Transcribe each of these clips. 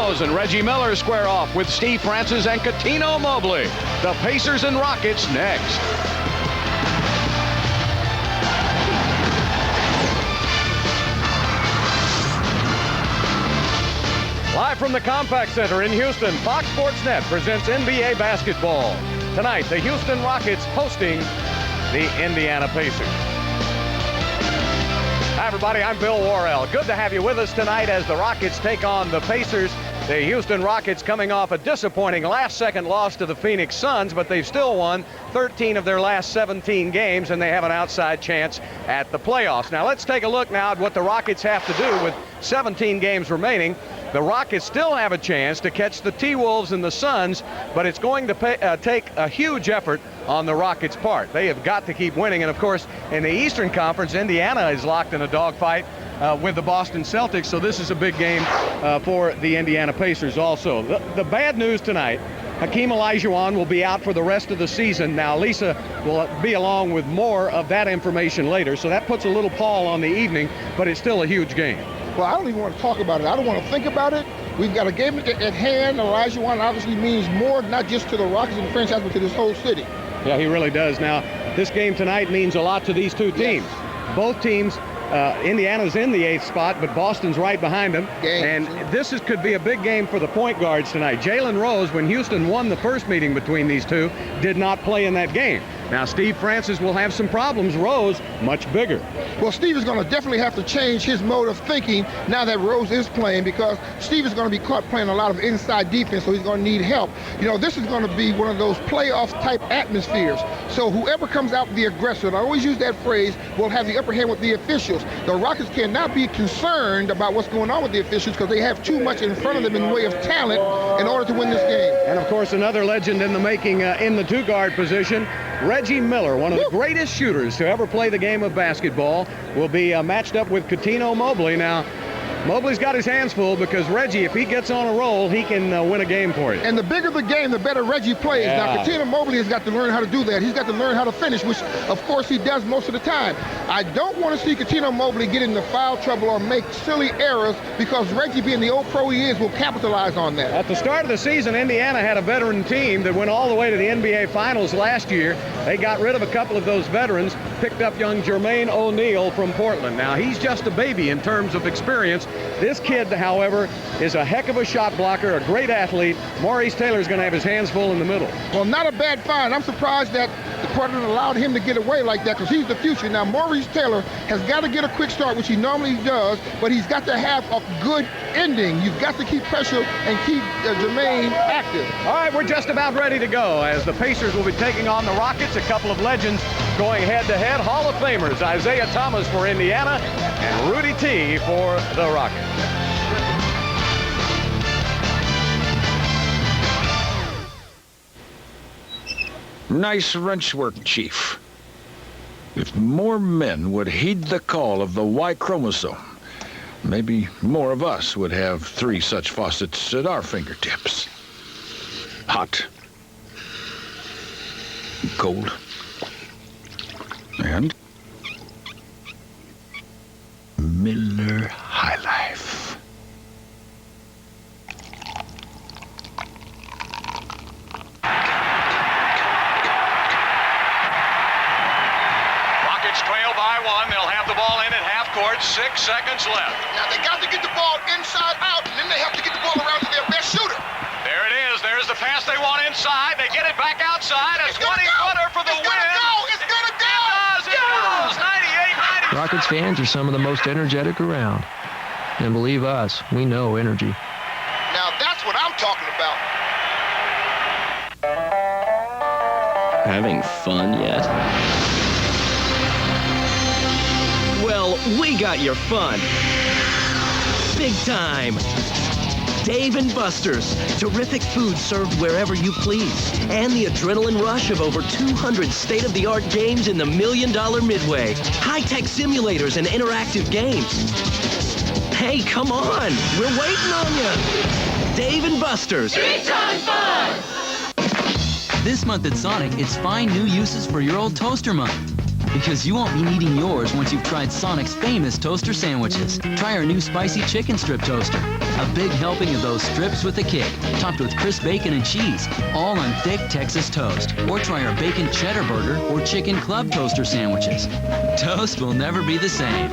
Rose and Reggie Miller square off with Steve Francis and Cuttino Mobley. The Pacers and Rockets next. Live from the Compaq Center in Houston, Fox Sports Net presents NBA basketball. Tonight, the Houston Rockets hosting the Indiana Pacers. Hi, everybody. I'm Bill Worrell. Good to have you with us tonight as the Rockets take on the Pacers. The Houston Rockets coming off a disappointing last-second loss to the Phoenix Suns, but they've still won 13 of their last 17 games, and they have an outside chance at the playoffs. Now, let's take a look now at what the Rockets have to do with 17 games remaining. The Rockets still have a chance to catch the T-Wolves and the Suns, but it's going to take a huge effort on the Rockets' part. They have got to keep winning, and of course, in the Eastern Conference, Indiana is locked in a dogfight with the Boston Celtics, so this is a big game for the Indiana Pacers also. The bad news tonight, Hakeem Olajuwon will be out for the rest of the season. Now, Lisa will be along with more of that information later, so that puts a little pall on the evening, but it's still a huge game. Well, I don't even want to talk about it. I don't want to think about it. We've got a game at hand. Olajuwon obviously means more, not just to the Rockets and the franchise, but to this whole city. Yeah, he really does. Now, this game tonight means a lot to these two teams. Yes. Both teams, Indiana's in the 8th spot, but Boston's right behind them. And this could be a big game for the point guards tonight. Jalen Rose, when Houston won the first meeting between these two, did not play in that game. Now, Steve Francis will have some problems. Rose, much bigger. Well, Steve is going to definitely have to change his mode of thinking now that Rose is playing, because Steve is going to be caught playing a lot of inside defense, so he's going to need help. You know, this is going to be one of those playoff-type atmospheres. So whoever comes out the aggressor, and I always use that phrase, will have the upper hand with the officials. The Rockets cannot be concerned about what's going on with the officials because they have too much in front of them in the way of talent in order to win this game. And, of course, another legend in the making in the two-guard position, Reggie Miller, one of the greatest shooters to ever play the game of basketball, will be matched up with Cuttino Mobley. Now, Mobley's got his hands full because Reggie, if he gets on a roll, he can win a game for you. And the bigger the game, the better Reggie plays. Yeah. Now, Cuttino Mobley has got to learn how to do that. He's got to learn how to finish, which, of course, he does most of the time. I don't want to see Cuttino Mobley get into foul trouble or make silly errors because Reggie, being the old pro he is, will capitalize on that. At the start of the season, Indiana had a veteran team that went all the way to the NBA Finals last year. They got rid of a couple of those veterans, picked up young Jermaine O'Neal from Portland. Now, he's just a baby in terms of experience. This kid, however, is a heck of a shot blocker, a great athlete. Maurice Taylor's going to have his hands full in the middle. Well, not a bad find. I'm surprised that the Portland allowed him to get away like that because he's the future. Now, Maurice Taylor has got to get a quick start, which he normally does, but he's got to have a good ending. You've got to keep pressure and keep Jermaine active. All right, we're just about ready to go as the Pacers will be taking on the Rockets. A couple of legends going head-to-head. Hall of Famers Isaiah Thomas for Indiana and Rudy T for the Rockets. Nice wrench work, Chief. If more men would heed the call of the Y chromosome, maybe more of us would have 3 such faucets at our fingertips. Hot, cold, and Miller High Life. Trail by 1. They'll have the ball in at half court. 6 seconds left. Now, they got to get the ball inside out, and then they have to get the ball around to their best shooter. There it is. There's the pass they want inside. They get it back outside. A 20-footer for the win. It's going to go. It does. 98-90. Rockets fans are some of the most energetic around. And believe us, we know energy. Now, that's what I'm talking about. Having fun yet? Well, we got your fun. Big time. Dave & Buster's. Terrific food served wherever you please. And the adrenaline rush of over 200 state-of-the-art games in the $1 Million Midway. High-tech simulators and interactive games. Hey, come on. We're waiting on you. Dave & Buster's. Big time fun! This month at Sonic, it's find new uses for your old toaster month. Because you won't be needing yours once you've tried Sonic's famous toaster sandwiches. Try our new spicy chicken strip toaster. A big helping of those strips with a kick, topped with crisp bacon and cheese, all on thick Texas toast. Or try our bacon cheddar burger or chicken club toaster sandwiches. Toast will never be the same.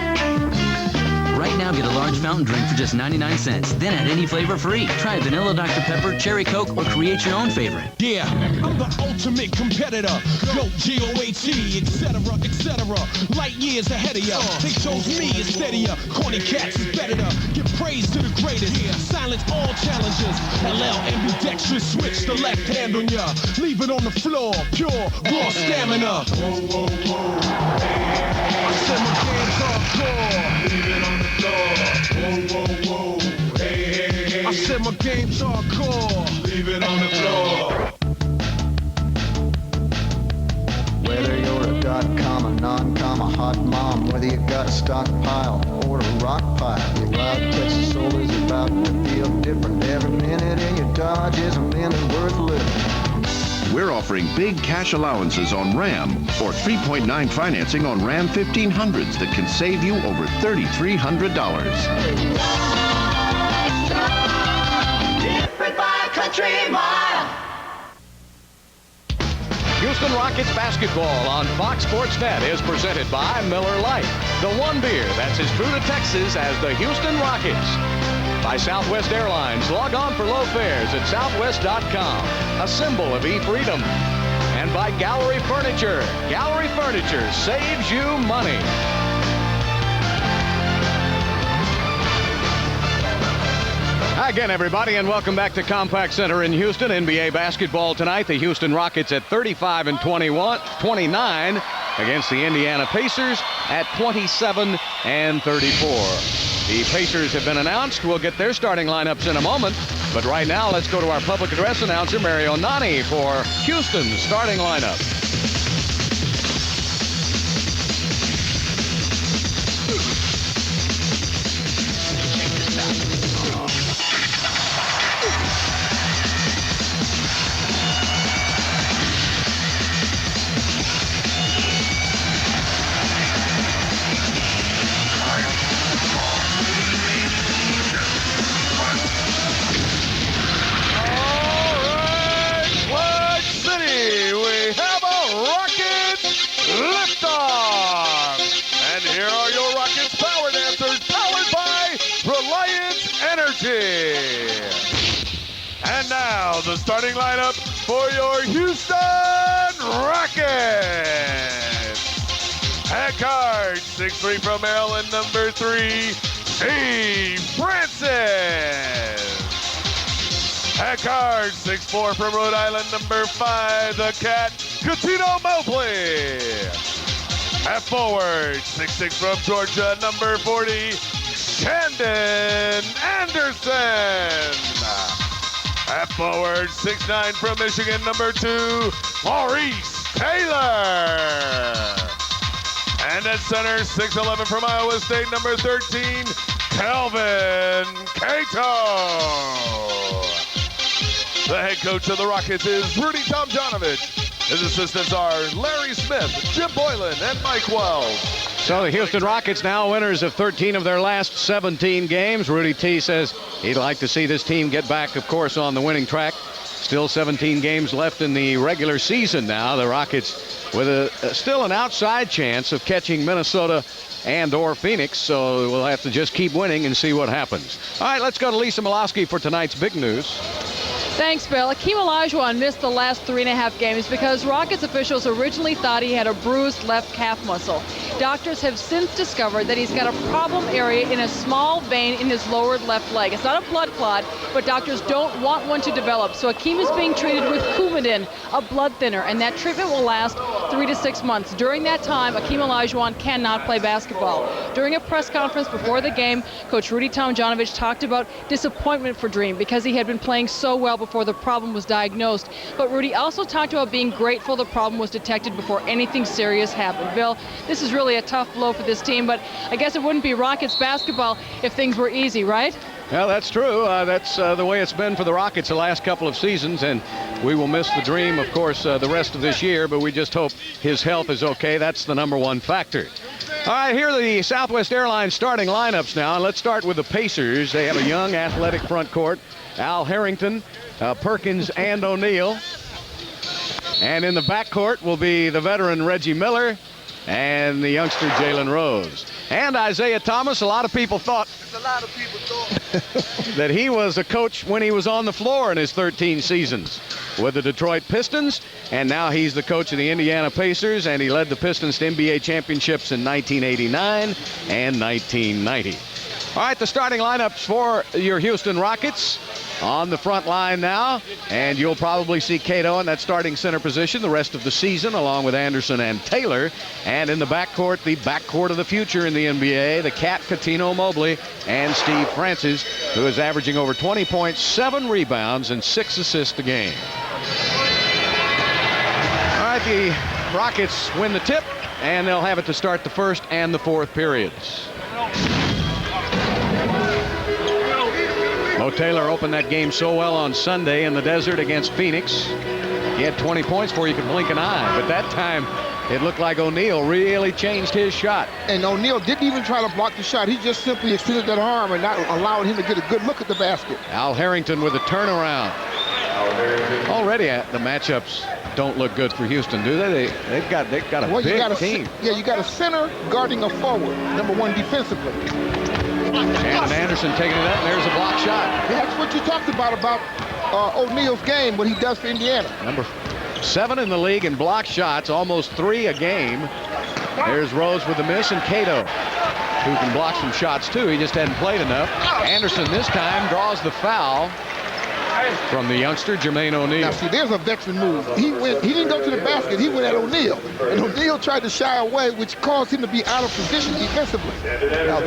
Right now, get a large fountain drink for just 99 cents. Then add any flavor free. Try vanilla Dr. Pepper, cherry Coke, or create your own favorite. Yeah, I'm the ultimate competitor. GOAT, G-O-A-T, etc., etc. Light years ahead of ya. They chose me instead of ya. Corny cats is better to give praise to the greatest. Silence all challengers. LL ambidextrous, switch the left hand on ya. Leave it on the floor, pure, raw stamina. Whoa, whoa, whoa. I said my game's hardcore. Leave it on the floor. Whoa, whoa, whoa. Hey, hey, hey. I said my game's hardcore. Leave it on the floor. Whether you're a dot com, a non-com, a hot mom, whether you got a stockpile or a rock pile, your Relive Texas soul is about to feel different. Every minute in your Dodge is a minute worth living. We're offering big cash allowances on Ram or 3.9 financing on Ram 1500s that can save you over $3,300. Different by a country mile. Houston Rockets basketball on Fox Sports Net is presented by Miller Lite, the one beer that's as true to Texas as the Houston Rockets. By Southwest Airlines, log on for low fares at southwest.com, a symbol of e-freedom. And by Gallery Furniture. Gallery Furniture saves you money. Hi again, everybody, and welcome back to Compaq Center in Houston. NBA basketball tonight. The Houston Rockets at 35-29 against the Indiana Pacers at 27-34. The Pacers have been announced. We'll get their starting lineups in a moment. But right now, let's go to our public address announcer, Mario Nani, for Houston's starting lineup. Liftoff! And here are your Rockets Power Dancers, powered by Reliance Energy. And now the starting lineup for your Houston Rockets. At guard, 6'3" from Maryland, number 3, Steve Francis. At guard, 6'4" from Rhode Island, number 5, the Cat, Cuttino Mobley. At forward, 6'6" from Georgia, number 40, Shandon Anderson. At forward, 6'9" from Michigan, number 2, Maurice Taylor. And at center, 6'11" from Iowa State, number 13, Kelvin Cato. The head coach of the Rockets is Rudy Tomjanovich. His assistants are Larry Smith, Jim Boylan, and Mike Wells. So the Houston Rockets now winners of 13 of their last 17 games. Rudy T says he'd like to see this team get back, of course, on the winning track. Still 17 games left in the regular season now. The Rockets with still an outside chance of catching Minnesota and or Phoenix, so we'll have to just keep winning and see what happens. All right, let's go to Lisa Milowski for tonight's big news. Thanks, Bill. Hakeem Olajuwon missed the last 3.5 games because Rockets officials originally thought he had a bruised left calf muscle. Doctors have since discovered that he's got a problem area in a small vein in his lower left leg. It's not a blood clot, but doctors don't want one to develop. So Hakeem is being treated with Coumadin, a blood thinner, and that treatment will last 3 to 6 months. During that time, Hakeem Olajuwon cannot play basketball. During a press conference before the game, Coach Rudy Tomjanovich talked about disappointment for Dream because he had been playing so well before the problem was diagnosed. But Rudy also talked about being grateful the problem was detected before anything serious happened. Bill, this is really a tough blow for this team, but I guess it wouldn't be Rockets basketball if things were easy, right? Well, that's true. That's the way it's been for the Rockets the last couple of seasons, and we will miss the Dream, of course, the rest of this year, but we just hope his health is okay. That's the #1 factor. All right, here are the Southwest Airlines starting lineups now, and let's start with the Pacers. They have a young, athletic front court. Al Harrington, Perkins, and O'Neal. And in the backcourt will be the veteran Reggie Miller and the youngster Jalen Rose. And Isaiah Thomas. A lot of people thought that he was a coach when he was on the floor in his 13 seasons with the Detroit Pistons, and now he's the coach of the Indiana Pacers, and he led the Pistons to NBA championships in 1989 and 1990. All right, the starting lineups for your Houston Rockets. On the front line now, and you'll probably see Cato in that starting center position the rest of the season, along with Anderson and Taylor. And in the backcourt of the future in the NBA, the Cat, Cuttino Mobley, and Steve Francis, who is averaging over 20 points, 7 rebounds, and 6 assists a game. All right, the Rockets win the tip, and they'll have it to start the first and the fourth periods. Mo Taylor opened that game so well on Sunday in the desert against Phoenix. He had 20 points before you could blink an eye, but that time it looked like O'Neal really changed his shot. And O'Neal didn't even try to block the shot. He just simply extended that arm and not allowing him to get a good look at the basket. Al Harrington with a turnaround. Already the matchups don't look good for Houston, do they? They've got a big team. You got a center guarding a forward, #1 defensively. Shannon Anderson taking it up, and there's a block shot. Yeah, that's what you talked about O'Neal's game, what he does for Indiana. Number 7 in the league in block shots, almost 3 a game. There's Rose with the miss, and Cato, who can block some shots too. He just hadn't played enough. Anderson this time draws the foul from the youngster Jermaine O'Neal. Now see, there's a veteran move. He didn't go to the basket, he went at O'Neal. And O'Neal tried to shy away, which caused him to be out of position defensively. Now,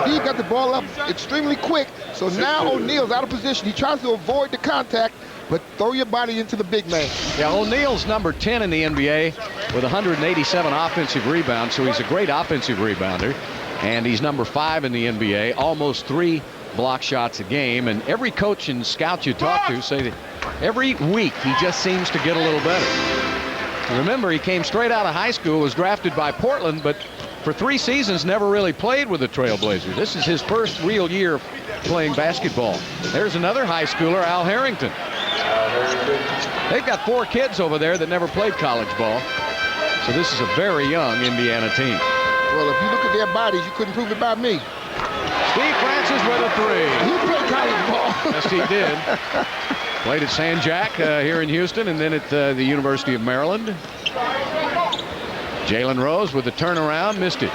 Steve got the ball up extremely quick, so now O'Neal's out of position. He tries to avoid the contact, but throw your body into the big man. Yeah, O'Neal's number 10 in the NBA with 187 offensive rebounds, so he's a great offensive rebounder. And he's number 5 in the NBA, almost 3 block shots a game, and every coach and scout you talk to say that every week he just seems to get a little better. Remember, he came straight out of high school, was drafted by Portland, but for 3 seasons never really played with the Trailblazers. This is his first real year playing basketball. There's another high schooler, Al Harrington. They've got 4 kids over there that never played college ball, so this is a very young Indiana team. Well, if you look at their bodies, you couldn't prove it by me. Steve Francis with a 3. He played college ball. Yes, he did. Played at San Jack here in Houston, and then at the University of Maryland. Jalen Rose with the turnaround, missed it.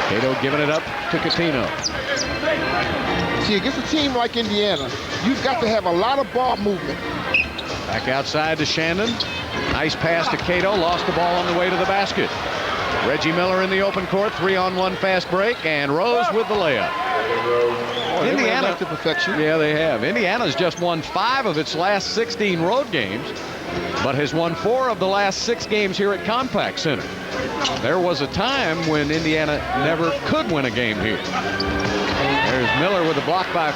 Cato giving it up to Cuttino. See, against a team like Indiana, you've got to have a lot of ball movement. Back outside to Shandon. Nice pass to Cato, lost the ball on the way to the basket. Reggie Miller in the open court, 3-on-1 fast break, and Rose with the layup. Indiana to perfection. Yeah, they have. Indiana's just won 5 of its last 16 road games, but has won 4 of the last 6 games here at Compaq Center. There was a time when Indiana never could win a game here. There's Miller with a block by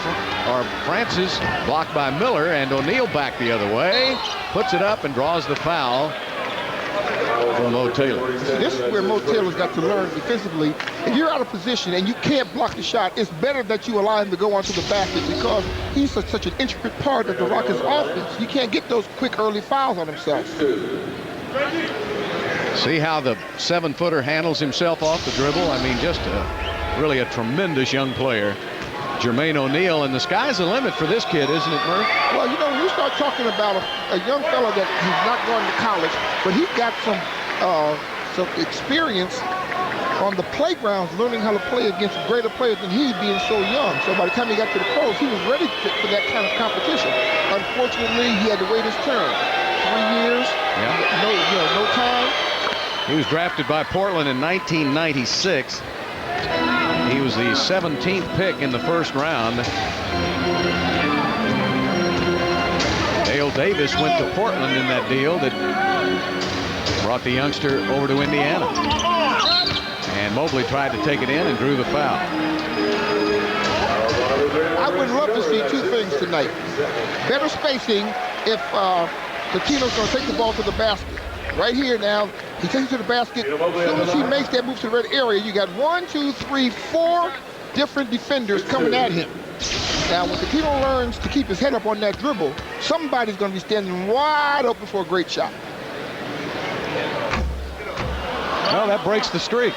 Francis, blocked by Miller, and O'Neal back the other way, puts it up and draws the foul from Mo Taylor. This is where Mo Taylor's got to learn defensively. If you're out of position and you can't block the shot, it's better that you allow him to go onto the basket because he's such an intricate part of the Rockets' offense. You can't get those quick early fouls on himself. See how the 7-footer handles himself off the dribble? I mean, just really a tremendous young player. Jermaine O'Neal, and the sky's the limit for this kid, isn't it, Murph? Well, you know, when you start talking about a young fella that he's not going to college, but he's got some experience on the playgrounds learning how to play against greater players than he being so young. So by the time he got to the pros, he was ready for that kind of competition. Unfortunately, he had to wait his turn. 3 years, no time. He was drafted by Portland in 1996. He was the 17th pick in the first round. Dale Davis went to Portland in that deal that brought the youngster over to Indiana. And Mobley tried to take it in and drew the foul. I would tonight. Better spacing if Cuttino's going to take the ball to the basket. Right here now, he takes it to the basket. As soon as he makes that move to the red area, you got 1, 2, 3, 4 different defenders coming at him. Now, when Cuttino learns to keep his head up on that dribble, somebody's going to be standing wide open for a great shot. Well, that breaks the streak.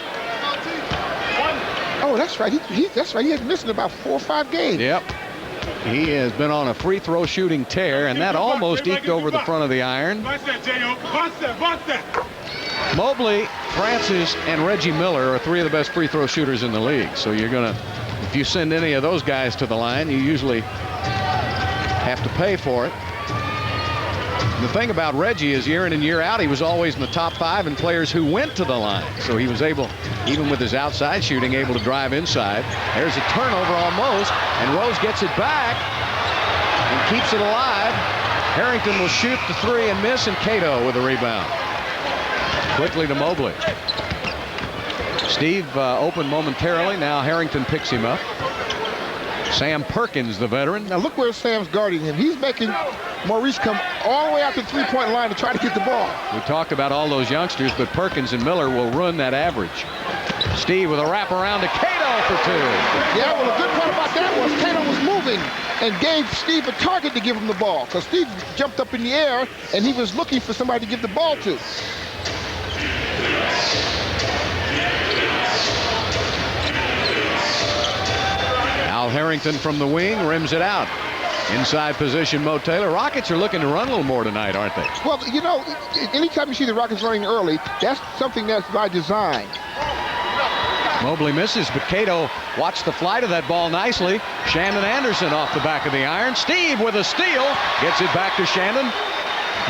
Oh, that's right. That's right. He hasn't missed in about 4 or 5 games. Yep. He has been on a free throw shooting tear, and that almost eked over the front of the iron. Mobley, Francis, and Reggie Miller are 3 of the best free throw shooters in the league. So you're going to, if you send any of those guys to the line, you usually have to pay for it. The thing about Reggie is year in and year out, he was always in the top 5 in players who went to the line. So he was able, even with his outside shooting, able to drive inside. There's a turnover almost, and Rose gets it back and keeps it alive. Harrington will shoot the 3 and miss, and Cato with a rebound. Quickly to Mobley. Steve open momentarily. Now Harrington picks him up. Sam Perkins, the veteran. Now look where Sam's guarding him. He's making Maurice come all the way out to the three-point line to try to get the ball. We talked about all those youngsters, but Perkins and Miller will run that average. Steve with a wraparound to Cato for 2. Yeah, well, the good part about that was Cato was moving and gave Steve a target to give him the ball, because Steve jumped up in the air and he was looking for somebody to give the ball to. Al Harrington from the wing rims it out. Inside position, Mo Taylor. Rockets are looking to run a little more tonight, aren't they? Well, you know, anytime you see the Rockets running early, that's something that's by design. Mobley misses, but Cato watched the flight of that ball nicely. Shannon Anderson off the back of the iron. Steve with a steal. Gets it back to Shannon.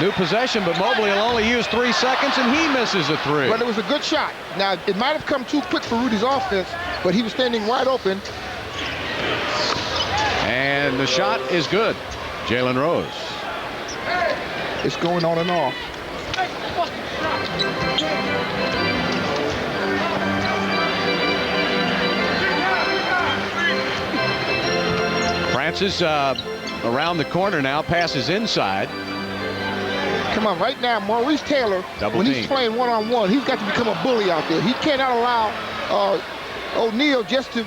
New possession, but Mobley will only use 3 seconds, and he misses a 3. But it was a good shot. Now, it might have come too quick for Rudy's offense, but he was standing wide open. And the shot is good. Jalen Rose. It's going on and off. Francis around the corner now, passes inside. Come on, right now, Maurice Taylor, when he's playing one-on-one, he's got to become a bully out there. He cannot allow O'Neal just to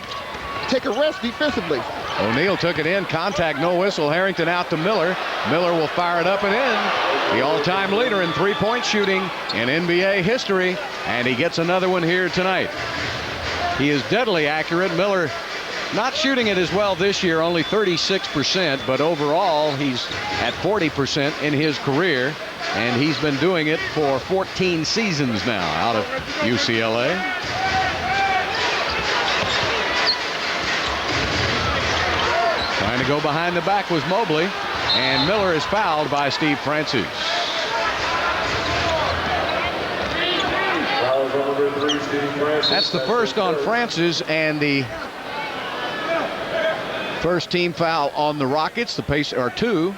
take a rest defensively. O'Neal took it in, contact, no whistle. Harrington out to Miller. Miller will fire it up and in. The all-time leader in three-point shooting in NBA history, and he gets another one here tonight. He is deadly accurate. Miller not shooting it as well this year, only 36%, but overall he's at 40% in his career, and he's been doing it for 14 seasons now out of UCLA. Trying to go behind the back was Mobley, and Miller is fouled by Steve Francis. That's the first on Francis, and the first team foul on the Rockets. The pace are 2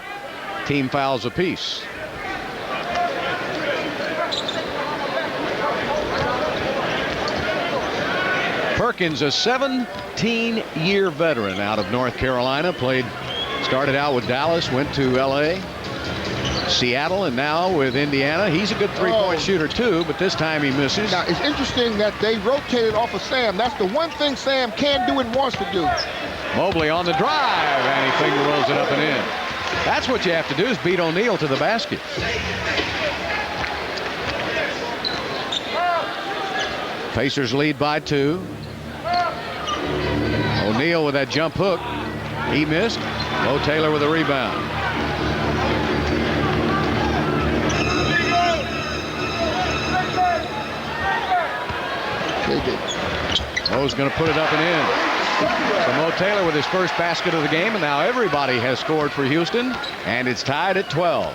team fouls apiece. Perkins, a 17-year veteran out of North Carolina, started out with Dallas, went to LA, Seattle, and now with Indiana. He's a good three-point shooter too, but this time he misses. Now it's interesting that they rotated off of Sam. That's the one thing Sam can do and wants to do. Mobley on the drive, and he finger rolls it up and in. That's what you have to do, is beat O'Neal to the basket. Pacers lead by 2. O'Neal with that jump hook. He missed. Mo Taylor with a rebound. Mo's going to put it up and in. So Mo Taylor with his first basket of the game, and now everybody has scored for Houston, and it's tied at 12.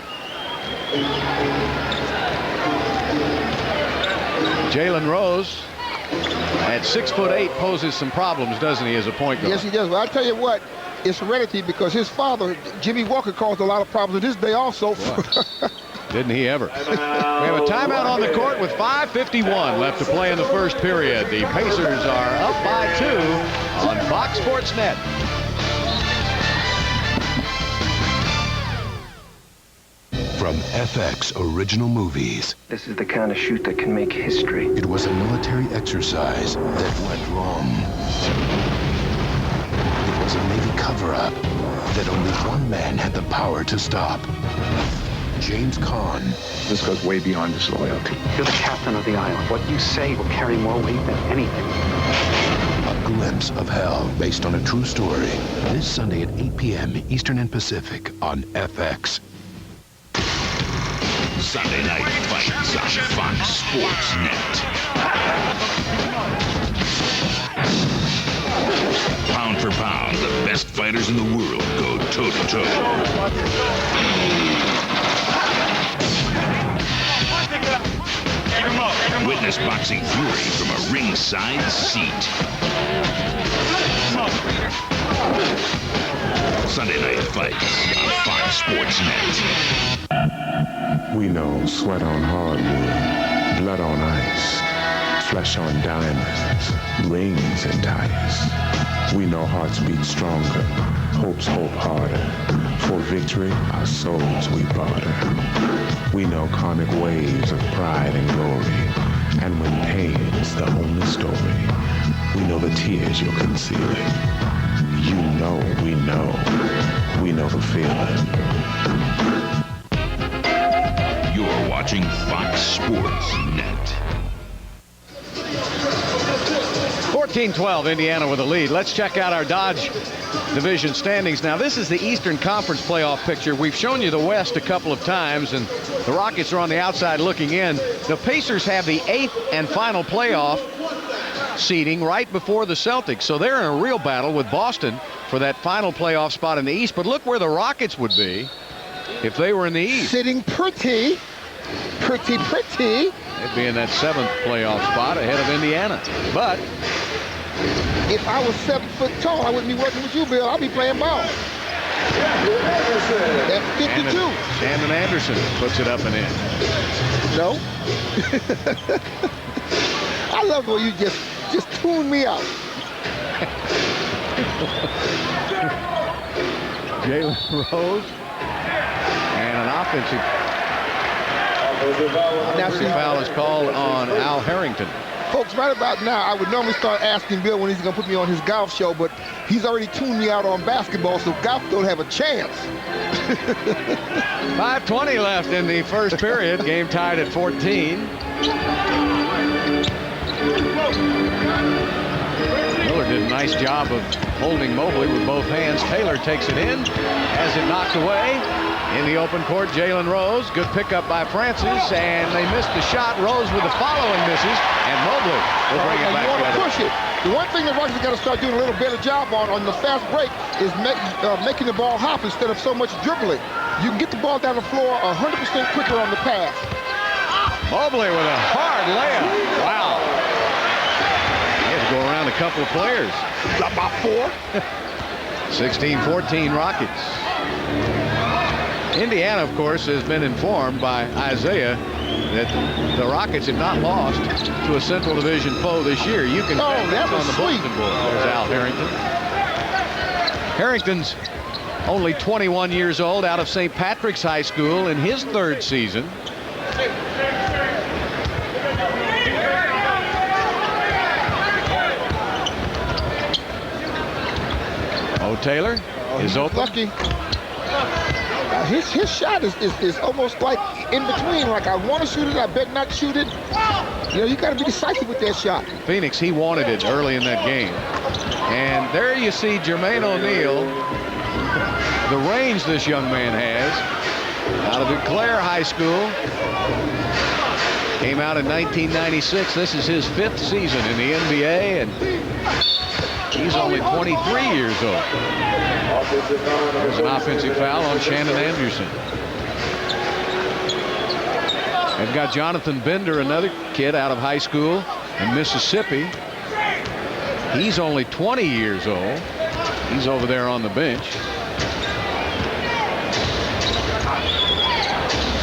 Jalen Rose at 6'8" poses some problems, doesn't he, as a point guard? Yes, he does. Well, I'll tell you what, it's heredity, because his father, Jimmy Walker, caused a lot of problems in his day also. Didn't he ever? We have a timeout on the court with 5:51 left to play in the first period. The Pacers are up by 2 on Fox Sports Net. From FX Original Movies. This is the kind of shoot that can make history. It was a military exercise that went wrong. It was a Navy cover-up that only one man had the power to stop. James Caan. This goes way beyond disloyalty. You're the captain of the island. What you say will carry more weight than anything. A glimpse of hell based on a true story. This Sunday at 8 p.m. Eastern and Pacific on FX. Sunday Night Fights on Fox Sports Net. Pound for pound, the best fighters in the world go toe-to-toe. Witness boxing fury from a ringside seat. Sunday Night Fights on Fox Sports Net. We know sweat on hardwood, blood on ice, flesh on diamonds, rings and ties. We know hearts beat stronger, hopes hope harder. For victory, our souls we barter. We know karmic waves of pride and glory, and when pain's the only story, we know the tears you're concealing. You know we know the feeling. You're watching Fox Sports Net. 14-12, Indiana with a lead. Let's check out our Dodge Division standings. Now, this is the Eastern Conference playoff picture. We've shown you the West a couple of times, and the Rockets are on the outside looking in. The Pacers have the 8th and final playoff seeding right before the Celtics, so they're in a real battle with Boston for that final playoff spot in the East. But look where the Rockets would be if they were in the East. Sitting pretty. They'd be in that 7th playoff spot ahead of Indiana. But if I was 7 foot tall, I wouldn't be working with you, Bill. I'd be playing ball. At 52. Shannon Anderson puts it up and in. No. I love the way you just tune me out. Jalen Rose. And an offensive foul is called on Al Harrington. Folks, right about now, I would normally start asking Bill when he's going to put me on his golf show, but he's already tuned me out on basketball, so golf don't have a chance. 5:20 left in the first period. Game tied at 14. Miller did a nice job of holding Mobley with both hands. Taylor takes it in, has it knocked away. In the open court, Jalen Rose. Good pickup by Francis, and they missed the shot. Rose with the follow and misses, and Mobley will bring it back. You want to push it. The one thing the Rockets got to start doing a little better job on the fast break is making the ball hop instead of so much dribbling. You can get the ball down the floor 100% quicker on the pass. Mobley with a hard layup. Wow. He had to go around a couple of players. About 4. 16-14 Rockets. Indiana, of course, has been informed by Isaiah that the Rockets have not lost to a Central Division foe this year. You can bet that's on the bulletin board. There's Al Harrington. Harrington's only 21 years old, out of St. Patrick's High School in his 3rd season. Taylor is open. Lucky. His shot is almost like in between. Like, I want to shoot it, I bet not shoot it. You know, you got to be decisive with that shot. Phoenix, he wanted it early in that game. And there you see Jermaine O'Neal. The range this young man has. Out of Eclair High School. Came out in 1996. This is his 5th season in the NBA, and he's only 23 years old. There's an offensive foul on Shannon Anderson. They've got Jonathan Bender, another kid out of high school in Mississippi. He's only 20 years old. He's over there on the bench.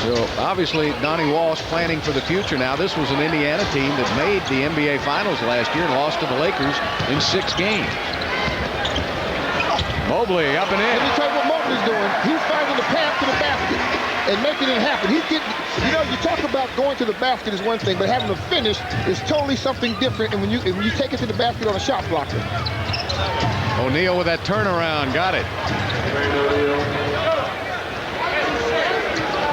So obviously Donnie Walsh planning for the future now. This was an Indiana team that made the NBA Finals last year and lost to the Lakers in 6 games. Mobley up and in. Let me tell you what Mobley's doing. He's finding the path to the basket. and making it happen. He's getting, you know, you talk about going to the basket is one thing, but having a finish is totally something different. And when you take it to the basket on a shot blocker. O'Neal with that turnaround, got it.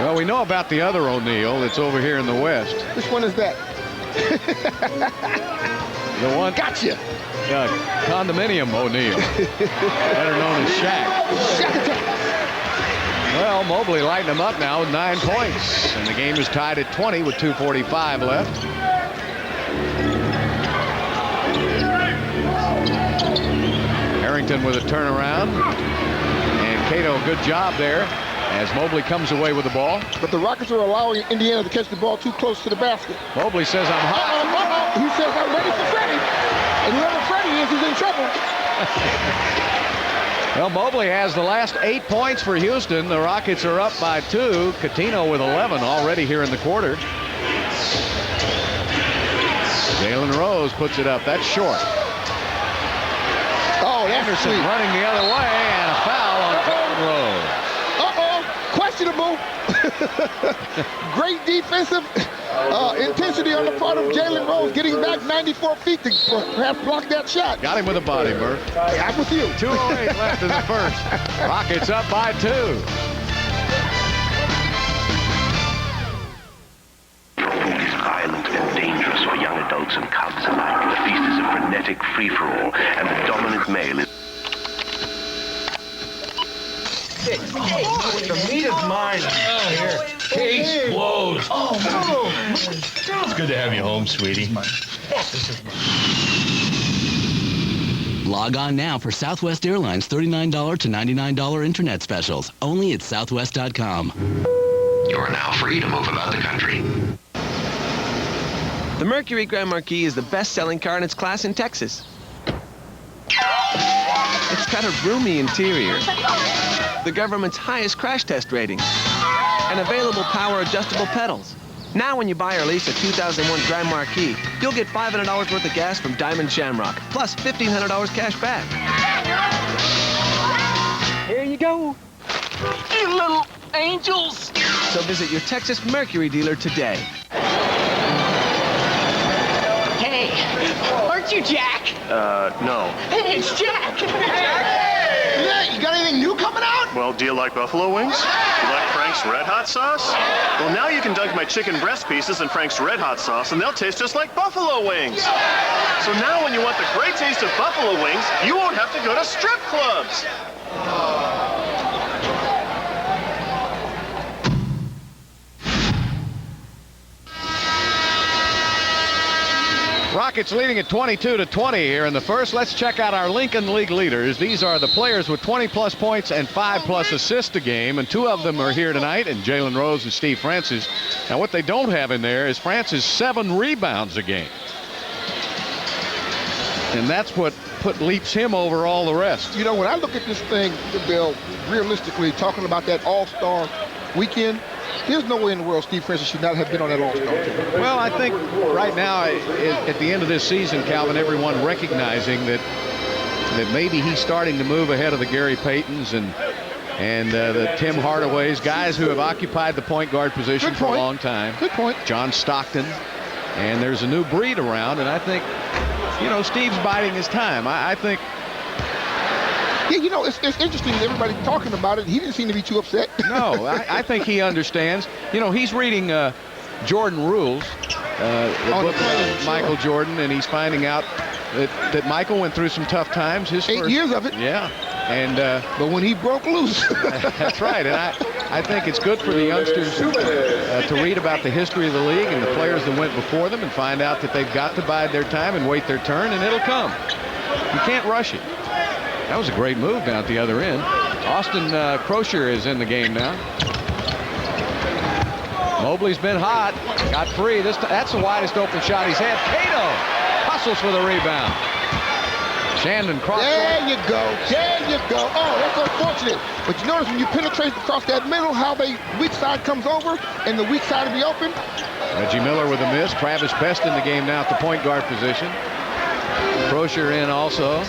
Well, we know about the other O'Neal that's over here in the West. Which one is that? The one. Gotcha. Condominium O'Neal, better known as Shaq. Well, Mobley lighting him up now with 9 points, and the game is tied at 20 with 2:45 left. Harrington with a turnaround, and Cato, good job there as Mobley comes away with the ball. But the Rockets are allowing Indiana to catch the ball too close to the basket. Mobley says, I'm hot. He says, I'm ready for Freddie. And whoever Freddie is, he's in trouble. Well, Mobley has the last 8 points for Houston. The Rockets are up by 2. Cuttino with 11 already here in the quarter. Jalen Rose puts it up. That's short. Oh, that's Anderson sweet. running the other way, and a foul on Jalen Rose. Questionable. Great defensive intensity on the part of Jalen Rose, getting back 94 feet to perhaps block that shot. Got him with a body, Murph. I'm with you. 2:08 left in the first. Rockets up by 2. Is violent and dangerous for young adults and cubs alike. The feast is a frenetic free-for-all, and the dominant male is... The meat is mine. Oh, here. Case closed. Oh, it's good to have you home, sweetie. Log on now for Southwest Airlines $39 to $99 internet specials. Only at southwest.com. You're now free to move about the country. The Mercury Grand Marquis is the best-selling car in its class in Texas. It's got a roomy interior, the government's highest crash test rating, and available power-adjustable pedals. Now when you buy or lease a 2001 Grand Marquis, you'll get $500 worth of gas from Diamond Shamrock, plus $1,500 cash back. Here you go. You little angels! So visit your Texas Mercury dealer today. Hey, aren't you Jack? No. Hey, it's Jack! Yeah, you got anything new coming out? Well, do you like buffalo wings? You like Frank's Red Hot sauce? Well, now you can dunk my chicken breast pieces in Frank's Red Hot sauce, and they'll taste just like buffalo wings. So now when you want the great taste of buffalo wings, you won't have to go to strip clubs. Rockets leading at 22-20 here in the first. Let's check out our Lincoln League leaders. These are the players with 20-plus points and 5-plus assists a game, and 2 of them are here tonight, and Jalen Rose and Steve Francis. Now, what they don't have in there is Francis' 7 rebounds a game. And that's what leaps him over all the rest. You know, when I look at this thing, Bill, realistically, talking about that All-Star weekend, there's no way in the world Steve Francis should not have been on that All-Star team. Well, I think right now, at the end of this season, Calvin, everyone recognizing that maybe he's starting to move ahead of the Gary Paytons and the Tim Hardaways, guys who have occupied the point guard position for a long time. Good point. John Stockton. And there's a new breed around, and I think, you know, Steve's biding his time. I think... Yeah, you know, it's interesting. Everybody talking about it. He didn't seem to be too upset. No, I think he understands. You know, he's reading Jordan Rules, the book about Michael Jordan, and he's finding out that Michael went through some tough times. His 8 years of it. Yeah. And but when he broke loose. That's right. And I think it's good for the youngsters to read about the history of the league and the players that went before them and find out that they've got to bide their time and wait their turn, and it'll come. You can't rush it. That was a great move down at the other end. Austin Croshere is in the game now. Mobley's been hot. Got free. That's the widest open shot he's had. Cato hustles for the rebound. Shandon cross. There you go. There you go. Oh, that's unfortunate. But you notice when you penetrate across that middle, how the weak side comes over and the weak side will be open. Reggie Miller with a miss. Travis Best in the game now at the point guard position. Croshere in also.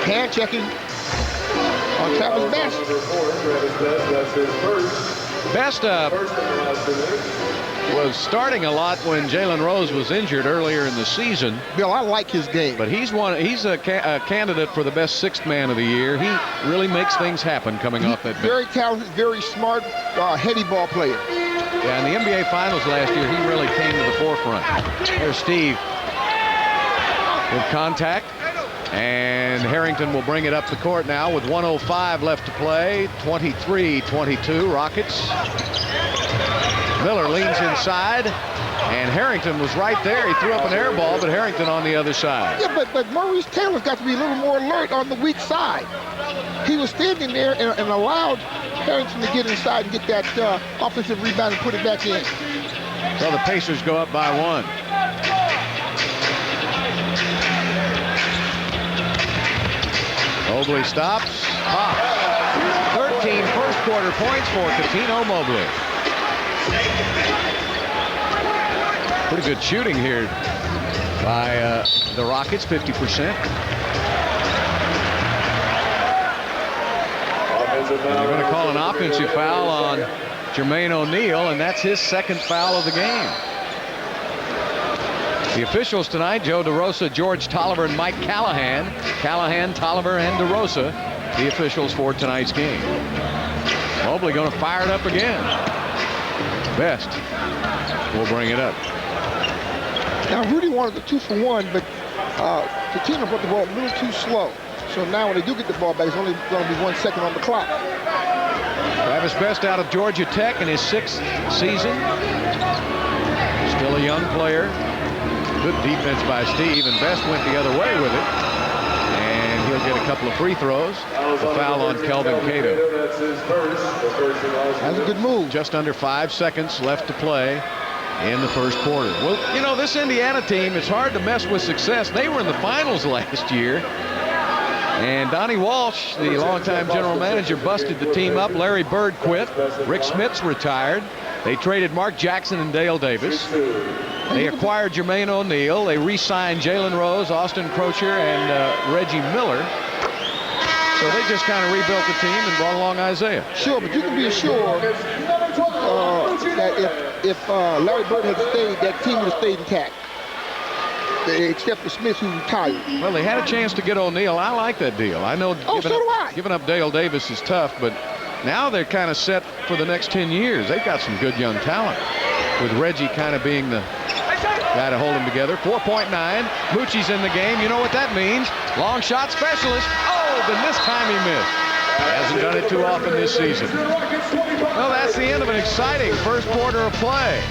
Hand checking On Travis Best. Best was starting a lot when Jalen Rose was injured earlier in the season. Bill, I like his game. But he's a candidate for the best sixth man of the year. He really makes things happen coming off that bench. Very talented, very smart, heady ball player. Yeah, in the NBA Finals last year, he really came to the forefront. There's Steve with contact. And Harrington will bring it up the court now with 1:05 left to play. 23-22 Rockets. Miller leans inside, and Harrington was right there. He threw up an air ball, but Harrington on the other side. Yeah, but Maurice Taylor's got to be a little more alert on the weak side. He was standing there and allowed Harrington to get inside and get that offensive rebound and put it back in. So the Pacers go up by 1. Mobley stops, pops. 13 first quarter points for Cuttino Mobley. Pretty good shooting here by the Rockets, 50%. You're going to call an offensive foul on Jermaine O'Neal, and that's his second foul of the game. The officials tonight, Joe DeRosa, George Tolliver, and Mike Callahan. Callahan, Tolliver, and DeRosa, the officials for tonight's game. Mobley going to fire it up again. Best will bring it up. Now, Rudy wanted the 2-for-1, but Cuttino brought the ball a little too slow. So now when they do get the ball back, it's only going to be 1 second on the clock. Travis Best out of Georgia Tech in his 6th season. Still a young player. Good defense by Steve, and Best went the other way with it. And he'll get a couple of free throws. A foul on Kelvin Cato. That's a good move. Just under 5 seconds left to play in the first quarter. Well, you know, this Indiana team, it's hard to mess with success. They were in the finals last year. And Donnie Walsh, the longtime general manager, busted the team up. Larry Bird quit. Rick Smits retired. They traded Mark Jackson and Dale Davis. They acquired Jermaine O'Neal. They re-signed Jalen Rose, Austin Croshere, and Reggie Miller. So they just kind of rebuilt the team and brought along Isaiah. Sure, but you can be assured that if Larry Bird had stayed, that team would have stayed intact. Except for Smith, who retired. Well, they had a chance to get O'Neal. I like that deal. I know giving up Dale Davis is tough, but now they're kind of set for the next 10 years. They've got some good young talent, with Reggie kind of being the guy to hold them together. 4.9. Moochie's in the game. You know what that means. Long shot specialist. Oh, but this time he missed. Hasn't done it too often this season. Well, that's the end of an exciting first quarter of play.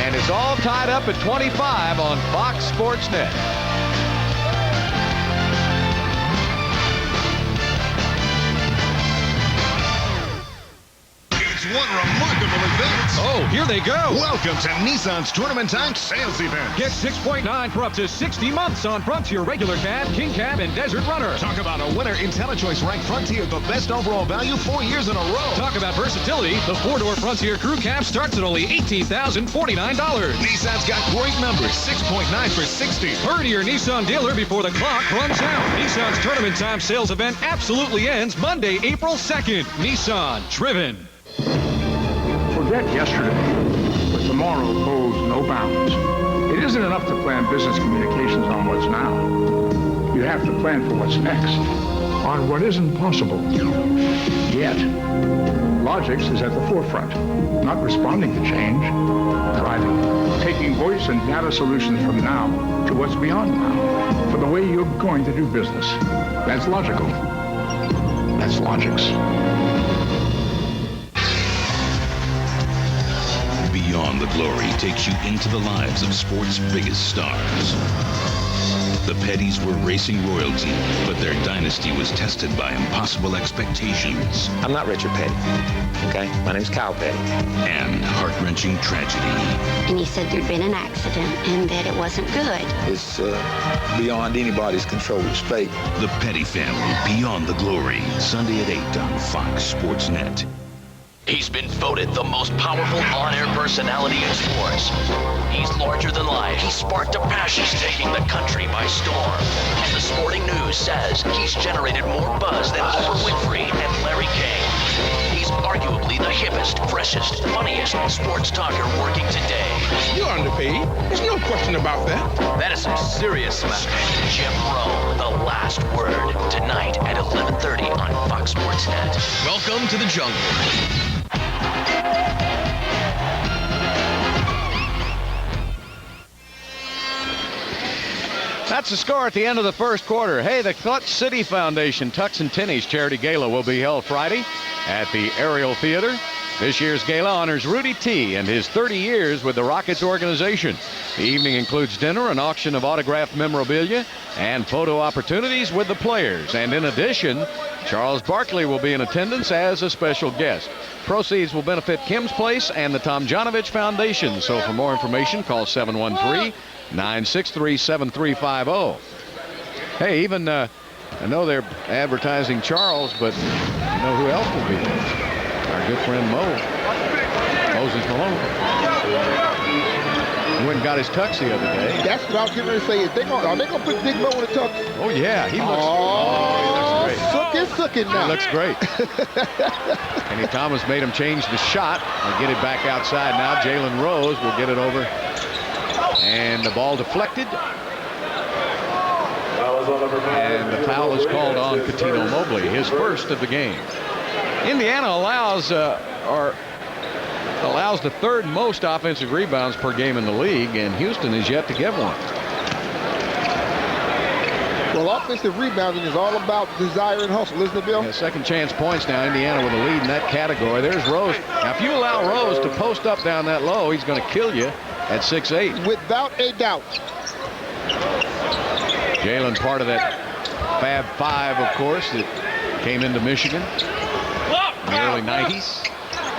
And it's all tied up at 25 on Fox Sports Net. One remarkable event. Oh, here they go. Welcome to Nissan's Tournament Time Sales Event. Get 6.9 for up to 60 months on Frontier Regular Cab, King Cab, and Desert Runner. Talk about a winner. IntelliChoice ranked Frontier the best overall value 4 years in a row. Talk about versatility. The 4-door Frontier Crew Cab starts at only $18,049. Nissan's got great numbers. 6.9 for 60. Hurry to your Nissan dealer before the clock runs out. Nissan's Tournament Time Sales Event absolutely ends Monday, April 2nd. Nissan, driven. Forget yesterday, but tomorrow holds no bounds. It isn't enough to plan business communications on what's now. You have to plan for what's next, on what isn't possible yet. Logix is at the forefront, not responding to change, driving, taking voice and data solutions from now to what's beyond now, for the way you're going to do business. That's logical. That's Logix. Beyond the Glory takes you into the lives of sports' biggest stars. The Petties were racing royalty, but their dynasty was tested by impossible expectations. I'm not Richard Petty, okay? My name's Kyle Petty. And heart-wrenching tragedy. And he said there'd been an accident and that it wasn't good. It's beyond anybody's control. It's fate. The Petty Family, Beyond the Glory, Sunday at 8 on Fox Sports Net. He's been voted the most powerful on-air personality in sports. He's larger than life. He sparked a passion taking the country by storm. And the sporting news says he's generated more buzz than Oprah Winfrey and Larry King. He's arguably the hippest, freshest, funniest sports talker working today. You're underpaid. There's no question about that. That is some serious smack. Jim Rome, The Last Word, tonight at 11:30 on Fox Sports Net. Welcome to the jungle. That's the score at the end of the first quarter. Hey, the Clutch City Foundation Tux and Tinney's Charity Gala will be held Friday at the Ariel Theater. This year's gala honors Rudy T. and his 30 years with the Rockets organization. The evening includes dinner, an auction of autographed memorabilia, and photo opportunities with the players. And in addition, Charles Barkley will be in attendance as a special guest. Proceeds will benefit Kim's Place and the Tom Jonovich Foundation. So for more information, call 713-963-7350. Hey, even I know they're advertising Charles, but you know who else will be there? Our good friend Moses Malone. He went and got his tux the other day. That's what I was getting ready to say. Are they going to put Big Mo in the tux? Oh, yeah. He looks, he looks great. Sookin' now. He looks great. Kenny Thomas made him change the shot and get it back outside now. Jalen Rose will get it over. And the ball deflected. And the foul is called on Cuttino Mobley, his first of the game. Indiana allows the third most offensive rebounds per game in the league, and Houston is yet to get one. Well, offensive rebounding is all about desire and hustle, isn't it, Bill? Yeah, second chance points now. Indiana with a lead in that category. There's Rose. Now, if you allow Rose to post up down that low, he's going to kill you at 6'8". Without a doubt. Jalen, part of that Fab Five, of course, that came into Michigan in the early 90s.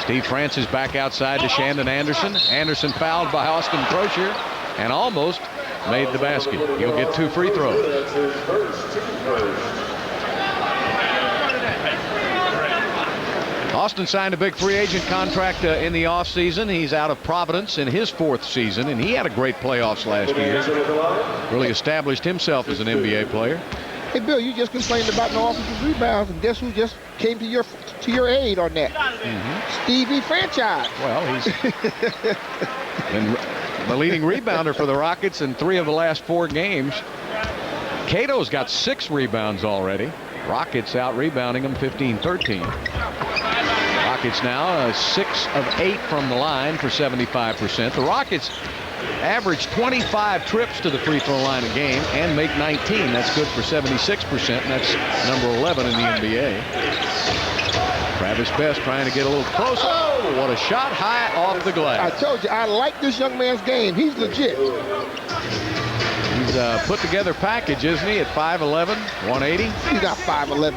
Steve Francis back outside to Shandon Anderson. Anderson fouled by Austin Croshere and almost made the basket. He'll get 2 free throws. Austin signed a big free agent contract in the offseason. He's out of Providence in his 4th season, and he had a great playoffs last year. Really established himself as an NBA player. Hey, Bill, you just complained about no offensive rebounds, and guess who just came to your aid on that? Stevie Franchise. Well, he's been the leading rebounder for the Rockets in 3 of the last 4 games. Cato's got 6 rebounds already. Rockets out rebounding him 15-13. Rockets now 6 of 8 from the line for 75%. The Rockets average 25 trips to the free throw line a game and make 19. That's good for 76%, and that's number 11 in the NBA. Travis Best trying to get a little closer. Oh, what a shot high off the glass. I told you, I like this young man's game. He's legit. He's a put together package, isn't he, at 5'11", 180? He's not 5'11".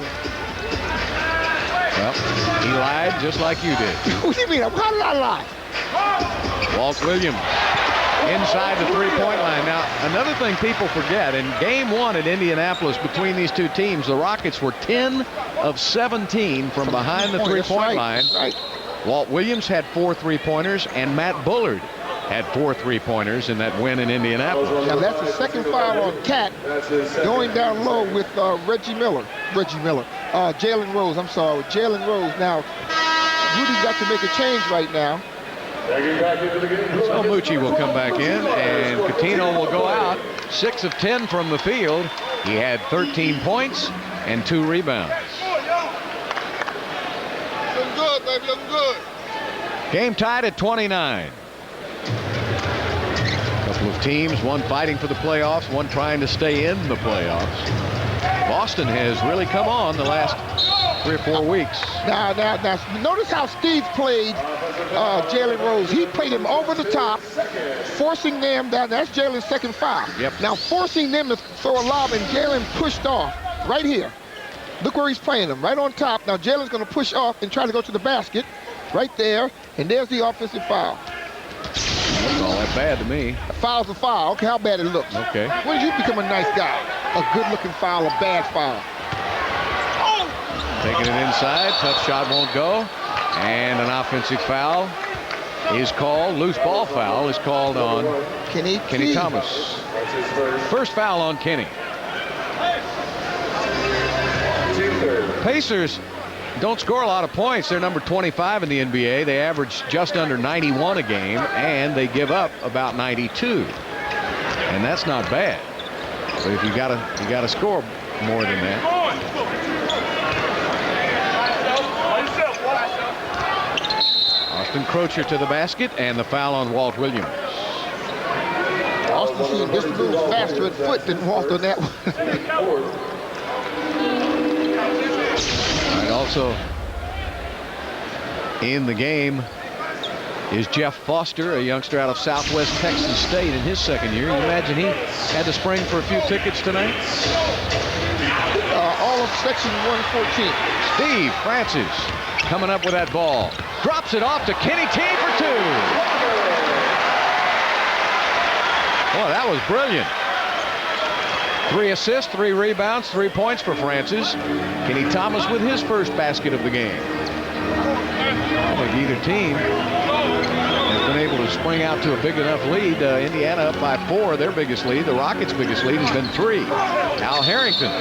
Well, he lied just like you did. What do you mean? How did I lie? Walt Williams inside the three-point line. Now, another thing people forget, in game 1 at Indianapolis between these two teams, the Rockets were 10 of 17 from behind the three-point line. Right. Walt Williams had 4 three-pointers, and Matt Bullard had 4 three-pointers in that win in Indianapolis. Now, that's the second foul on Cat going down low with Reggie Miller. Jalen Rose, I'm sorry. Jalen Rose. Now, Rudy's got to make a change right now. So Mucci will come back in, and Cuttino will go out. 6 of 10 from the field. He had 13 points and 2 rebounds. Looking good, baby, looking good. Game tied at 29. A couple of teams, one fighting for the playoffs, one trying to stay in the playoffs. Boston has really come on the last 3 or 4 weeks. Now, notice how Steve played Jalen Rose. He played him over the top, forcing them down. That's Jalen's second foul. Yep. Now, forcing them to throw a lob, and Jalen pushed off right here. Look where he's playing him, right on top. Now, Jalen's going to push off and try to go to the basket right there, and there's the offensive foul. That's all that bad to me. A foul's a foul. Okay, how bad it looks. Okay. When did you become a nice guy? A good-looking foul, a bad foul. Taking it inside. Tough shot won't go. And an offensive foul is called. Loose ball foul is called on Kenny Thomas. First foul on Kenny. Pacers don't score a lot of points. They're number 25 in the NBA. They average just under 91 a game, and they give up about 92. And that's not bad. But if you gotta score more than that. Austin Croshere to the basket, and the foul on Walt Williams. Austin seemed just a little faster at foot than Walt on that one. All right, also in the game is Jeff Foster, a youngster out of Southwest Texas State in his second year. You imagine he had to spring for a few tickets tonight? All of section 114. Steve Francis coming up with that ball. Drops it off to Kenny T for two. Boy, that was brilliant. 3 assists, 3 rebounds, 3 points for Francis. Kenny Thomas with his first basket of the game. I think either team has been able to spring out to a big enough lead. Indiana up by 4, their biggest lead. The Rockets' biggest lead has been 3. Al Harrington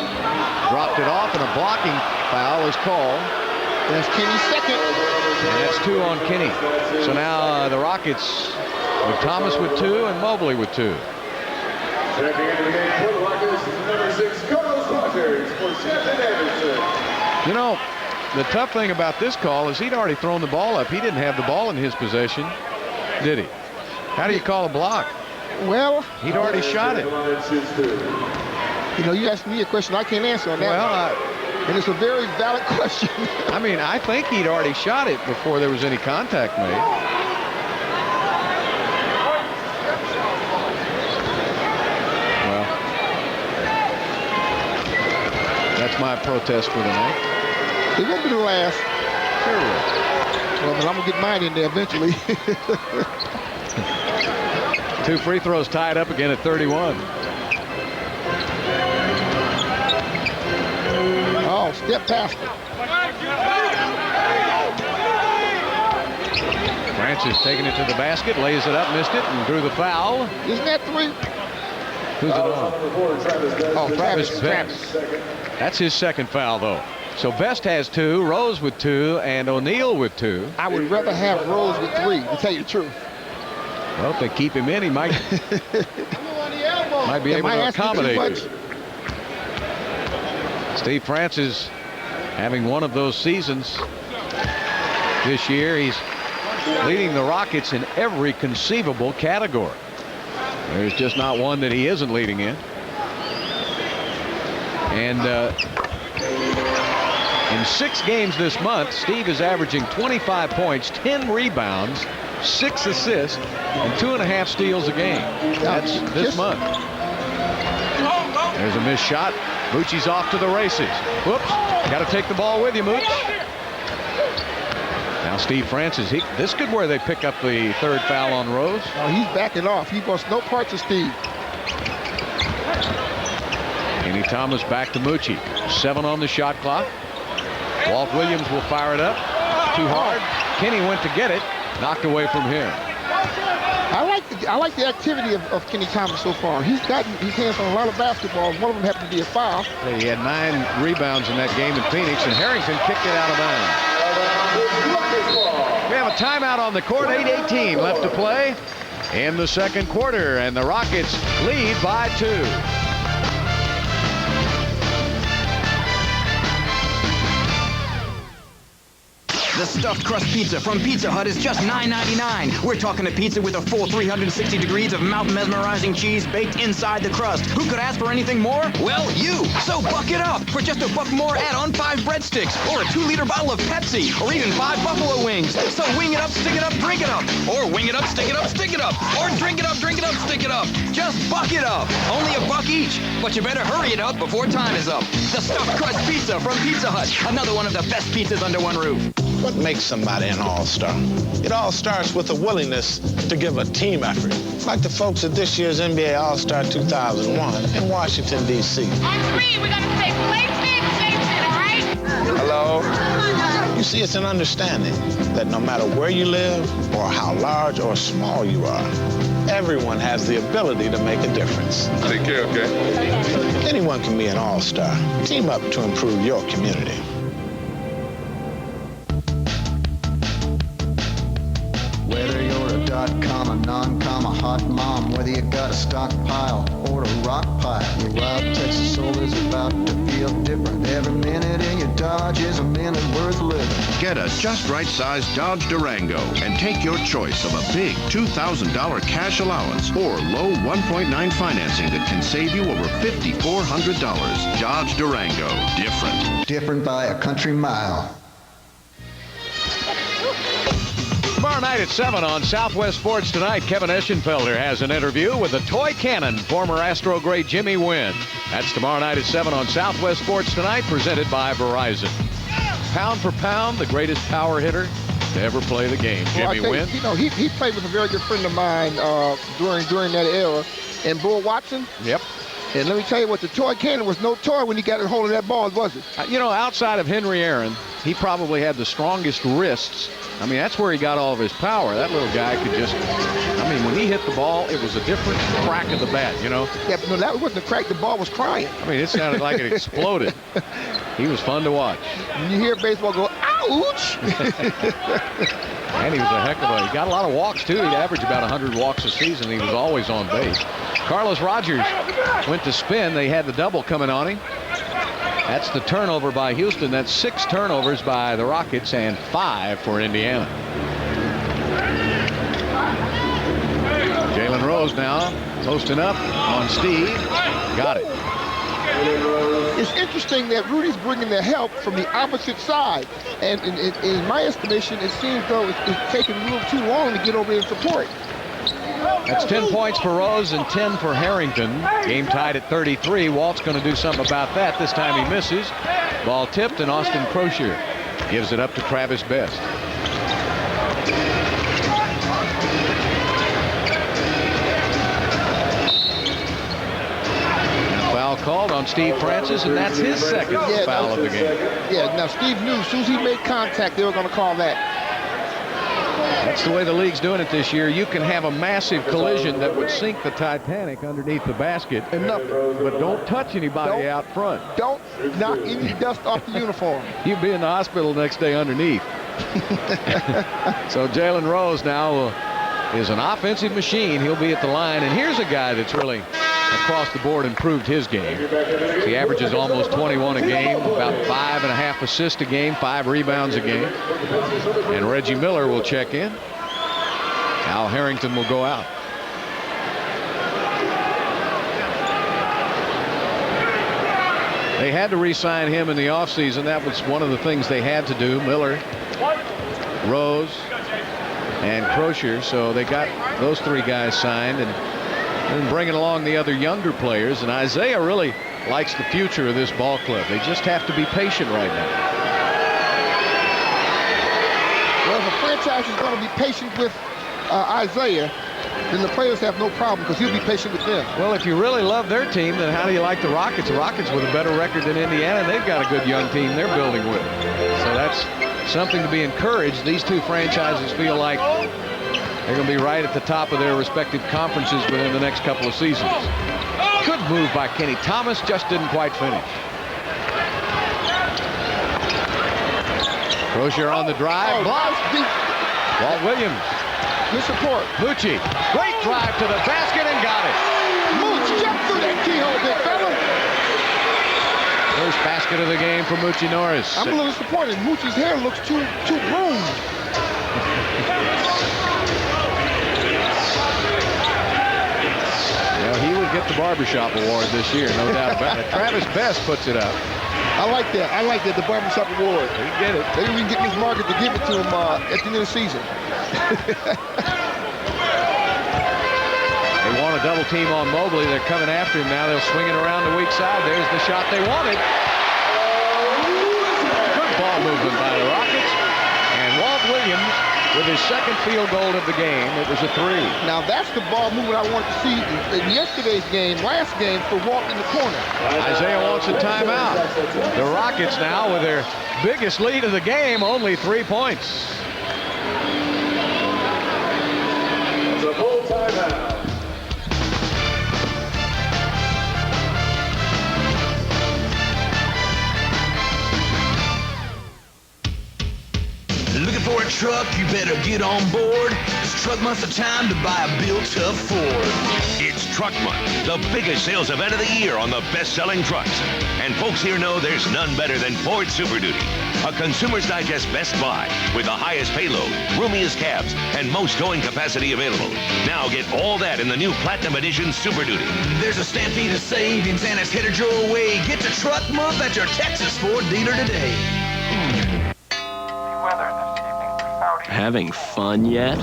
dropped it off, and a blocking foul is called. That's Kenny's second. And that's 2 on Kenny. So now the Rockets with Thomas with 2 and Mobley with 2. You know, the tough thing about this call is he'd already thrown the ball up. He didn't have the ball in his possession, did he? How do you call a block? Well, he'd already shot it. You know, you asked me a question I can't answer on that. Well, and it's a very valid question. I mean, I think he'd already shot it before there was any contact made. Well, that's my protest for the night. It won't be the last. Sure will. Well, then I'm going to get mine in there eventually. 2 free throws tied up again at 31. Oh, step past it. Francis taking it to the basket, lays it up, missed it, and drew the foul. Isn't that 3? Who's it on? Oh, Travis Best. That's his second foul, though. So Best has 2, Rose with 2, and O'Neal with 2. I would rather have Rose with 3, to tell you the truth. Well, if they keep him in, he might be able to accommodate it. Steve Francis having one of those seasons this year. He's leading the Rockets in every conceivable category. There's just not one that he isn't leading in. And in 6 games this month, Steve is averaging 25 points, 10 rebounds, 6 assists, and 2.5 steals a game. That's this month. There's a missed shot. Moochie's off to the races. Whoops. Got to take the ball with you, Mooch. Now Steve Francis, this could where they pick up the 3rd foul on Rose. Oh, he's backing off. He wants no parts of Steve. Kenny Thomas back to Moochie. 7 on the shot clock. Walt Williams will fire it up. Too hard. Kenny went to get it. Knocked away from him. I like the activity of Kenny Thomas so far. He's gotten his hands on a lot of basketball. One of them happened to be a foul. He had 9 rebounds in that game in Phoenix, and Harrington kicked it out of bounds. We have a timeout on the court. 8:18 left to play in the second quarter, and the Rockets lead by 2. The stuffed crust pizza from Pizza Hut is just $9.99. We're talking a pizza with a full 360 degrees of mouth-mesmerizing cheese baked inside the crust. Who could ask for anything more? Well, you. So buck it up. For just $1 more, add on 5 breadsticks, or a 2-liter bottle of Pepsi, or even 5 buffalo wings. So wing it up, stick it up, drink it up. Or wing it up, stick it up, stick it up. Or drink it up, stick it up. Just buck it up. Only $1 each. But you better hurry it up before time is up. The stuffed crust pizza from Pizza Hut. Another one of the best pizzas under one roof. What makes somebody an all-star? It all starts with a willingness to give a team effort. Like the folks at this year's NBA All-Star 2001 in Washington, D.C. On 3, we're going to say PlayStation, all right? Hello? You see, See, it's an understanding that no matter where you live or how large or small you are, everyone has the ability to make a difference. Take care, okay? Anyone can be an all-star. Team up to improve your community. Whether you're a dot-com, a non-com, a hot mom, whether you got a stockpile or a rock pile, your wild Texas soul is about to feel different. Every minute in your Dodge is a minute worth living. Get a just right sized Dodge Durango and take your choice of a big $2,000 cash allowance or low 1.9 financing that can save you over $5,400. Dodge Durango. Different. Different by a country mile. Tomorrow night at 7 on Southwest Sports Tonight, Kevin Eschenfelder has an interview with the toy cannon, former Astro great Jimmy Wynn. That's tomorrow night at 7 on Southwest Sports Tonight, presented by Verizon. Pound for pound, the greatest power hitter to ever play the game, Jimmy Wynn. You know, he played with a very good friend of mine during that era, and Bull Watson. Yep. And let me tell you what, the toy cannon was no toy when he got a hold of that ball, was it? You know, outside of Henry Aaron, he probably had the strongest wrists. I mean, that's where he got all of his power. That little guy could just, I mean, when he hit the ball, it was a different crack of the bat, you know? Yeah, but no, that wasn't a crack. The ball was crying. I mean, it sounded like it exploded. He was fun to watch. When you hear baseball go, ouch! And he was a heck of a, he got a lot of walks, too. He'd average about 100 walks a season. He was always on base. Carlos Rogers went to spin. They had the double coming on him. That's the turnover by Houston. That's 6 turnovers by the Rockets and 5 for Indiana. Jalen Rose now posting up on Steve. Got it. It's interesting that Rudy's bringing the help from the opposite side. And in my estimation, it seems though it's taking a little too long to get over there and support. That's 10 points for Rose and 10 for Harrington. Game tied at 33. Walt's going to do something about that. This time he misses. Ball tipped, and Austin Croshere gives it up to Travis Best. And a foul called on Steve Francis, and that's his second foul of the game. Yeah, now Steve knew as soon as he made contact, they were going to call that. That's the way the league's doing it this year. You can have a massive collision that would sink the Titanic underneath the basket, and nothing. But don't touch anybody out front. Don't knock any dust off the uniform. You'll be in the hospital next day underneath. So Jalen Rose now is an offensive machine. He'll be at the line. And here's a guy that's really across the board improved his game. He averages almost 21 a game, about 5.5 assists a game, 5 rebounds a game. And Reggie Miller will check in. Al Harrington will go out. They had to re-sign him in the offseason. That was one of the things they had to do. Miller, Rose, and Croshere. So they got those 3 guys signed, and bringing along the other younger players. And Isaiah really likes the future of this ball club. They just have to be patient right now. Well, if the franchise is going to be patient with Isaiah, then the players have no problem because he'll be patient with them. Well, if you really love their team, then how do you like the Rockets? The Rockets with a better record than Indiana, and they've got a good young team they're building with. So that's something to be encouraged. These 2 franchises feel like they're going to be right at the top of their respective conferences within the next couple of seasons. Good move by Kenny Thomas, just didn't quite finish. Croshere on the drive. Walt Williams. Good support. Moochie. Great drive to the basket and got it. Mooch, jump through that keyhole, big fella. First basket of the game for Moochie Norris. I'm a little disappointed. Moochie's hair looks too groomed. Well, he would get the barbershop award this year, no doubt about it. Travis Best puts it up. I like that. I like that, the barbershop award. He get it. They didn't even get Miss Margaret to give it to him at the end of the season. They want a double team on Mobley. They're coming after him now. They'll swing it around the weak side. There's the shot they wanted. Good ball movement by the Rockets. And Walt Williams with his his second field goal of the game. It was a 3. Now that's the ball movement I wanted to see in yesterday's game, last game, for Walt in the corner. Isaiah wants a timeout. The Rockets now with their biggest lead of the game, only 3 points. The full timeout. Looking for a truck? You better get on board. It's Truck Month, the time to buy a built-up Ford. It's Truck Month, the biggest sales event of the year on the best-selling trucks. And folks here know there's none better than Ford Super Duty, a Consumer's Digest best buy with the highest payload, roomiest cabs, and most towing capacity available. Now get all that in the new Platinum Edition Super Duty. There's a stampede of savings and it's headed your way. Get to Truck Month at your Texas Ford dealer today. Having fun yet?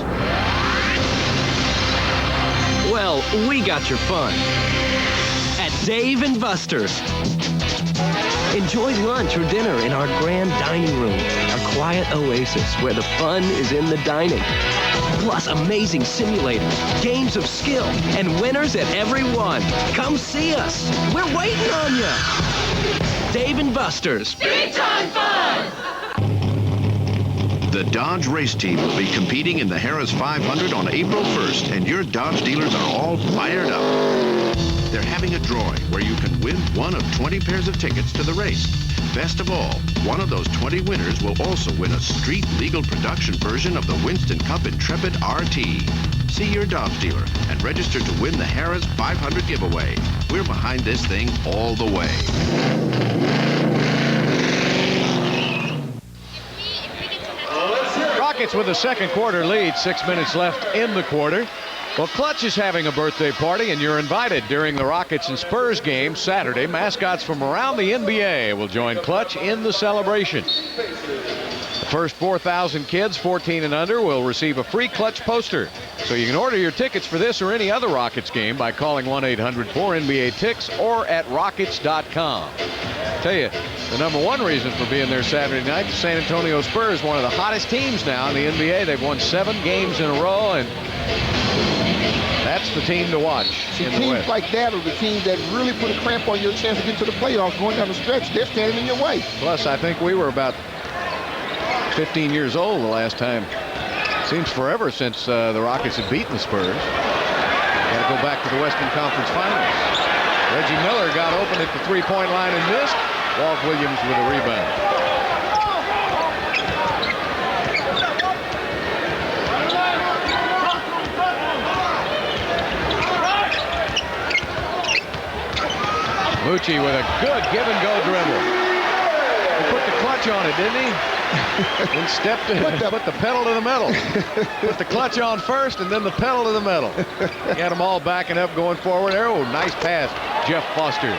Well, we got your fun at Dave & Buster's. Enjoy lunch or dinner in our grand dining room, a quiet oasis where the fun is in the dining. Plus amazing simulators, games of skill, and winners at every one. Come see us. We're waiting on you. Dave & Buster's. Big time fun! The Dodge race team will be competing in the Harris 500 on April 1st, and your Dodge dealers are all fired up. They're having a drawing where you can win one of 20 pairs of tickets to the race. Best of all, one of those 20 winners will also win a street-legal production version of the Winston Cup Intrepid RT. See your Dodge dealer and register to win the Harris 500 giveaway. We're behind this thing all the way. Rockets with a second quarter lead, 6 minutes left in the quarter. Well, Clutch is having a birthday party, and you're invited during the Rockets and Spurs game Saturday. Mascots from around the NBA will join Clutch in the celebration. The first 4,000 kids, 14 and under, will receive a free Clutch poster. So you can order your tickets for this or any other Rockets game by calling 1-800-4NBA-TICKS or at Rockets.com. Tell you, the number one reason for being there Saturday night, the San Antonio Spurs, one of the hottest teams now in the NBA. They've won 7 games in a row, and that's the team to watch. See, teams like that are the teams that really put a cramp on your chance to get to the playoffs going down the stretch. They're standing in your way. Plus, I think we were about 15 years old the last time. Seems forever since the Rockets had beaten the Spurs. Got to go back to the Western Conference Finals. Reggie Miller got open at the three-point line and missed. Walt Williams with a rebound. Moochie with a good give-and-go dribble. He put the clutch on it, didn't he? Then stepped in and put the pedal to the metal. Put the clutch on first and then the pedal to the metal. He had them all backing up, going forward. Oh, nice pass, Jeff Foster.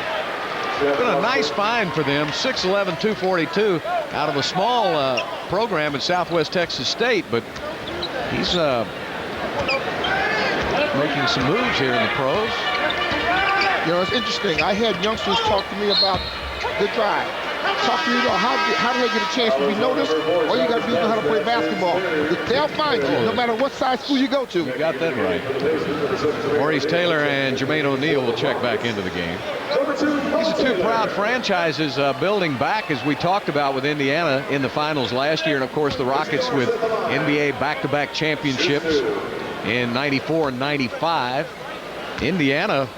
Been a nice find for them, 6'11", 242, out of a small program at Southwest Texas State, but he's making some moves here in the pros. You know, it's interesting. I had youngsters talk to me about the drive. Talk to me about how do they get a chance to be noticed? All you got to do is know how to play basketball. They'll find you, no matter what size school you go to. You got that right. Maurice Taylor and Jermaine O'Neal will check back into the game. These are two proud franchises building back, as we talked about with Indiana in the finals last year. And, of course, the Rockets with NBA back-to-back championships in 94 and 95. Indiana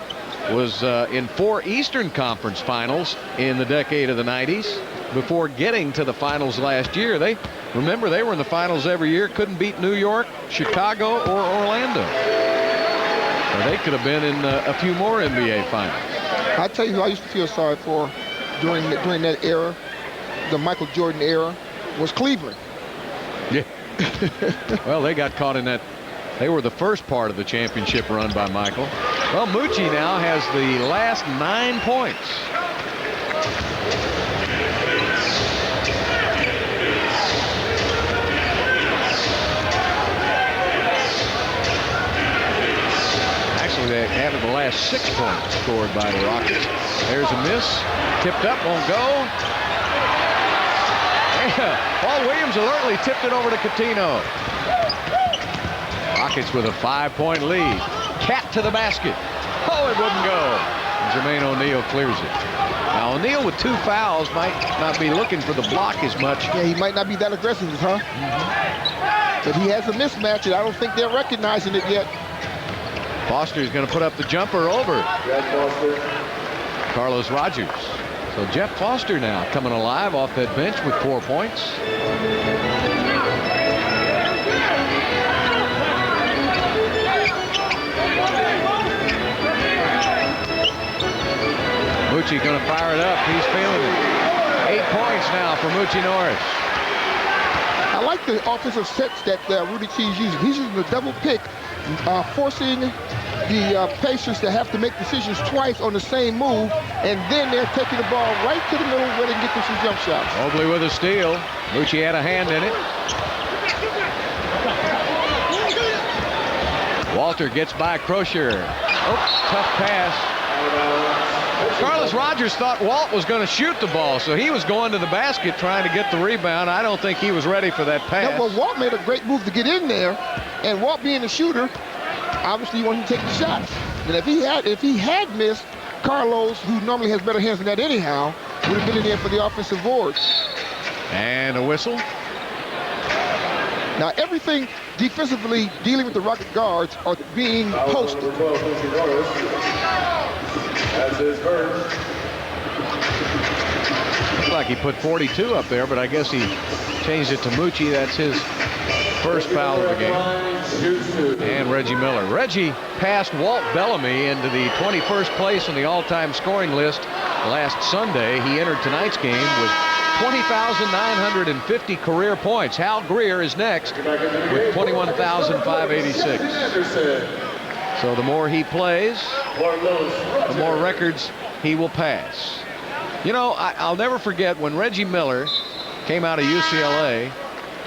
was in 4 Eastern Conference finals in the decade of the 90s before getting to the finals last year. Remember, they were in the finals every year, couldn't beat New York, Chicago, or Orlando. Or they could have been in a few more NBA finals. I tell you who I used to feel sorry for during that era, the Michael Jordan era, was Cleveland. Yeah. Well, they got caught in that. They were the first part of the championship run by Michael. Well, Moochie now has the last 9 points. Actually, they added the last 6 points scored by the Rockets. There's a miss. Tipped up, won't go. Yeah. Paul Williams alertly tipped it over to Cuttino. Rockets with a 5-point lead. Cat to the basket. Oh, it wouldn't go. Jermaine O'Neal clears it. Now, O'Neal with 2 fouls might not be looking for the block as much. Yeah, he might not be that aggressive, huh? But he has a mismatch, and I don't think they're recognizing it yet. Foster's going to put up the jumper over Carlos Rogers. So Jeff Foster now coming alive off that bench with 4 points. Moochie going to fire it up. He's feeling it. 8 points now for Moochie Norris. I like the offensive sets that Rudy T is using. He's using the double pick, forcing the Pacers to have to make decisions twice on the same move, and then they're taking the ball right to the middle where they can get them some jump shots. Mobley with a steal. Moochie had a hand in it. Walter gets by Croshere. Oh, tough pass. Carlos Rogers thought Walt was going to shoot the ball, so he was going to the basket trying to get the rebound. I don't think he was ready for that pass. No, well, Walt made a great move to get in there, and Walt being a shooter, obviously he wanted to take the shots. And if he had missed, Carlos, who normally has better hands than that anyhow, would have been in there for the offensive boards. And a whistle. Now everything defensively dealing with the Rocket guards are being posted. That's his first. Looks like he put 42 up there, but I guess he changed it to Moochie. That's his first foul of the game. And Reggie Miller. Reggie passed Walt Bellamy into the 21st place on the all-time scoring list last Sunday. He entered tonight's game with 20,950 career points. Hal Greer is next with 21,586. So the more he plays, the more records he will pass. You know, I'll never forget when Reggie Miller came out of UCLA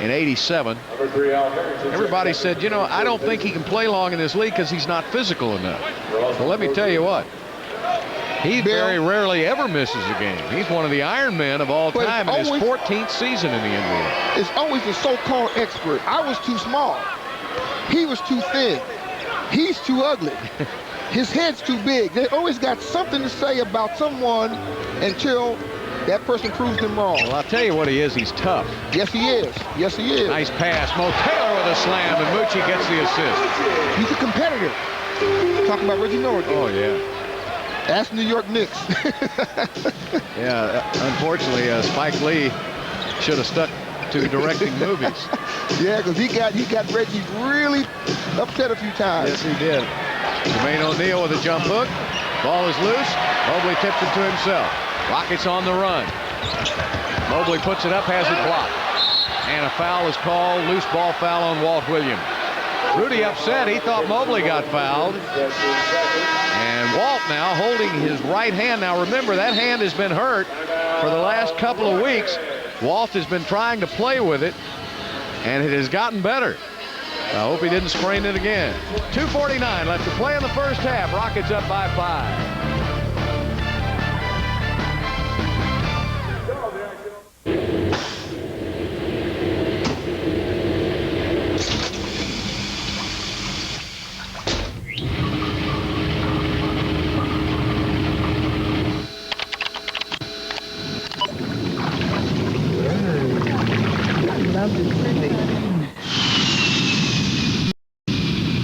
in '87. Everybody said, you know, I don't think he can play long in this league because he's not physical enough. Well, let me tell you what. He very rarely ever misses a game. He's one of the Iron Men of all time in his 14th season in the NBA. It's always the so-called expert. I was too small. He was too thin. He's too ugly. His head's too big. They always got something to say about someone until that person proves them wrong. Well, I'll tell you what he is. He's tough. Yes, he is. Yes, he is. Nice pass. Mo Taylor with a slam, and Moochie gets the assist. He's a competitor. Talking about Reggie Miller. Oh, yeah. Ask New York Knicks. Yeah, unfortunately, Spike Lee should have stuck to directing movies. Yeah, because he got Reggie really upset a few times. Yes, he did. Jermaine O'Neal with a jump hook. Ball is loose. Mobley tips it to himself. Rockets on the run. Mobley puts it up, has it blocked. And a foul is called. Loose ball foul on Walt Williams. Rudy upset. He thought Mobley got fouled. And Walt now holding his right hand. Now remember, that hand has been hurt for the last couple of weeks. Walt has been trying to play with it, and it has gotten better. I hope he didn't sprain it again. 2:49 left to play in the first half. Rockets up by 5.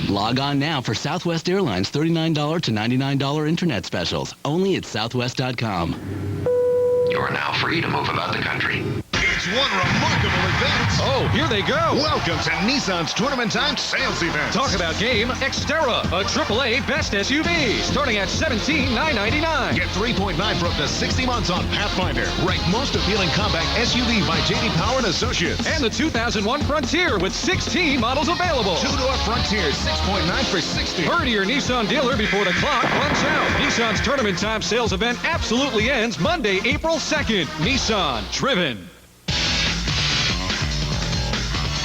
Log on now for Southwest Airlines $39 to $99 internet specials, only at southwest.com. You're now free to move about the country. It's one remarkable event. Oh, here they go. Welcome to Nissan's Tournament Time Sales Event. Talk about game Xterra, a AAA best SUV, starting at $17,999. Get 3.9 for up to 60 months on Pathfinder, ranked most appealing compact SUV by J.D. Power and Associates. And the 2001 Frontier with 16 models available. Two-door Frontier, 6.9 for 60. Hurry to your Nissan dealer before the clock runs out. Nissan's Tournament Time Sales Event absolutely ends Monday, April 2nd. Nissan, driven.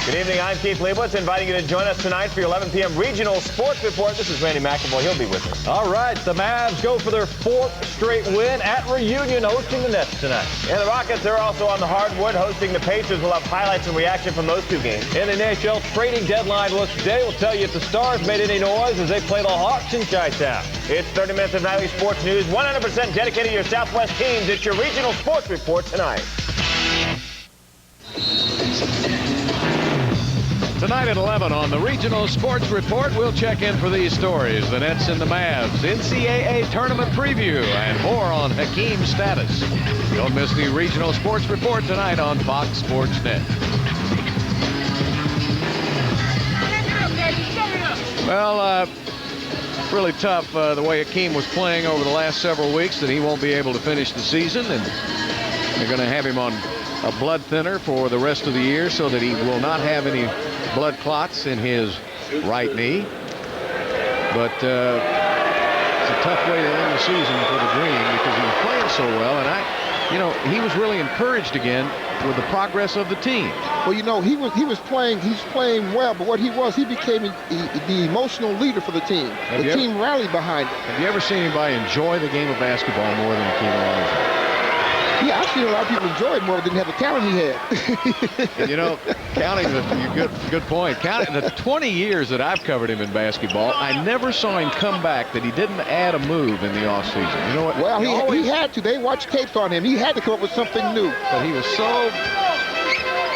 Good evening, I'm Keith Leibowitz, inviting you to join us tonight for your 11 p.m. Regional Sports Report. This is Randy McAvoy. He'll be with us. All right, the Mavs go for their 4th straight win at Reunion, hosting the Nets tonight. And the Rockets are also on the hardwood, hosting the Pacers. We'll have highlights and reaction from those 2 games. In the NHL trading deadline list today, we'll tell you if the Stars made any noise as they play the Hawks in Chi-Town. It's 30 minutes of nightly sports news, 100% dedicated to your Southwest teams. It's your Regional Sports Report tonight. Tonight at 11 on the Regional Sports Report, we'll check in for these stories. The Nets and the Mavs, NCAA tournament preview, and more on Hakeem's status. Don't miss the Regional Sports Report tonight on Fox Sports Net. Well, really tough the way Hakeem was playing over the last several weeks, that he won't be able to finish the season, and they're going to have him on a blood thinner for the rest of the year so that he will not have any blood clots in his right knee. But it's a tough way to end the season for the Green because he was playing so well, and he was really encouraged again with the progress of the team. Well, he's playing well, but what he became the emotional leader for the team. The team rallied behind him. Have you ever seen anybody enjoy the game of basketball more than Hakeem Olajuwon? Yeah, I've seen a lot of people enjoy it more than have the talent he had. Counting good point. Counting the 20 years that I've covered him in basketball, I never saw him come back that he didn't add a move in the offseason. You know what? Well, he had to. They watched tapes on him. He had to come up with something new. But he was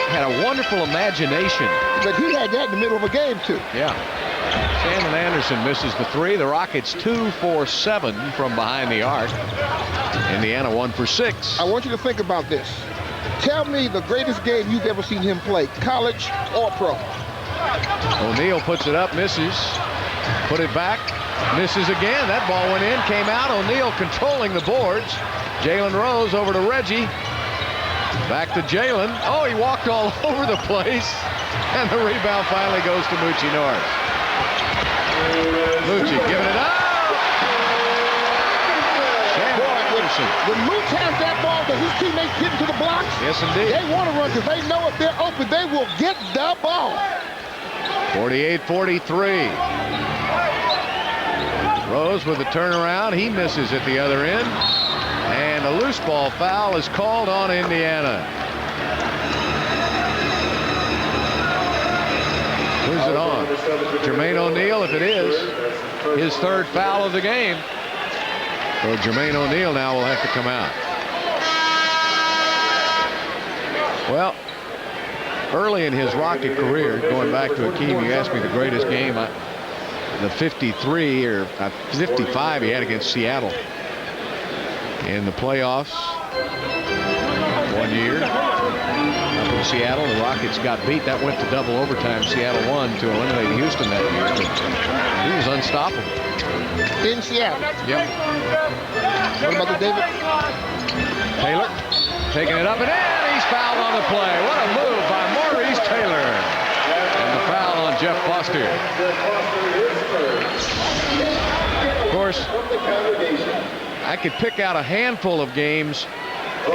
had a wonderful imagination. But he had that in the middle of a game, too. Yeah. Shannon Anderson misses the 3. The Rockets 2 for 7 from behind the arc. Indiana 1 for 6. I want you to think about this. Tell me the greatest game you've ever seen him play, college or pro. O'Neal puts it up, misses. Put it back, misses again. That ball went in, came out. O'Neal controlling the boards. Jalen Rose over to Reggie. Back to Jalen. Oh, he walked all over the place. And the rebound finally goes to Moochie Norris. Moochie giving it up. When Mooch has that ball that his teammates get into the blocks, yes, indeed, they want to run because they know if they're open, they will get the ball. 48-43. Rose with a turnaround. He misses at the other end. And a loose ball foul is called on Indiana. Who's it on? Jermaine O'Neal, if it is. His 3rd foul of the game. So Jermaine O'Neal now will have to come out. Well, early in his Rocket career, going back to Hakeem, you asked me the greatest game, the 53 or 55 he had against Seattle in the playoffs one year. Up in Seattle, the Rockets got beat. That went to double overtime. Seattle won to eliminate Houston that year. But he was unstoppable. In Seattle. Yep. What about the David? Taylor taking it up and in. He's fouled on the play. What a move by Maurice Taylor. And the foul on Jeff Foster. Of course, I could pick out a handful of games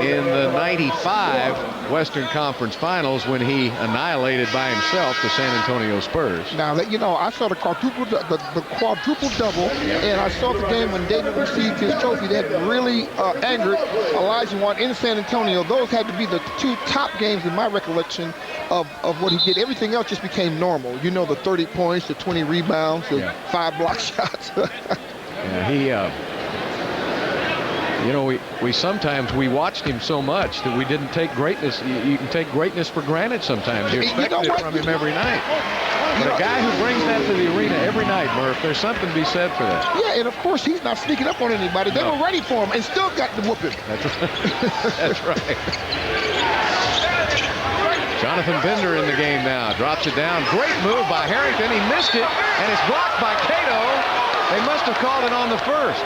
in the 95 Western Conference Finals when he annihilated by himself the San Antonio Spurs. Now, I saw the quadruple double, and I saw the game when David received his trophy that really angered Olajuwon in San Antonio. Those had to be the 2 top games in my recollection of what he did. Everything else just became normal. The 30 points, the 20 rebounds, the 5 block shots. Yeah, we sometimes watched him so much that we didn't take greatness. You can take greatness for granted sometimes. You expect it from him every night. But a guy who brings that to the arena every night, Murph, there's something to be said for that. Yeah, and of course he's not sneaking up on anybody. They were ready for him and still got to whoop him. That's right. That's right. Jonathan Bender in the game now. Drops it down. Great move by Harrington. He missed it, and it's blocked by Cato. They must have called it on the first.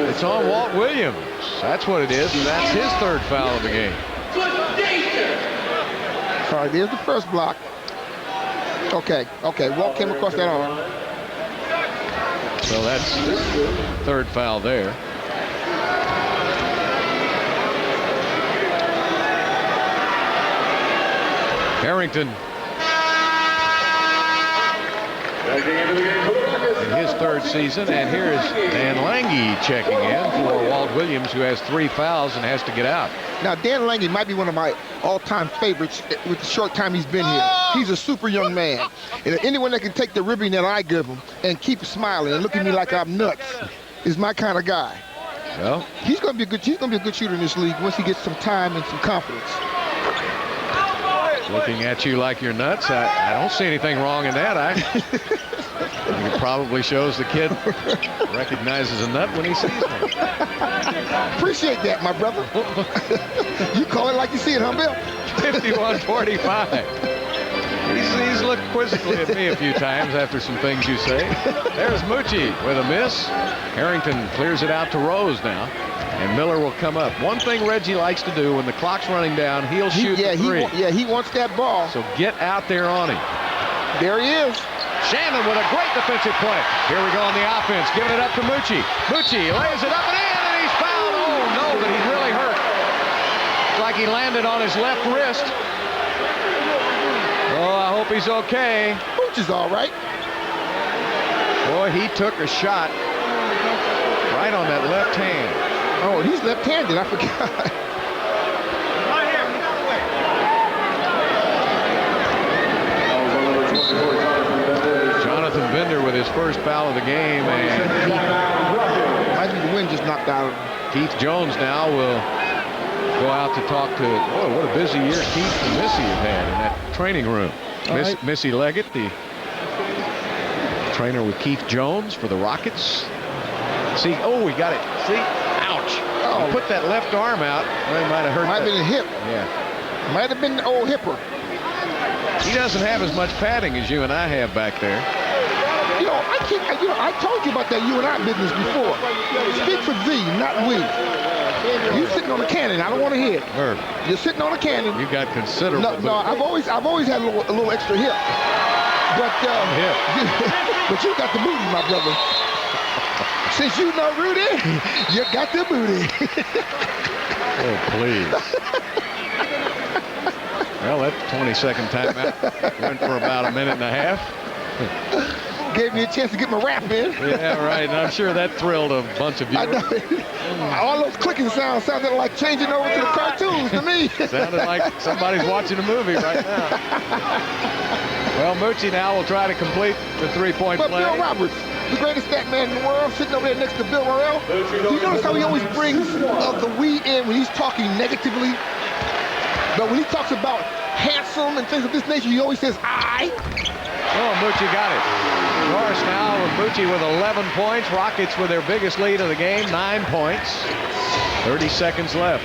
It's on Walt Williams. That's what it is, and that's his 3rd foul of the game. All right, there's the first block. Okay. Walt came across that arm. So that's 3rd foul there. Harrington in his third season, and here is Dan Lange checking in for Walt Williams, who has 3 fouls and has to get out. Now, Dan Lange might be one of my all-time favorites with the short time he's been here. He's a super young man. And anyone that can take the ribbing that I give him and keep smiling and look at me like I'm nuts is my kind of guy. Well, he's going to be a good shooter in this league once he gets some time and some confidence. Looking at you like you're nuts. I don't see anything wrong in that. It probably shows the kid recognizes a nut when he sees one. Appreciate that, my brother. You call it like you see it, huh, Bill? 51-45. He's looked quizzically at me a few times after some things you say. There's Moochie with a miss. Harrington clears it out to Rose now. And Miller will come up. One thing Reggie likes to do when the clock's running down, he'll shoot the three. He wants that ball. So get out there on him. There he is. Shannon with a great defensive play. Here we go on the offense. Giving it up to Moochie. Moochie lays it up and in, and he's fouled. Oh, no, but he's really hurt. It's like he landed on his left wrist. Oh, I hope he's okay. Mooch is all right. Boy, he took a shot right on that left hand. Oh, he's left-handed. I forgot. Jonathan Bender with his first foul of the game, and might be the wind just knocked out of him. Keith Jones now will go out to talk to. Boy, what a busy year Keith and Missy have had in that training room. Missy Leggett, the trainer with Keith Jones for the Rockets. See, oh, we got it. See, ouch. Oh, put that left arm out. Well, he might have hurt. Might have been a hip. Yeah. Might have been the old hipper. He doesn't have as much padding as you and I have back there. I told you about that you and I business before. Speak for thee, not we. You're sitting on a cannon. I don't want to hear it. Herb. You're sitting on a cannon. You got considerable. No, I've always had a little extra hip. But but you got the booty, my brother. Since you know Rudy, you got the booty. Oh, please. Well, that 20-second timeout went for about a minute and a half. Gave me a chance to get my rap in. Yeah, right. And I'm sure that thrilled a bunch of viewers. I know. All those clicking sounds sounded like changing over to the cartoons to me. Sounded like somebody's watching a movie right now. Well, Moochie now will try to complete the three-point play. But Bill Roberts, the greatest stat man in the world, sitting over there next to Bill Morrell. You notice how he always brings the we in when he's talking negatively? But when he talks about handsome and things of this nature, he always says, I. Oh, Moochie got it. Norris now with Moochie with 11 points. Rockets with their biggest lead of the game, 9 points. 30 seconds left.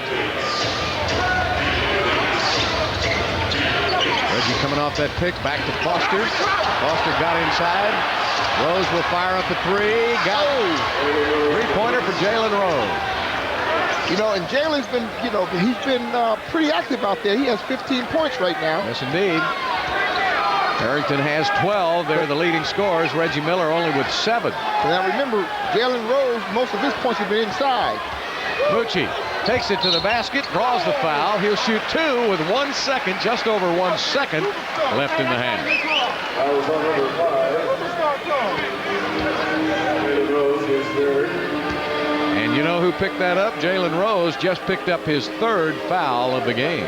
Reggie coming off that pick, back to Foster. Foster got inside. Rose will fire up a three. Got it. Three-pointer for Jalen Rose. And Jalen's been, he's been pretty active out there. He has 15 points right now. Yes, indeed. Harrington has 12. They're the leading scorers. Reggie Miller only with 7. Now remember, Jalen Rose, most of his points have been inside. Moochie takes it to the basket, draws the foul. He'll shoot 2 with 1 second, just over 1 second left in the half. And you know who picked that up? Jalen Rose just picked up his 3rd foul of the game.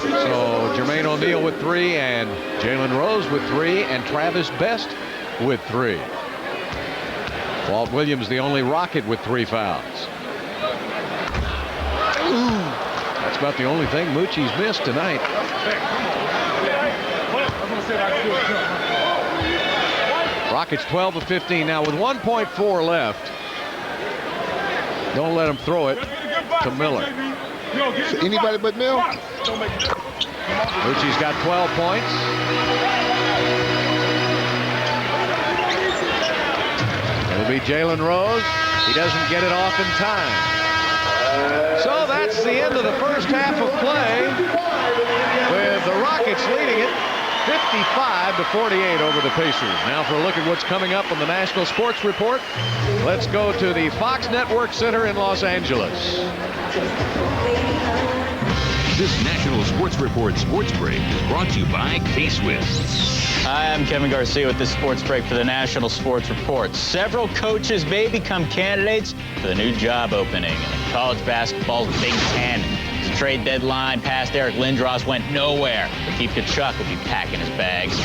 So Jermaine O'Neal with 3, and Jalen Rose with 3, and Travis Best with 3. Walt Williams, the only Rocket with 3 fouls. That's about the only thing Moochie's missed tonight. Rockets 12 of 15 now with 1.4 left. Don't let him throw it to Miller. So anybody but Mill? Moochie's got 12 points. It'll be Jalen Rose. He doesn't get it off in time. So that's the end of the first half of play, with the Rockets leading it 55-48 over the Pacers. Now for a look at what's coming up on the National Sports Report, let's go to the Fox Network Center in Los Angeles. This National Sports Report Sports Break is brought to you by K-Swiss. Hi, I'm Kevin Garcia with this sports break for the National Sports Report. Several coaches may become candidates for the new job opening in college basketball's Big Ten. The trade deadline past Eric Lindros went nowhere, but Keith Kachuk will be packing his bags.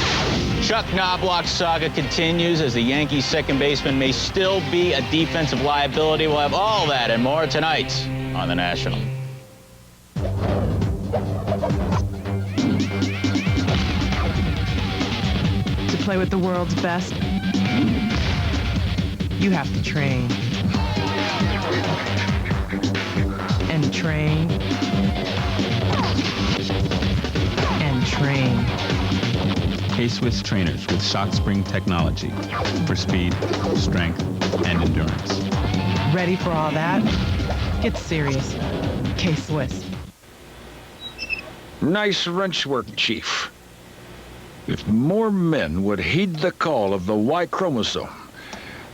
Chuck Knobloch's saga continues as the Yankees' second baseman may still be a defensive liability. We'll have all that and more tonight on The National. To play with the world's best, you have to train. And train. And train. K-Swiss trainers with shock spring technology for speed, strength, and endurance. Ready for all that? Get serious. K-Swiss. Nice wrench work, Chief. If more men would heed the call of the Y chromosome,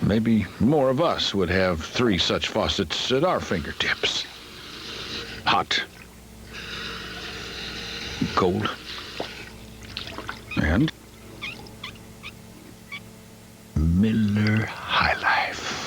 maybe more of us would have 3 such faucets at our fingertips. Hot, cold, and Miller High Life.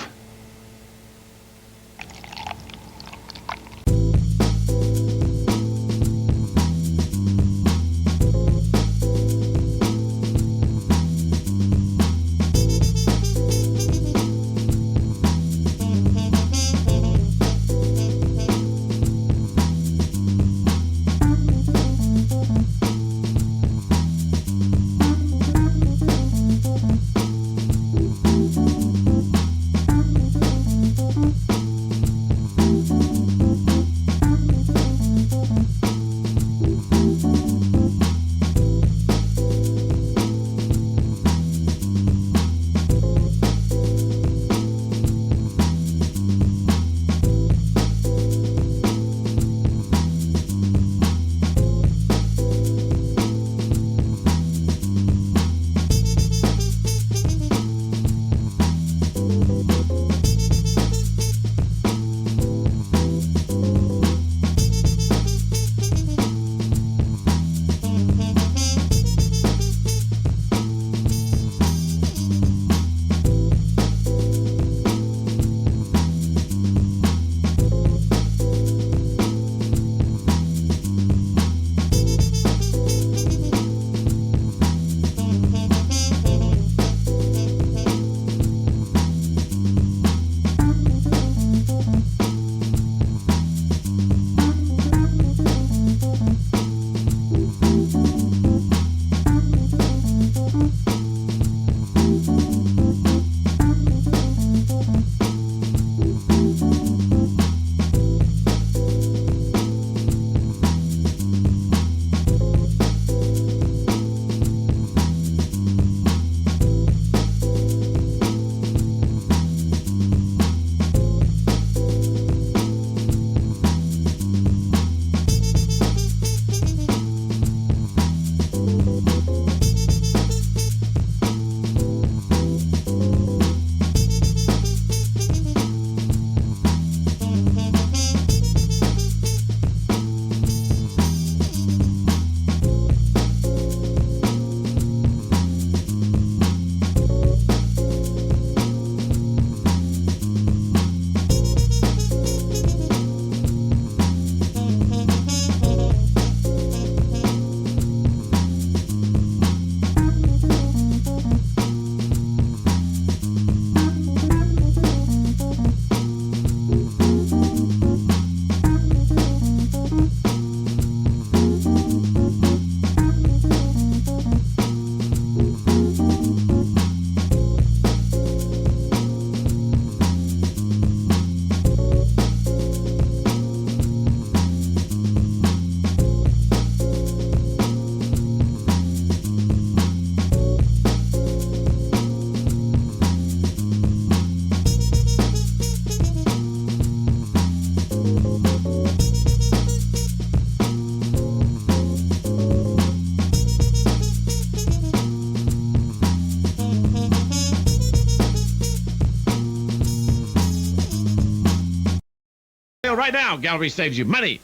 Right now, Gallery saves you money.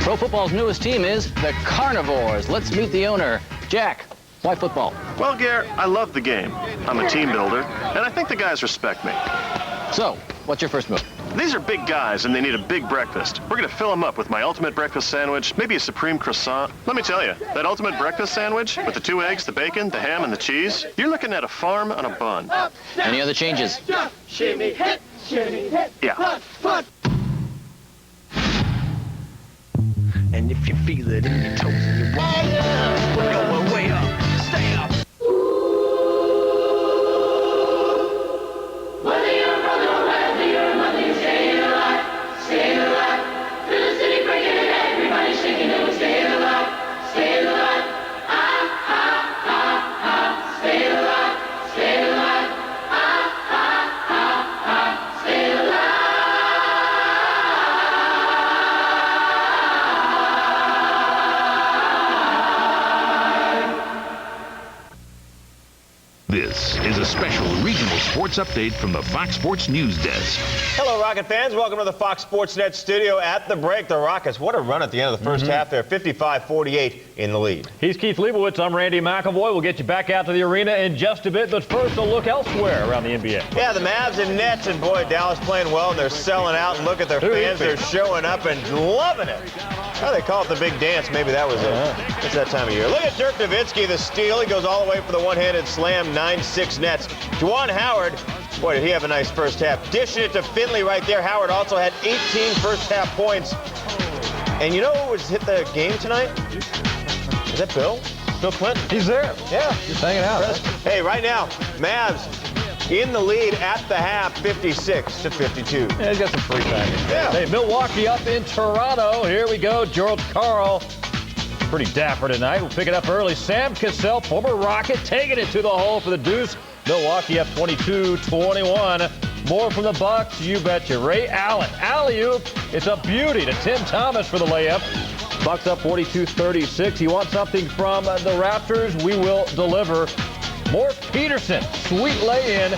Pro football's newest team is the Carnivores. Let's meet the owner. Jack, why football? Well, Gare, I love the game. I'm a team builder, and I think the guys respect me. So, what's your first move? These are big guys, and they need a big breakfast. We're going to fill them up with my ultimate breakfast sandwich, maybe a supreme croissant. Let me tell you, that ultimate breakfast sandwich with the 2 eggs, the bacon, the ham, and the cheese, you're looking at a farm on a bun. Any other changes? Shimmy hit, shimmy hit. Yeah. Put. And if you feel it in your toes and your walk, we're going way up. Stay up. Whether you're a brother or whether you're a mother, you're staying alive, staying alive. Through the city breaking it, everybody's shaking it, we're staying alive, staying alive. Ah, ah, ah, ah, staying alive, staying alive. Ah, ah, ah, ah, staying alive. This is a special regional sports update from the Fox Sports News Desk. Hello, Rocket fans. Welcome to the Fox Sports Net studio. At the break, the Rockets, what a run at the end of the first half there, 55-48 in the lead. He's Keith Leibowitz. I'm Randy McElvoy. We'll get you back out to the arena in just a bit, but first a look elsewhere around the NBA. Yeah, the Mavs and Nets, and boy, Dallas playing well, and they're selling out, and look at their fans. They're showing up and loving it. Oh, they call it the big dance. Maybe that was it. It's that time of year. Look at Dirk Nowitzki, the steal. He goes all the way for the one-handed slam, 9-6 Nets. Juwan Howard, boy, did he have a nice first half. Dishing it to Finley right there. Howard also had 18 first half points. And you know who was hit the game tonight? Is that Bill? Bill Clinton. He's there. Yeah. Just hanging out. Hey, right now, Mavs in the lead at the half, 56-52. Yeah, he's got some free time. Yeah. Hey, Milwaukee up in Toronto. Here we go. Gerald Carl. Pretty dapper tonight. We'll pick it up early. Sam Cassell, former Rocket, taking it to the hole for the deuce. Milwaukee up 22-21. More from the Bucks, you betcha. Ray Allen, alley-oop. It's a beauty to Tim Thomas for the layup. Bucks up 42-36. You want something from the Raptors? We will deliver. Morris Peterson, sweet lay-in.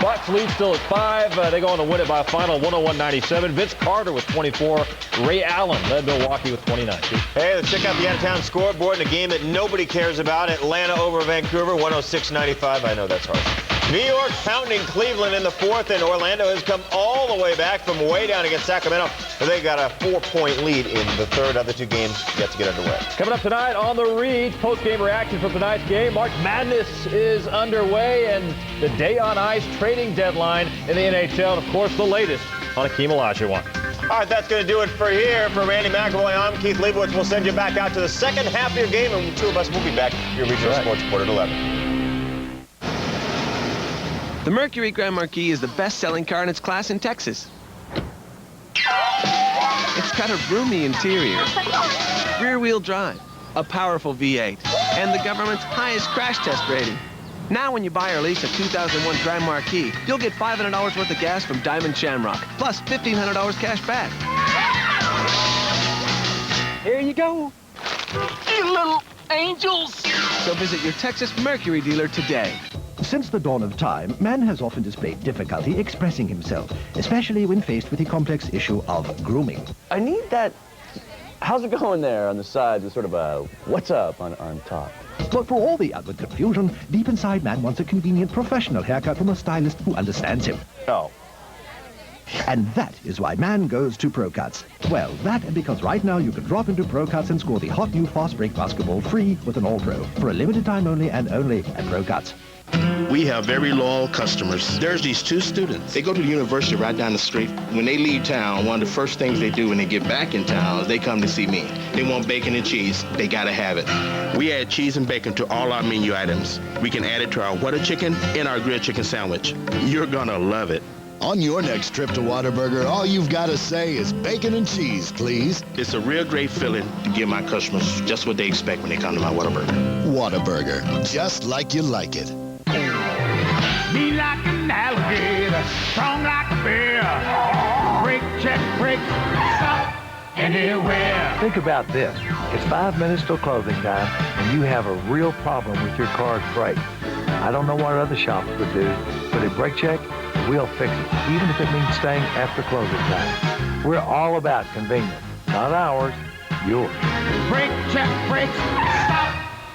Bucks lead still at 5. They go on to win it by a final 101-97. Vince Carter with 24. Ray Allen led Milwaukee with 29. Hey, let's check out the out-of-town scoreboard in a game that nobody cares about. Atlanta over Vancouver, 106-95. I know that's harsh. New York pounding Cleveland in the fourth, and Orlando has come all the way back from way down against Sacramento. They got a 4-point lead in the third. Other two games yet to get underway. Coming up tonight on The Reach, post-game reaction from tonight's game. March Madness is underway, and the day on ice trading deadline in the NHL. And, of course, the latest on Hakeem Olajuwon. All right, that's going to do it for here. For Randy McElvoy, I'm Keith Leibowitz. We'll send you back out to the second half of your game, and the two of us will be back. Your regional sports report at 11. The Mercury Grand Marquis is the best-selling car in its class in Texas. It's got a roomy interior, rear-wheel drive, a powerful V8, and the government's highest crash test rating. Now when you buy or lease a 2001 Grand Marquis, you'll get $500 worth of gas from Diamond Shamrock, plus $1,500 cash back. Here you go. You little angels. So visit your Texas Mercury dealer today. Since the dawn of time, man has often displayed difficulty expressing himself, especially when faced with the complex issue of grooming. I need that, how's it going there on the side, with sort of a what's up on top. But for all the outward confusion, deep inside man wants a convenient professional haircut from a stylist who understands him. Oh. And that is why man goes to Pro Cuts. Well, that and because right now you can drop into Pro Cuts and score the hot new fast break basketball free with an All-Pro for a limited time only and only at Pro Cuts. We have very loyal customers. There's these two students. They go to the university right down the street. When they leave town, one of the first things they do when they get back in town is they come to see me. They want bacon and cheese. They gotta have it. We add cheese and bacon to all our menu items. We can add it to our Whataburger chicken and our grilled chicken sandwich. You're gonna love it. On your next trip to Whataburger, all you've got to say is bacon and cheese, please. It's a real great feeling to give my customers just what they expect when they come to my Whataburger. Whataburger, just like you like it. Be like an alligator, strong like a bear. Break, check, break, stop anywhere. Think about this. It's 5 minutes till closing time, and you have a real problem with your car's brakes. I don't know what other shops would do, but at Brake Check, we'll fix it, even if it means staying after closing time. We're all about convenience, not hours, yours. Break, check, break, stop,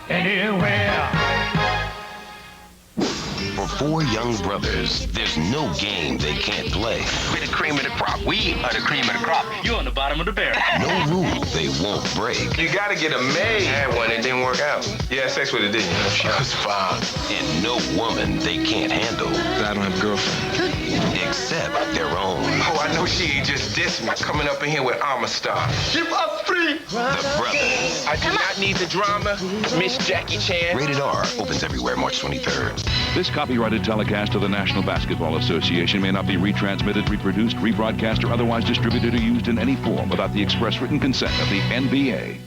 anywhere. For four young brothers, there's no game they can't play. We're the cream of the crop. We are the cream of the crop. You're on the bottom of the barrel. No rule they won't break. You gotta get a maid. I had one, it didn't work out. You had sex with her, didn't you? She was fine. And no woman they can't handle. I don't have a girlfriend. Except their own. Oh, I know she just dissed me. Coming up in here with Armor Star. Give us free. The Brothers. I do not need the drama. Miss Jackie Chan. Rated R opens everywhere March 23rd. This copyrighted telecast of the National Basketball Association may not be retransmitted, reproduced, rebroadcast, or otherwise distributed or used in any form without the express written consent of the NBA.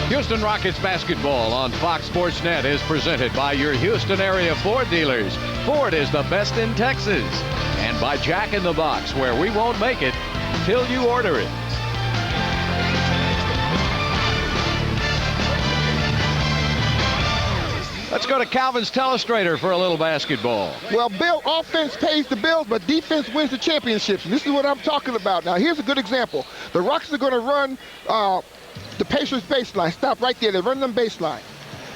Houston Rockets basketball on Fox Sports Net is presented by your Houston area Ford dealers. Ford is the best in Texas. And by Jack in the Box, where we won't make it till you order it. Let's go to Calvin's Telestrator for a little basketball. Well, Bill, offense pays the bills, but defense wins the championships. And this is what I'm talking about. Now, here's a good example. The Rockets are going to run the Pacers baseline. Stop right there. They run them baseline.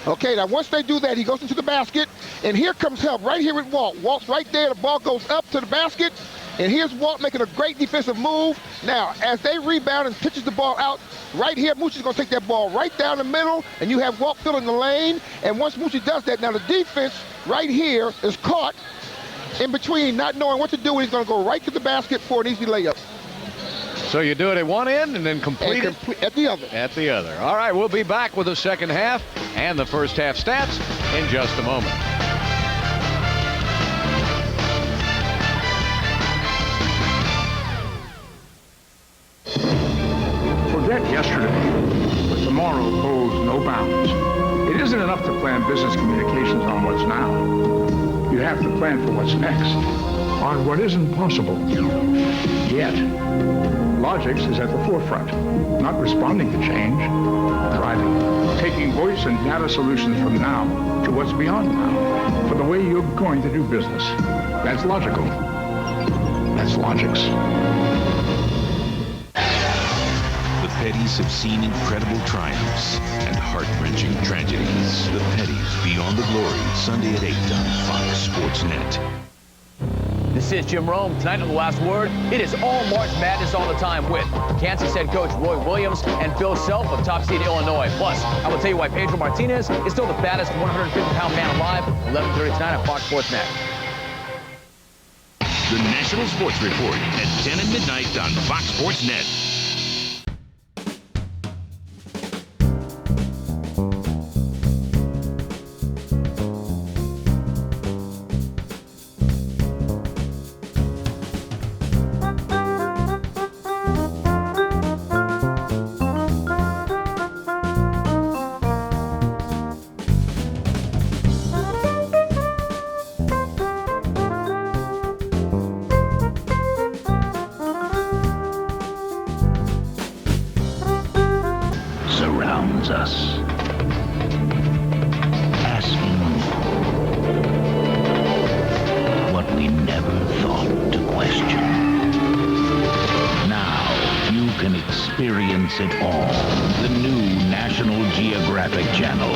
Okay, now once they do that, he goes into the basket, and here comes help right here with Walt. Walt's right there. The ball goes up to the basket, and here's Walt making a great defensive move. Now, as they rebound and pitches the ball out, right here, Moochie's going to take that ball right down the middle, and you have Walt filling the lane. And once Moochie does that, now the defense right here is caught in between, not knowing what to do, and he's going to go right to the basket for an easy layup. So you do it at one end and then complete it at the other. At the other. All right, we'll be back with the second half and the first half stats in just a moment. Forget yesterday, but tomorrow holds no bounds. It isn't enough to plan business communications on what's now. You have to plan for what's next, on what isn't possible yet. Logix is at the forefront, not responding to change, driving, taking voice and data solutions from now to what's beyond now, for the way you're going to do business. That's logical. That's Logix. The Petties have seen incredible triumphs and heart-wrenching tragedies. The Petties Beyond the Glory, Sunday at 8 on Fox Sports Net. This is Jim Rome. Tonight on The Last Word, it is all March Madness all the time with Kansas head coach Roy Williams and Phil Self of top seed Illinois. Plus, I will tell you why Pedro Martinez is still the baddest 150-pound man alive. 11:30 tonight on Fox Sports Net. The National Sports Report at 10 at midnight on Fox Sports Net. Us, asking what we never thought to question. Now you can experience it all. The new National Geographic Channel.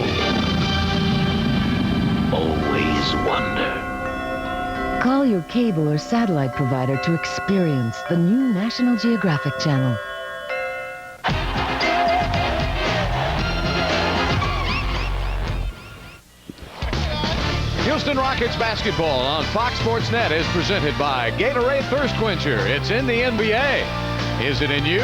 Always wonder. Call your cable or satellite provider to experience the new National Geographic Channel. Houston Rockets basketball on Fox Sports Net is presented by Gatorade Thirst Quencher. It's in the NBA. Is it in you?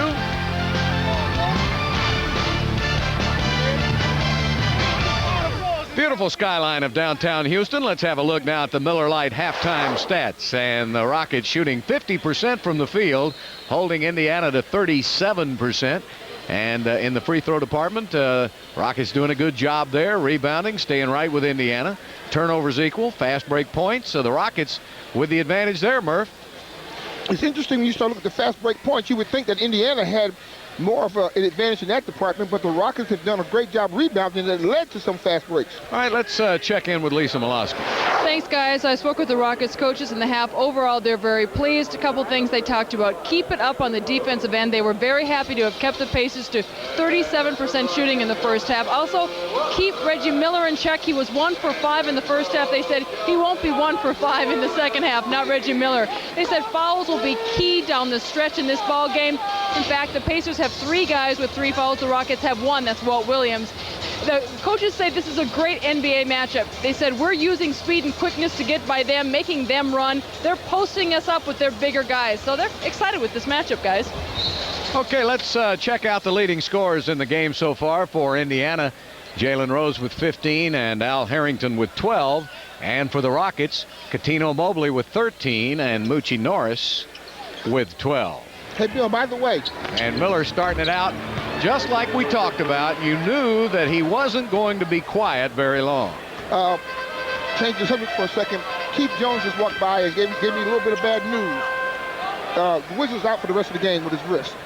Beautiful skyline of downtown Houston. Let's have a look now at the Miller Lite halftime stats. And the Rockets shooting 50% from the field, holding Indiana to 37%. And in the free throw department, Rockets doing a good job there, rebounding, staying right with Indiana. Turnovers equal, fast break points. So the Rockets with the advantage there, Murph. It's interesting when you start looking at the fast break points. You would think that Indiana had more of an advantage in that department, but the Rockets have done a great job rebounding that led to some fast breaks. All right, let's check in with Lisa Molosky. Thanks, guys. I spoke with the Rockets coaches in the half. Overall, they're very pleased. A couple things they talked about. Keep it up on the defensive end. They were very happy to have kept the Pacers to 37% shooting in the first half. Also, keep Reggie Miller in check. He was 1 for 5 in the first half. They said he won't be 1 for 5 in the second half, not Reggie Miller. They said fouls will be key down the stretch in this ball game. In fact, the Pacers have 3 guys with 3 fouls. The Rockets have 1. That's Walt Williams. The coaches say this is a great NBA matchup. They said we're using speed and quickness to get by them, making them run. They're posting us up with their bigger guys. So they're excited with this matchup, guys. Okay, let's check out the leading scorers in the game so far for Indiana. Jalen Rose with 15 and Al Harrington with 12. And for the Rockets, Cuttino Mobley with 13 and Moochie Norris with 12. Hey, Bill, by the way. And Miller starting it out just like we talked about. You knew that he wasn't going to be quiet very long. Change the subject for a second. Keith Jones just walked by and gave me a little bit of bad news. The Wizards out for the rest of the game with his wrist.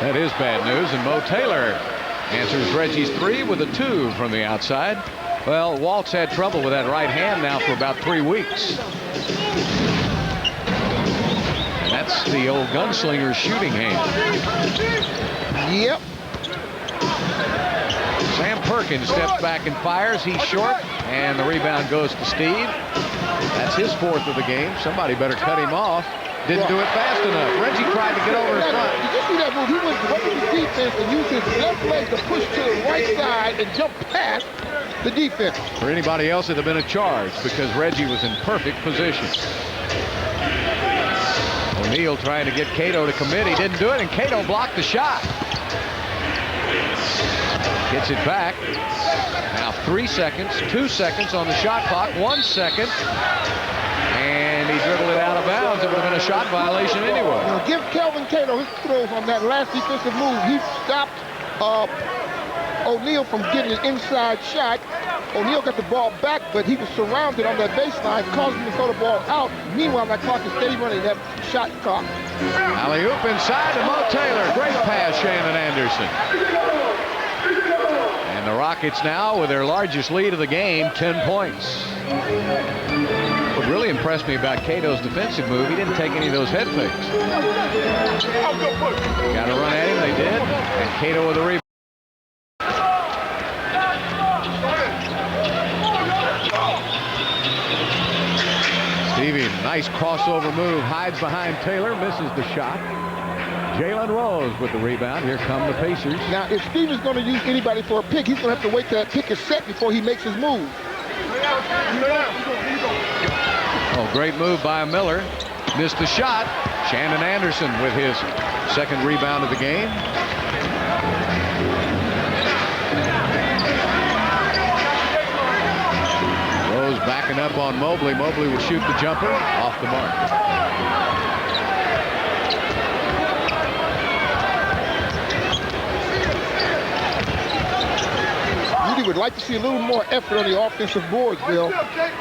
That is bad news, and Mo Taylor answers Reggie's 3 with a 2 from the outside. Well, Walt's had trouble with that right hand now for about 3 weeks. And that's the old gunslinger's shooting hand. Yep. Sam Perkins steps back and fires. He's short, and the rebound goes to Steve. That's his 4th of the game. Somebody better cut him off. Didn't do it fast enough. Reggie tried to get over his front. Did you see that move? He went up to the defense and used his left leg to push to the right side and jump past the defense. For anybody else, it would have been a charge because Reggie was in perfect position. O'Neal trying to get Cato to commit. He didn't do it, and Cato blocked the shot. Gets it back. Now 3 seconds, 2 seconds on the shot clock, 1 second. And he dribbled it out of bounds. It would have been a shot violation anyway. Now give Kelvin Cato his throws on that last defensive move. He stopped O'Neal from getting an inside shot. O'Neal got the ball back, but he was surrounded on that baseline, caused him to throw the ball out. Meanwhile, that clock is steady running that shot clock. Alley-oop inside to Mo Taylor. Great pass, Shannon Anderson. And the Rockets now with their largest lead of the game, 10 points. What really impressed me about Cato's defensive move, he didn't take any of those head fakes. Got to run at him, they did. And Cato with a rebound. Stevie, nice crossover move, hides behind Taylor, misses the shot. Jalen Rose with the rebound. Here come the Pacers. Now, if Steve is going to use anybody for a pick, he's going to have to wait till that pick is set before he makes his move. Oh, great move by Miller. Missed the shot. Shannon Anderson with his 2nd rebound of the game. Rose backing up on Mobley. Mobley will shoot the jumper off the mark. Really would like to see a little more effort on the offensive boards, Bill.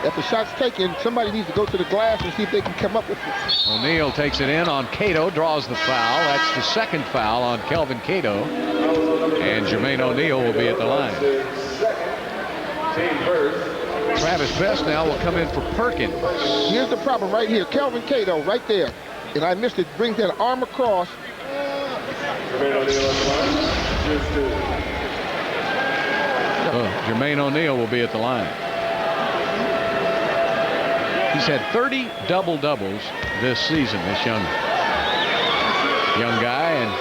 If the shot's taken, somebody needs to go to the glass and see if they can come up with it. O'Neal takes it in on Cato, draws the foul. That's the 2nd foul on Kelvin Cato. And Jermaine O'Neal will be at the line. Travis Best now will come in for Perkins. Here's the problem right here. Kelvin Cato right there. And I missed it. Brings that arm across. Jermaine O'Neal will be at the line. He's had 30 double-doubles this season, this young guy. And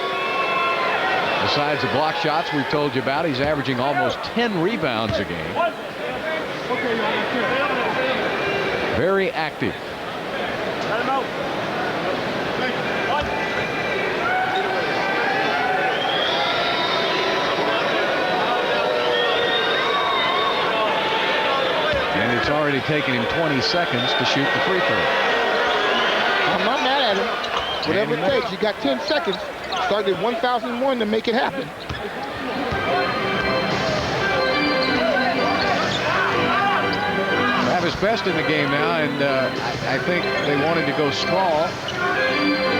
besides the block shots we've told you about, he's averaging almost 10 rebounds a game. Very active. And it's already taken him 20 seconds to shoot the free throw. I'm not mad at him. Whatever it takes. You got 10 seconds. Started at 1,001 to make it happen. Travis Best in the game now, and I think they wanted to go small.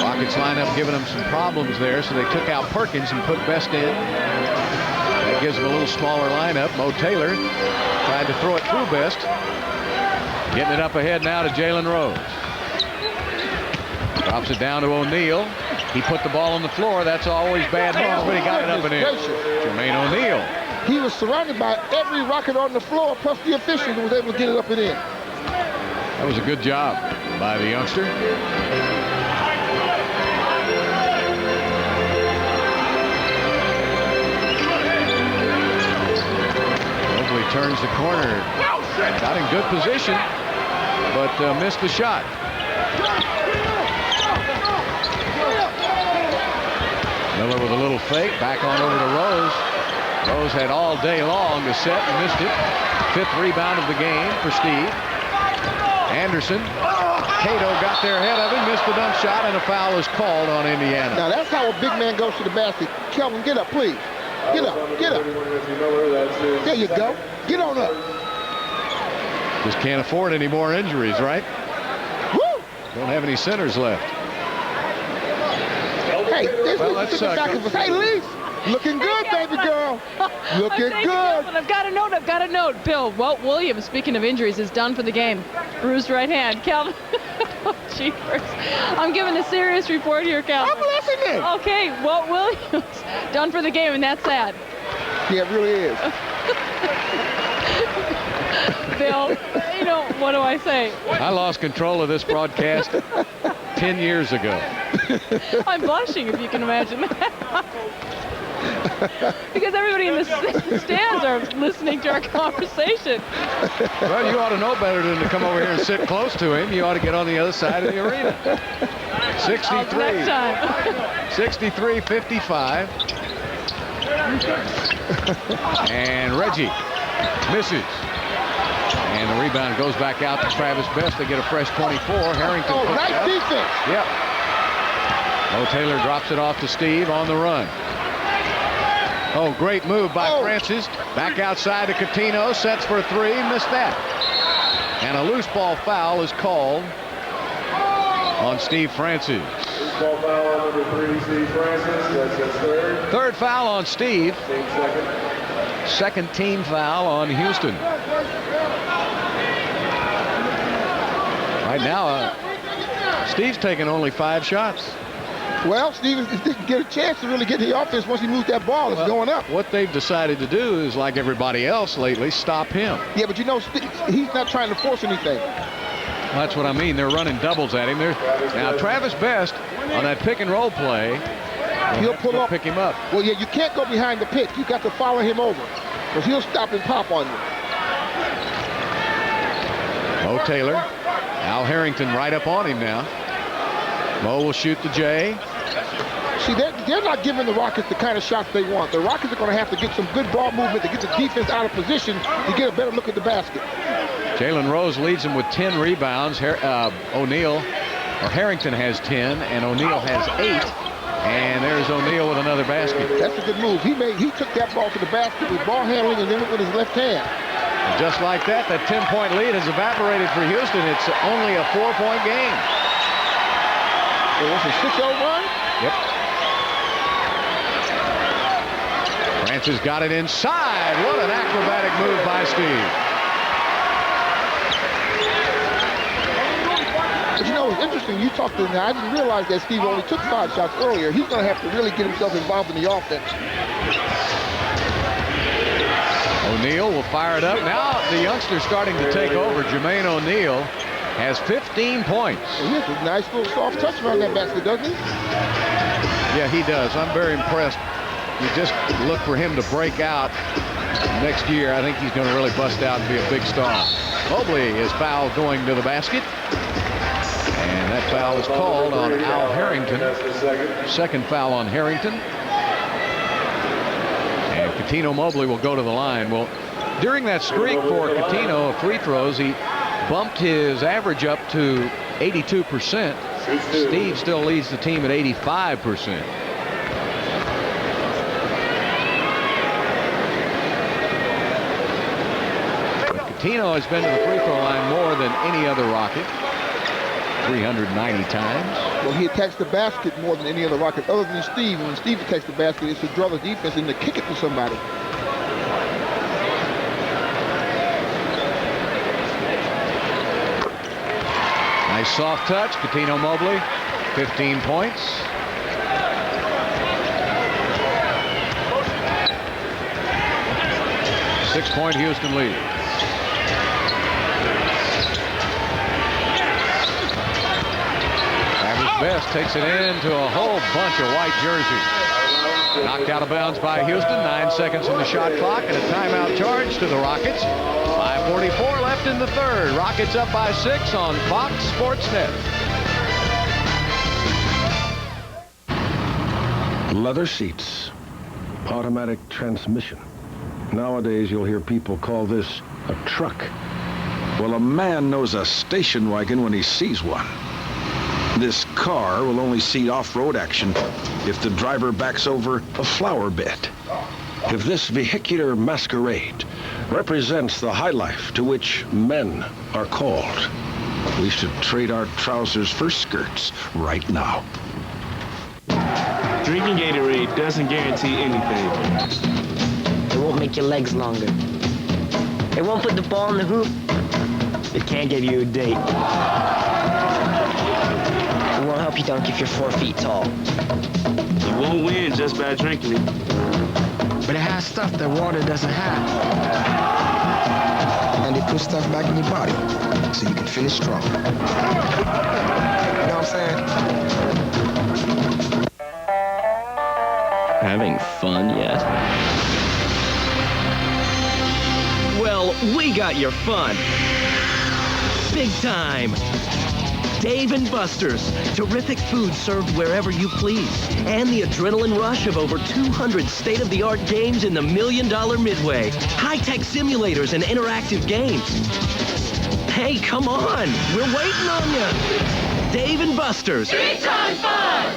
Rockets lineup giving them some problems there, so they took out Perkins and put Best in. That gives them a little smaller lineup. Mo Taylor tried to throw it through Best. Getting it up ahead now to Jalen Rose. Drops it down to O'Neal. He put the ball on the floor. That's always bad news, but he got it up and in. Jermaine O'Neal. He was surrounded by every Rocket on the floor, plus the officials, and was able to get it up and in. That was a good job by the youngster. Mobley turns the corner. Got in good position, but missed the shot. Miller with a little fake. Back on over to Rose. Rose had all day long to set and missed it. 5th rebound of the game for Steve. Anderson. Cato got there ahead of him, missed the dunk shot, and a foul is called on Indiana. Now that's how a big man goes to the basket. Kelvin, get up, please. Get up, get up. There you go. Get on up. Just can't afford any more injuries, right? Woo! Don't have any centers left. Hey, let's back of us. Hey, Lee, looking good, baby girl. Looking good. I've got a note. Bill, Walt Williams, speaking of injuries, is done for the game. Bruised right hand. Calvin. Oh, jeepers. I'm giving a serious report here, Calvin. I'm listening. Okay, Walt Williams, done for the game, and that's sad. Yeah, it really is. Bill, you know, what do I say? I lost control of this broadcast 10 years ago. I'm blushing, if you can imagine that. Because everybody in the stands are listening to our conversation. Well, you ought to know better than to come over here and sit close to him. You ought to get on the other side of the arena. 63. Next time. 63-55. And Reggie misses. And the rebound goes back out to Travis Best. They get a fresh 24. Harrington. Oh, nice defense. Yep. Mo Taylor drops it off to Steve on the run. Oh, great move by Francis. Back outside to Cuttino. Sets for 3. Missed that. And a loose ball foul is called on Steve Francis. Loose ball foul on number 3, Steve Francis. That's his third. Third foul on Steve. Second team foul on Houston. Right now, Steve's taking only 5 shots. Well, Steve didn't get a chance to really get the offense once he moved that ball. It's going up. What they've decided to do is, like everybody else lately, stop him. Yeah, but you know, he's not trying to force anything. Well, that's what I mean. They're running doubles at him. Now, Travis Best, on that pick and roll play, he'll pull up. Pick him up. Well, yeah, you can't go behind the pick. You got to follow him over, because he'll stop and pop on you. Mo Taylor. Al Harrington right up on him now. Mo will shoot the J. See, they're not giving the Rockets the kind of shots they want. The Rockets are going to have to get some good ball movement to get the defense out of position to get a better look at the basket. Jalen Rose leads them with 10 rebounds. Harrington has 10, and O'Neal has 8. And there's O'Neal with another basket. That's a good move. He took that ball to the basket with ball handling and then with his left hand. And just like that 10-point lead has evaporated for Houston. It's only a 4-point game. It was a 6-0 run? Yep. Francis got it inside. What an acrobatic move by Steve. But you know, it's interesting. You talked to him. I didn't realize that Steve only took 5 shots earlier. He's going to have to really get himself involved in the offense. O'Neal will fire it up. Now the youngster starting to take over. Jermaine O'Neal has 15 points. He has a nice little soft touch around that basket, doesn't he? Yeah, he does. I'm very impressed. You just look for him to break out next year. I think he's going to really bust out and be a big star. Mobley is fouled going to the basket. And that foul is called on Al Harrington. Second foul on Harrington. And Cuttino Mobley will go to the line. Well, during that streak for Cuttino of free throws, he bumped his average up to 82%. Steve still leads the team at 85%. But Cuttino has been to the free throw line more than any other Rocket. 390 times. Well, he attacks the basket more than any other Rocket other than Steve. When Steve attacks the basket, it's to draw the defense and to kick it to somebody. Nice soft touch. Cuttino Mobley, 15 points. Six-point Houston lead. Best takes it into a whole bunch of white jerseys. Knocked out of bounds by Houston. 9 seconds in the shot clock and a timeout charge to the Rockets. 5:44 left in the third. Rockets up by 6 on Fox Sports Net. Leather seats, automatic transmission. Nowadays you'll hear people call this a truck. Well, a man knows a station wagon when he sees one. This car will only see off-road action if the driver backs over a flower bed. If this vehicular masquerade represents the high life to which men are called, we should trade our trousers for skirts right now. Drinking Gatorade doesn't guarantee anything. It won't make your legs longer. It won't put the ball in the hoop. It can't get you a date. It won't help you dunk if you're 4 feet tall. You won't win just by drinking it. But it has stuff that water doesn't have. And they put stuff back in your body so you can finish strong. You know what I'm saying? Having fun yet? Well, we got your fun. Big time. Dave & Buster's. Terrific food served wherever you please. And the adrenaline rush of over 200 state-of-the-art games in the $1 Million Midway. High-tech simulators and interactive games. Hey, come on. We're waiting on you. Dave & Buster's. Three-time fun!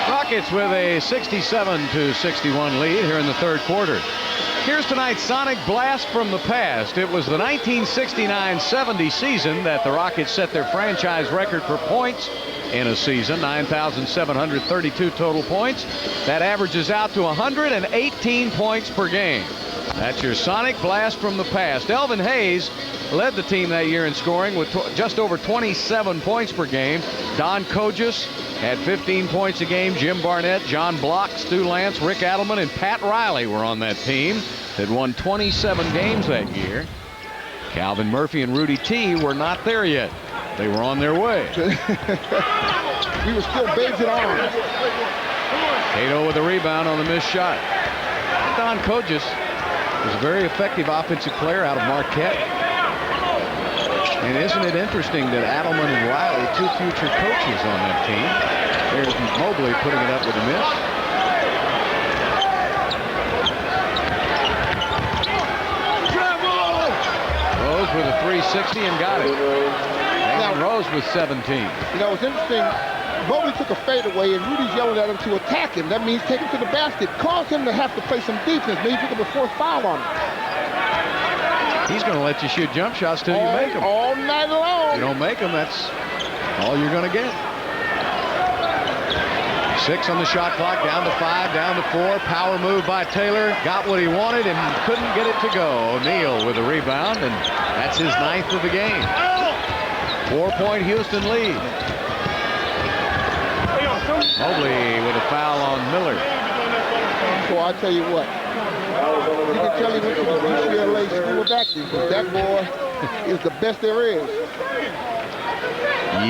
Rockets with a 67-61 lead here in the third quarter. Here's tonight's Sonic Blast from the past. It was the 1969-70 season that the Rockets set their franchise record for points in a season, 9,732 total points. That averages out to 118 points per game. That's your Sonic Blast from the past. Elvin Hayes led the team that year in scoring with just over 27 points per game. Don Kogis had 15 points a game. Jim Barnett, John Block, Stu Lance, Rick Adelman, and Pat Riley were on that team that won 27 games that year. Calvin Murphy and Rudy T were not there yet. They were on their way. We were still babes in arms. Cato with a rebound on the missed shot. Don Kogis was a very effective offensive player out of Marquette. And isn't it interesting that Adelman and Riley, two future coaches on that team. There's Mobley putting it up with a miss. Rose with a 360 and got it. Jalen Rose with 17. You know, it's interesting. Mobley took a fadeaway, and Rudy's yelling at him to attack him. That means take him to the basket. Cause him to have to play some defense. Maybe pick up a fourth foul on him. He's going to let you shoot jump shots till you make them. All night long. You don't make them, that's all you're going to get. 6 on the shot clock, down to 5, down to 4. Power move by Taylor. Got what he wanted and couldn't get it to go. O'Neal with a rebound, and that's his 9th of the game. 4-point Houston lead. Mobley with a foul on Miller. So I'll tell you what. You can tell he went to the UCLA School of Acting, because that boy is the best there is.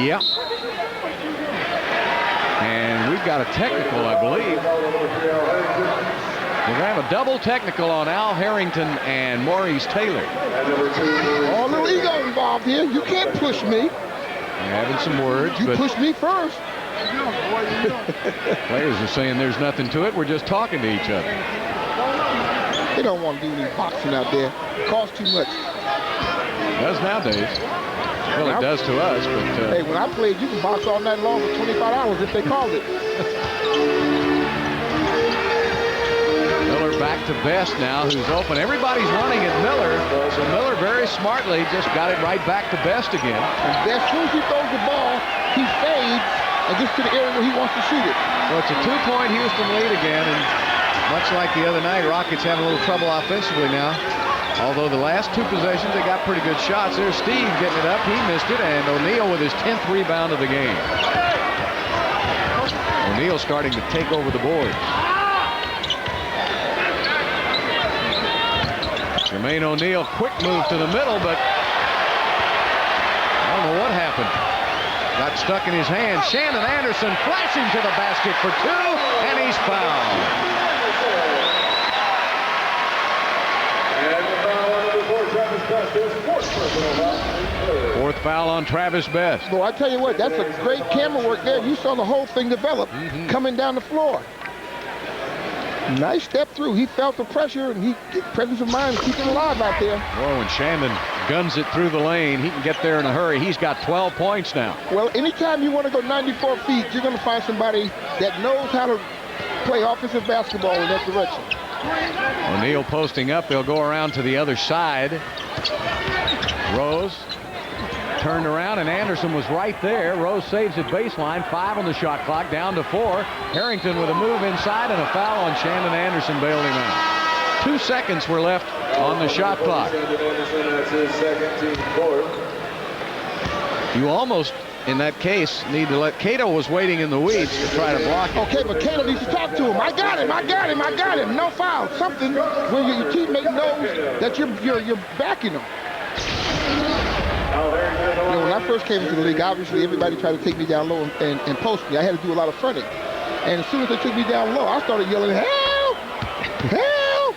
Yep. And we've got a technical, I believe. We're going to have a double technical on Al Harrington and Maurice Taylor. Oh, little ego involved here. You can't push me. We're having some words. You pushed me first. Players are saying there's nothing to it. We're just talking to each other. They don't want to do any boxing out there. It costs too much. It does nowadays. Well, it does to us, but... Hey, when I played, you can box all night long for 25 hours if they called it. Miller back to Best now, who's open. Everybody's running at Miller, so Miller very smartly just got it right back to Best again. And Best, as soon as he throws the ball, he fades and gets to the area where he wants to shoot it. Well, it's a 2-point Houston lead again, and much like the other night, Rockets having a little trouble offensively now. Although the last 2 possessions, they got pretty good shots. There's Steve getting it up. He missed it, and O'Neal with his 10th rebound of the game. O'Neal starting to take over the board. Jermaine O'Neal, quick move to the middle, but I don't know what happened. Got stuck in his hand. Shannon Anderson flashing to the basket for 2, and he's fouled. Fourth foul on Travis Best. Well, I tell you what, that's a great camera work there. You saw the whole thing develop coming down the floor. Nice step through. He felt the pressure, and he presence of mind to keep it alive out there. Boy, when Shannon guns it through the lane, he can get there in a hurry. He's got 12 points now. Well, anytime you want to go 94 feet, you're going to find somebody that knows how to play offensive basketball in that direction. O'Neal posting up. They'll go around to the other side. Rose turned around, and Anderson was right there. Rose saves at baseline. 5 on the shot clock, down to 4. Harrington with a move inside, and a foul on Shannon Anderson bailed him out. 2 seconds were left on the shot clock. You almost, in that case, need to let Cato was waiting in the weeds to try to block it. Okay, but Cato needs to talk to him. I got him. I got him. I got him. No foul. Something where your teammate knows that you're backing him. You know, when I first came into the league, obviously everybody tried to take me down low and post me. I had to do a lot of fronting. And as soon as they took me down low, I started yelling, help! Help!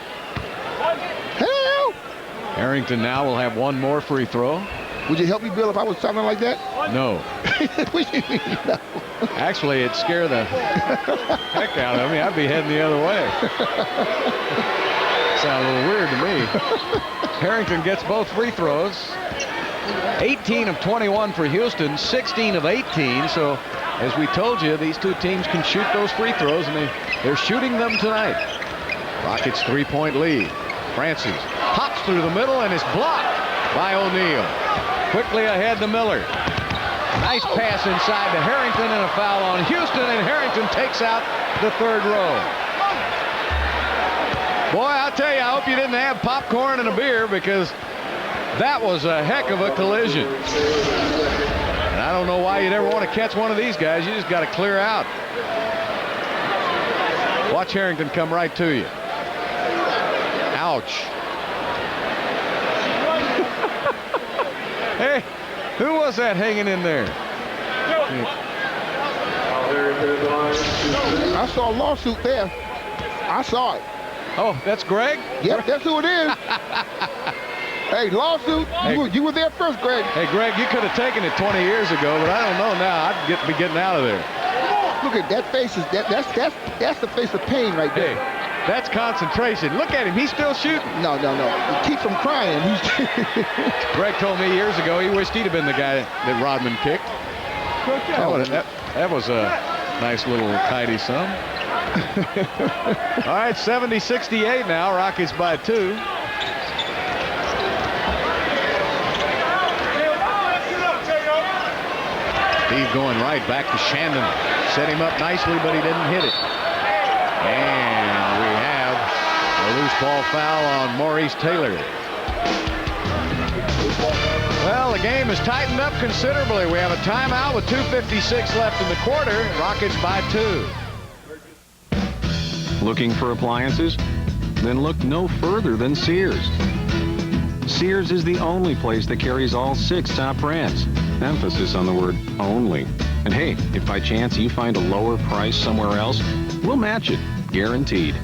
Help! Harrington now will have 1 more free throw. Would you help me, Bill, if I was sounding like that? No. What do you mean, no? Actually, it scared the heck out of me. I'd be heading the other way. Sound a little weird to me. Harrington gets both free throws. 18 of 21 for Houston, 16 of 18. So, as we told you, these 2 teams can shoot those free throws, and they're shooting them tonight. Rockets 3-point lead. Francis hops through the middle and is blocked by O'Neal. Quickly ahead to Miller. Nice pass inside to Harrington, and a foul on Houston, and Harrington takes out the 3rd row. Boy, I'll tell you, I hope you didn't have popcorn and a beer, because that was a heck of a collision. And I don't know why you'd ever want to catch one of these guys. You just got to clear out. Watch Harrington come right to you. Ouch. Hey, who was that hanging in there? I saw a lawsuit there. I saw it. Oh, that's Greg? Yep, that's who it is. Hey, lawsuit. Hey, you were there first, Greg. Hey, Greg, you could have taken it 20 years ago, but I don't know now. I'd be getting out of there. Look at that face. That's the face of pain right there. Hey, that's concentration. Look at him. He's still shooting. No. Keep from crying. Greg told me years ago he wished he'd have been the guy that Rodman kicked. That was a nice little tidy sum. All right, 70-68 now. Rockets by 2. Steve going right back to Shandon. Set him up nicely, but he didn't hit it. And we have a loose ball foul on Maurice Taylor. Well, the game has tightened up considerably. We have a timeout with 2:56 left in the quarter. Rockets by 2. Looking for appliances? Then look no further than Sears. Sears is the only place that carries all 6 top brands. Emphasis on the word only. And hey, if by chance you find a lower price somewhere else, we'll match it, guaranteed.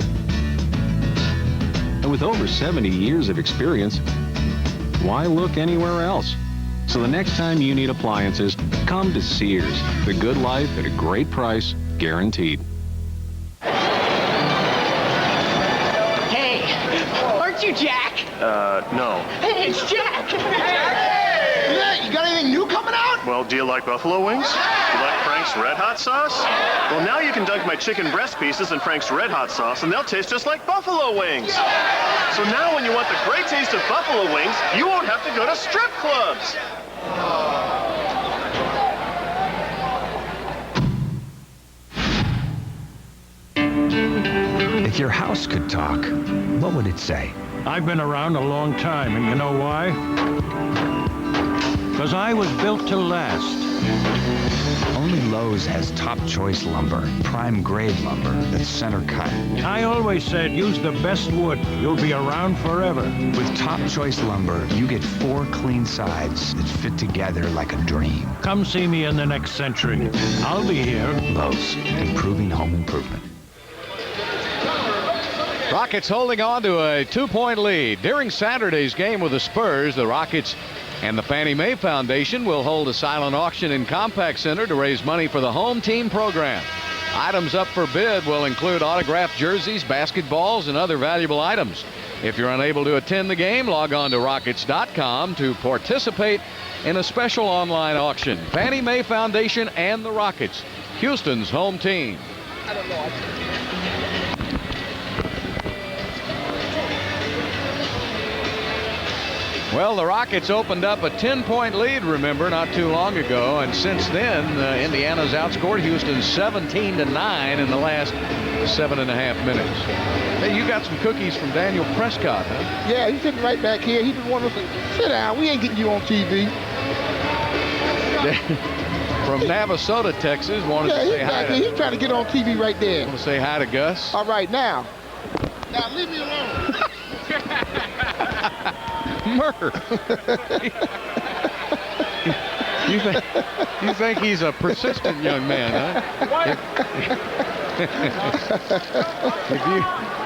And with over 70 years of experience, why look anywhere else? So the next time you need appliances, come to Sears. The good life at a great price, guaranteed. Hey, aren't you Jack? No. Hey, it's Jack! Hey, you got anything new coming out? Well, do you like buffalo wings? Do you like Frank's Red Hot sauce? Well, now you can dunk my chicken breast pieces in Frank's Red Hot sauce, and they'll taste just like buffalo wings. So now when you want the great taste of buffalo wings, you won't have to go to strip clubs. If your house could talk, what would it say? I've been around a long time, and you know why? Because I was built to last. Only Lowe's has top choice lumber, prime grade lumber that's center cut. I always said use the best wood. You'll be around forever. With top choice lumber, you get 4 clean sides that fit together like a dream. Come see me in the next century. I'll be here. Lowe's, improving home improvement. Rockets holding on to a 2-point lead. During Saturday's game with the Spurs, the Rockets and the Fannie Mae Foundation will hold a silent auction in Compaq Center to raise money for the home team program. Items up for bid will include autographed jerseys, basketballs, and other valuable items. If you're unable to attend the game, log on to Rockets.com to participate in a special online auction. Fannie Mae Foundation and the Rockets, Houston's home team. I don't know. Well, the Rockets opened up a 10-point lead, remember, not too long ago, and since then, Indiana's outscored Houston 17-9 in the last 7.5 minutes. Hey, you got some cookies from Daniel Prescott, huh? Yeah, he's sitting right back here. He just wanted us to sit down. We ain't getting you on TV. From Navasota, Texas, wanted to say hi to... He's trying to get on TV right there. Want to say hi to Gus? All right, now leave me alone. Murr. You think he's a persistent young man, huh?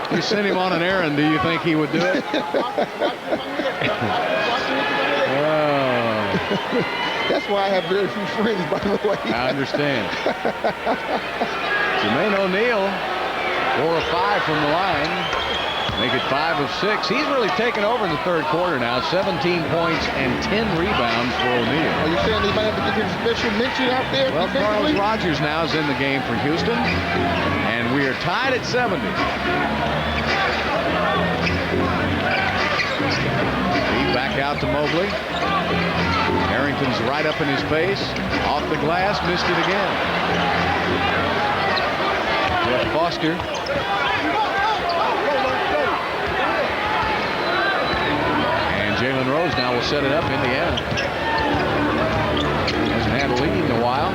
If you sent him on an errand, do you think he would do it? That's why I have very few friends, by the way. I understand. Jermaine O'Neal, 4 of 5 from the line. Make it 5 of 6. He's really taken over in the third quarter now. 17 points and 10 rebounds for O'Neal. Are you saying they might have to give him special mention out there? Well, Carlos Rogers now is in the game for Houston, and we are tied at 70. Feed back out to Mobley. Harrington's right up in his face. Off the glass, missed it again. Jeff Foster. Jalen Rose now will set it up. Indiana hasn't had a lead in a while.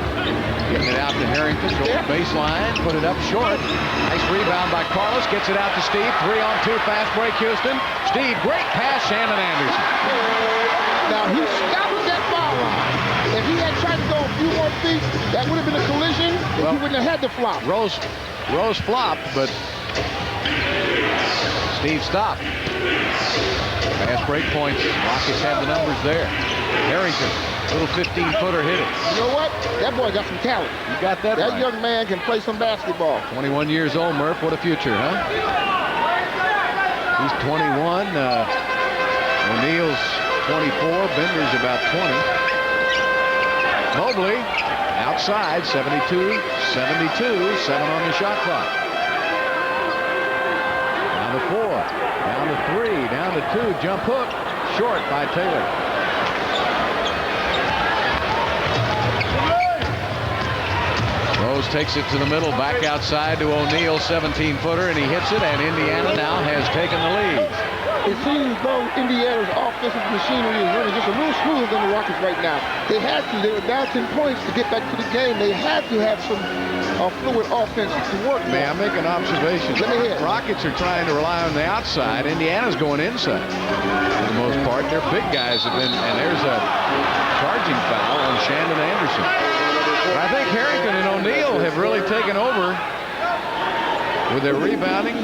Getting it out to Harrington. Go baseline. Put it up short. Nice rebound by Carlos. Gets it out to Steve. 3-on-2 fast break Houston. Steve, great pass. Shannon Anderson. Now he stopped that foul line. If he had tried to go a few more feet, that would have been a collision. Well, he wouldn't have had the flop. Rose flopped, but Steve stopped. Fast break points. Rockets have the numbers there. Harrington, little 15-footer hit it. You know what? That boy got some talent. You got that right. That young man can play some basketball. 21 years old, Murph. What a future, huh? He's 21. O'Neal's 24. Bender's about 20. Mobley outside, 72-72. 7 on the shot clock. Down to 4. Down to 3, down to 2, jump hook, short by Taylor. Rose takes it to the middle, back outside to O'Neal, 17-footer, and he hits it, and Indiana now has taken the lead. It seems as though Indiana's offensive machinery is running just a little smoother than the Rockets right now. They were down 10 points to get back to the game. They had to have some fluid offense to work. May I make an observation? Rockets are trying to rely on the outside. Indiana's going inside for the most part. Their big guys have been, and there's a charging foul on Shannon Anderson. But I think Harrington and O'Neal have really taken over with their rebounding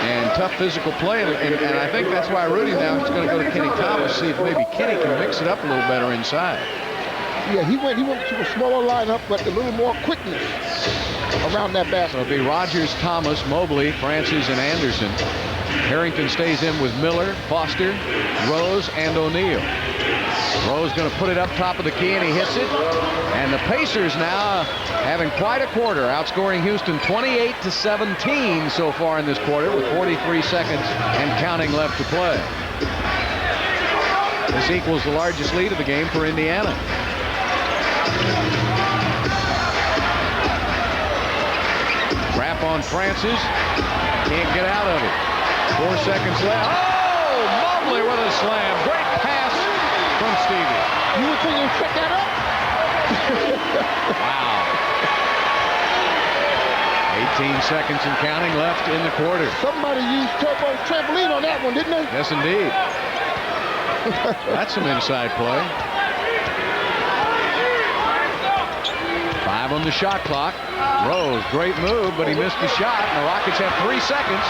and tough physical play, and I think that's why Rudy now is going to go to Kenny Thomas, see if maybe Kenny can mix it up a little better inside. Yeah, he went to a smaller lineup, but a little more quickness around that basket. So it'll be Rogers, Thomas, Mobley, Francis, and Anderson. Harrington stays in with Miller, Foster, Rose, and O'Neal. Rose going to put it up top of the key, and he hits it. And the Pacers now having quite a quarter, outscoring Houston 28-17 so far in this quarter with 43 seconds and counting left to play. This equals the largest lead of the game for Indiana. Wrap on Francis. Can't get out of it. 4 seconds left. Oh, Mobley with a slam. Great pass from Stevie. You would think he'd pick that up? Wow. 18 seconds and counting left in the quarter. Somebody used Turbo's trampoline on that one, didn't they? Yes, indeed. That's some inside play. 5 on the shot clock. Rose, great move, but he missed the shot. And the Rockets have 3 seconds.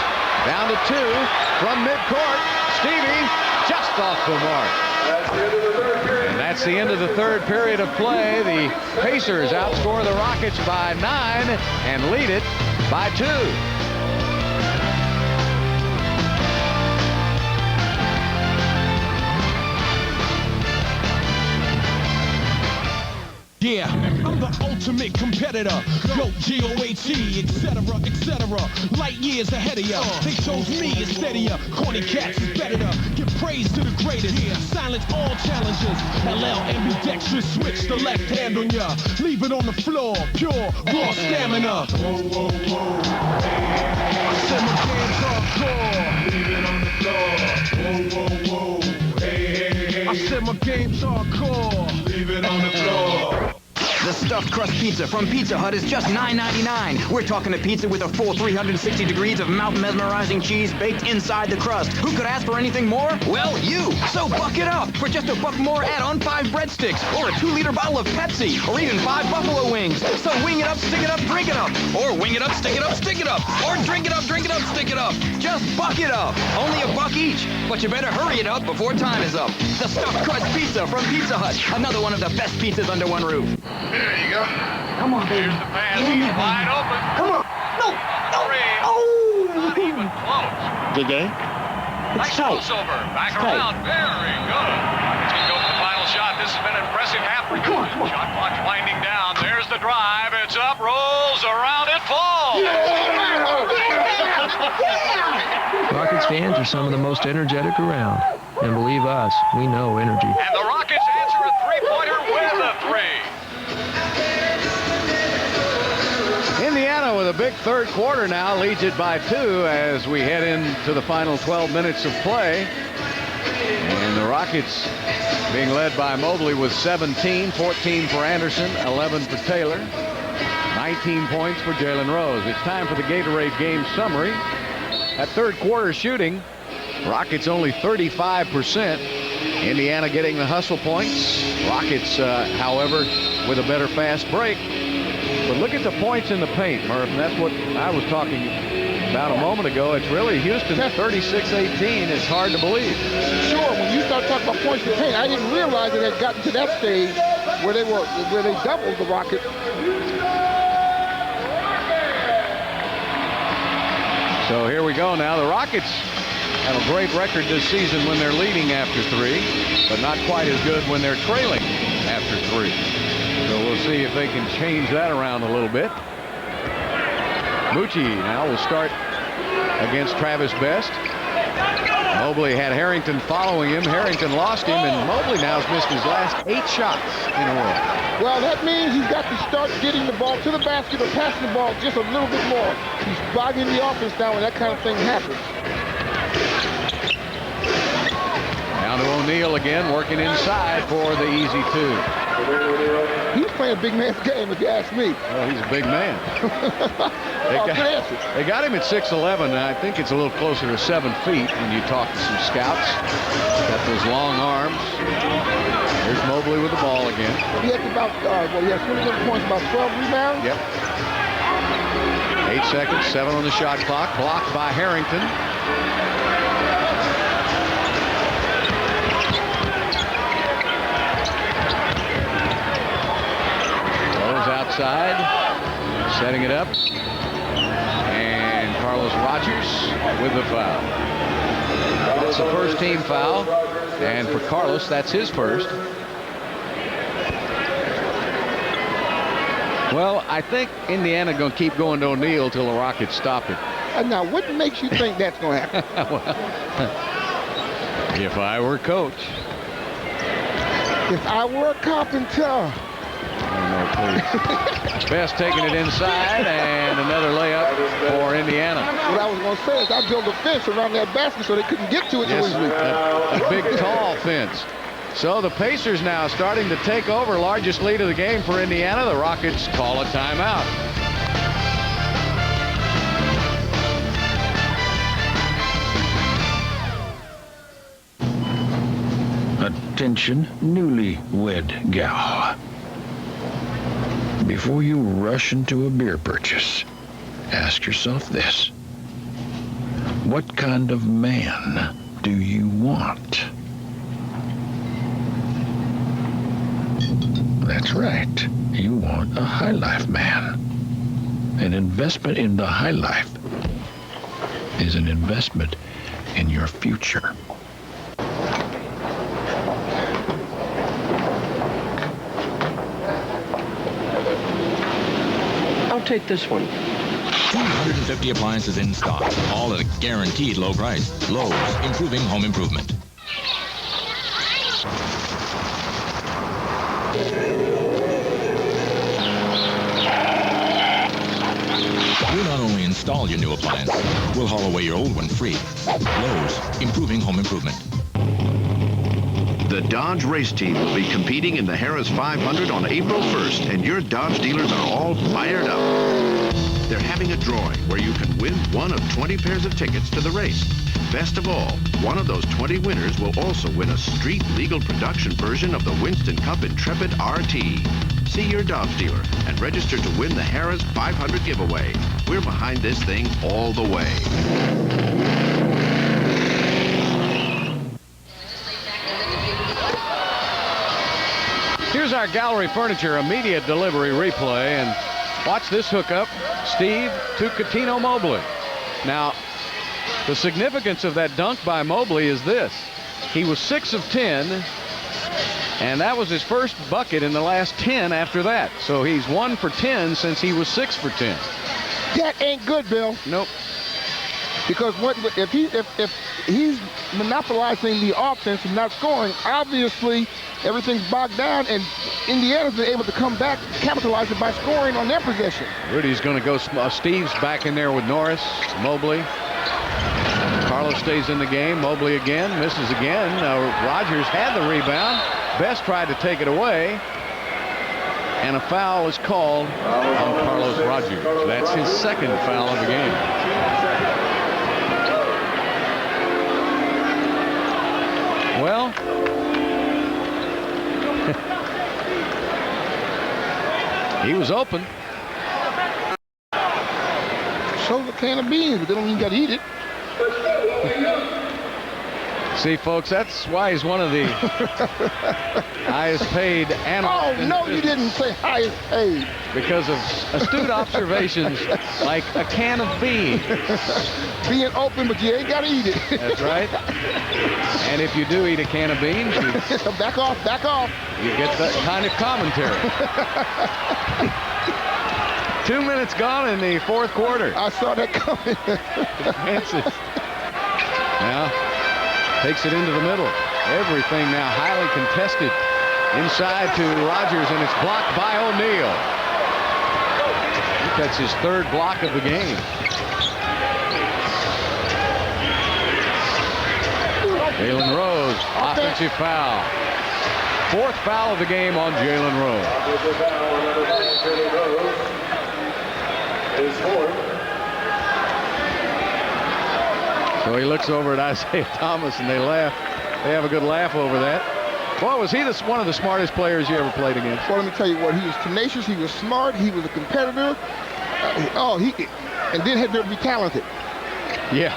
Down to 2 from midcourt. Stevie just off the mark. And that's the end of the third period of play. The Pacers outscore the Rockets by 9 and lead it by 2. Yeah, I'm the ultimate competitor. Go G-O-A-T, etc., etc. Light years ahead of ya. They chose me instead of ya. Corny cats is better to give praise to the greatest. Silence all challenges. LL ambidextrous, switch the left hand on ya. Leave it on the floor, pure, raw stamina. Whoa, whoa, whoa. I said my game's hardcore. Leave it on the floor. Whoa, whoa, whoa. Hey, hey, hey. I said my game's hardcore. Leave it on the floor. The stuffed crust pizza from Pizza Hut is just $9.99. We're talking a pizza with a full 360 degrees of mouth-mesmerizing cheese baked inside the crust. Who could ask for anything more? Well, you. So buck it up. For just $1 more, add on 5 breadsticks, or a 2-liter bottle of Pepsi, or even 5 buffalo wings. So wing it up, stick it up, drink it up. Or wing it up, stick it up, stick it up. Or drink it up, stick it up. Just buck it up. Only $1 each. But you better hurry it up before time is up. The stuffed crust pizza from Pizza Hut. Another one of the best pizzas under one roof. There you go. Come on, baby. Here's the pass. Wide open. Come on. No. Oh. Not even close. Good game. Nice crossover. Back around. Very good. Rockets can go for the final shot. This has been an impressive half for you. Shot clock's winding down. There's the drive. It's up. Rolls around. It falls. Rockets fans are some of the most energetic around. And believe us, we know energy. And the Rockets answer a three-pointer with a 3. Indiana with a big third quarter now leads it by 2 as we head into the final 12 minutes of play. And the Rockets being led by Mobley with 17, 14 for Anderson, 11 for Taylor, 19 points for Jalen Rose. It's time for the Gatorade game summary. At third quarter shooting, Rockets only 35%. Indiana getting the hustle points. Rockets, however, with a better fast break. But look at the points in the paint, Murph, and that's what I was talking about a moment ago. It's really Houston 36-18. It's hard to believe. Sure, when you start talking about points in the paint, I didn't realize it had gotten to that stage where they doubled the Rockets. So here we go now. The Rockets have a great record this season when they're leading after 3, but not quite as good when they're trailing after 3. So we'll see if they can change that around a little bit. Mucci now will start against Travis Best. Mobley had Harrington following him. Harrington lost him, and Mobley now has missed his last 8 shots in a row. Well, that means he's got to start getting the ball to the basket or passing the ball just a little bit more. He's bogging the offense down when that kind of thing happens. Down to O'Neal again, working inside for the easy 2. He's playing a big man's game, if you ask me. Well, he's a big man. Good answer. They got him at 6'11", and I think it's a little closer to 7 feet when you talk to some scouts. Got those long arms. There's Mobley with the ball again. He had about, he has 21 points, about 12 rebounds. Yep. 8 seconds, 7 on the shot clock. Blocked by Harrington. Outside, setting it up, and Carlos Rogers with the foul. That's the first team foul, and for Carlos, that's his first. Well, I think Indiana going to keep going to O'Neal till the Rockets stop it. And now, what makes you think that's going to happen? Well, if I were coach. If I were a carpenter. no, please. Best taking it inside, and another layup for Indiana. What I was going to say is I built a fence around that basket so they couldn't get to it. Yes, a big, tall fence. So the Pacers now starting to take over. Largest lead of the game for Indiana. The Rockets call a timeout. Attention, newlywed gal. Before you rush into a beer purchase, ask yourself this. What kind of man do you want? That's right. You want a high life man. An investment in the high life is an investment in your future. I'll take this one. 250 appliances in stock, all at a guaranteed low price. Lowe's, improving home improvement. We'll not only install your new appliance, we'll haul away your old one free. Lowe's, improving home improvement. The Dodge race team will be competing in the Harris 500 on April 1st, and your Dodge dealers are all fired up. They're having a drawing where you can win one of 20 pairs of tickets to the race. Best of all, one of those 20 winners will also win a street-legal production version of the Winston Cup Intrepid RT. See your Dodge dealer and register to win the Harris 500 giveaway. We're behind this thing all the way. Here's our Gallery Furniture immediate delivery replay, and watch this hookup. Steve to Cuttino Mobley. Now, the significance of that dunk by Mobley is this. He was 6 of 10, and that was his first bucket in the last 10 after that. So he's 1 for 10 since he was 6 for 10. That ain't good, Bill. Nope. Because if he's monopolizing the offense and not scoring, obviously everything's bogged down, and Indiana's been able to come back, capitalize it by scoring on their possession. Rudy's going to go. Steve's back in there with Norris, Mobley. Carlos stays in the game. Mobley again, misses again. Rogers had the rebound. Best tried to take it away, and a foul is called on Carlos Rogers. That's his second foul of the game. Well, he was open. So's a can of beans, but they don't even got to eat it. See, folks, that's why he's one of the highest paid analysts. Oh, no, you didn't say highest paid. Because of astute observations like a can of beans. Being open, but you ain't got to eat it. That's right. And if you do eat a can of beans, you back off, back off. You get that kind of commentary. 2 minutes gone in the fourth quarter. I saw that coming. Francis now takes it into the middle. Everything now highly contested. Inside to Rogers, and it's blocked by O'Neal. That's his third block of the game. Jalen Rose, offensive foul. Fourth foul of the game on Jalen Rose. So he looks over at Isaiah Thomas, and they laugh. They have a good laugh over that. Boy, was he one of the smartest players you ever played against? Well, let me tell you what. He was tenacious. He was smart. He was a competitor. And then had to be talented. Yeah.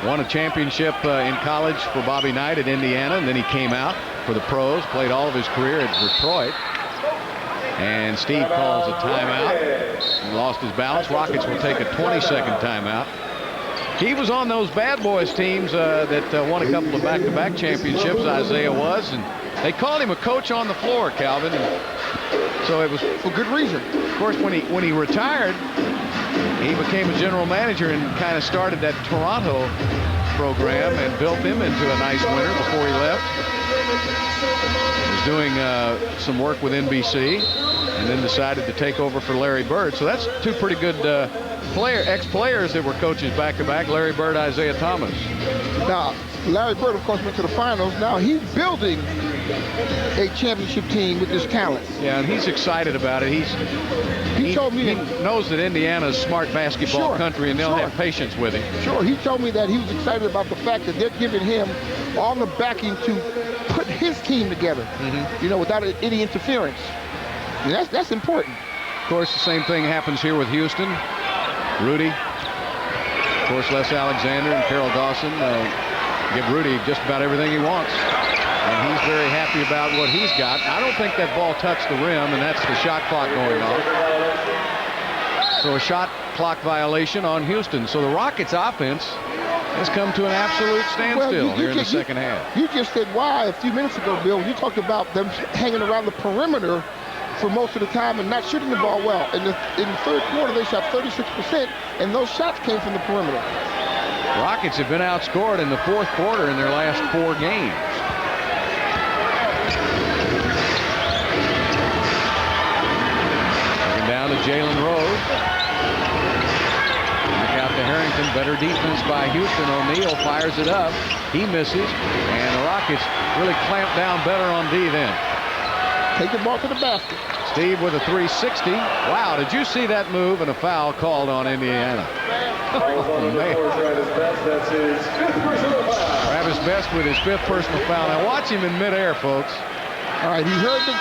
Won a championship in college for Bobby Knight at Indiana, and then he came out for the pros, played all of his career at Detroit. And Steve calls a timeout. He lost his balance. Rockets will take a 20-second timeout. He was on those bad boys teams that won a couple of back-to-back championships, Isaiah was, and they called him a coach on the floor, Calvin. And so it was for good reason. Of course, when he retired, he became a general manager and kind of started that Toronto program and built them into a nice winner before he left. He was doing some work with NBC. and then decided to take over for Larry Bird. So that's two pretty good ex-players that were coaches back-to-back, Larry Bird, Isaiah Thomas. Now, Larry Bird, of course, went to the finals. Now he's building a championship team with this talent. Yeah, and he's excited about it. He told me he knows that Indiana's smart basketball country, and they'll have patience with him. Sure, he told me that he was excited about the fact that they're giving him all the backing to put his team together, you know, without any interference. And that's important. Of course, the same thing happens here with Houston. Rudy, of course, Les Alexander and Carroll Dawson give Rudy just about everything he wants. And he's very happy about what he's got. I don't think that ball touched the rim, and that's the shot clock going off. So a shot clock violation on Houston. So the Rockets' offense has come to an absolute standstill here in the second half. You just said why a few minutes ago, Bill. You talked about them hanging around the perimeter for most of the time and not shooting the ball well. In the third quarter, they shot 36%, and those shots came from the perimeter. Rockets have been outscored in the fourth quarter in their last 4 games. Looking down to Jalen Rose. Back out to Harrington. Better defense by Houston. O'Neal fires it up. He misses, and the Rockets really clamp down better on D then. Take the ball to the basket. Steve with a 360. Wow, did you see that move? And a foul called on Indiana. Oh, man. Travis Best with his 5th personal foul. Now watch him in midair, folks. All right, he heard the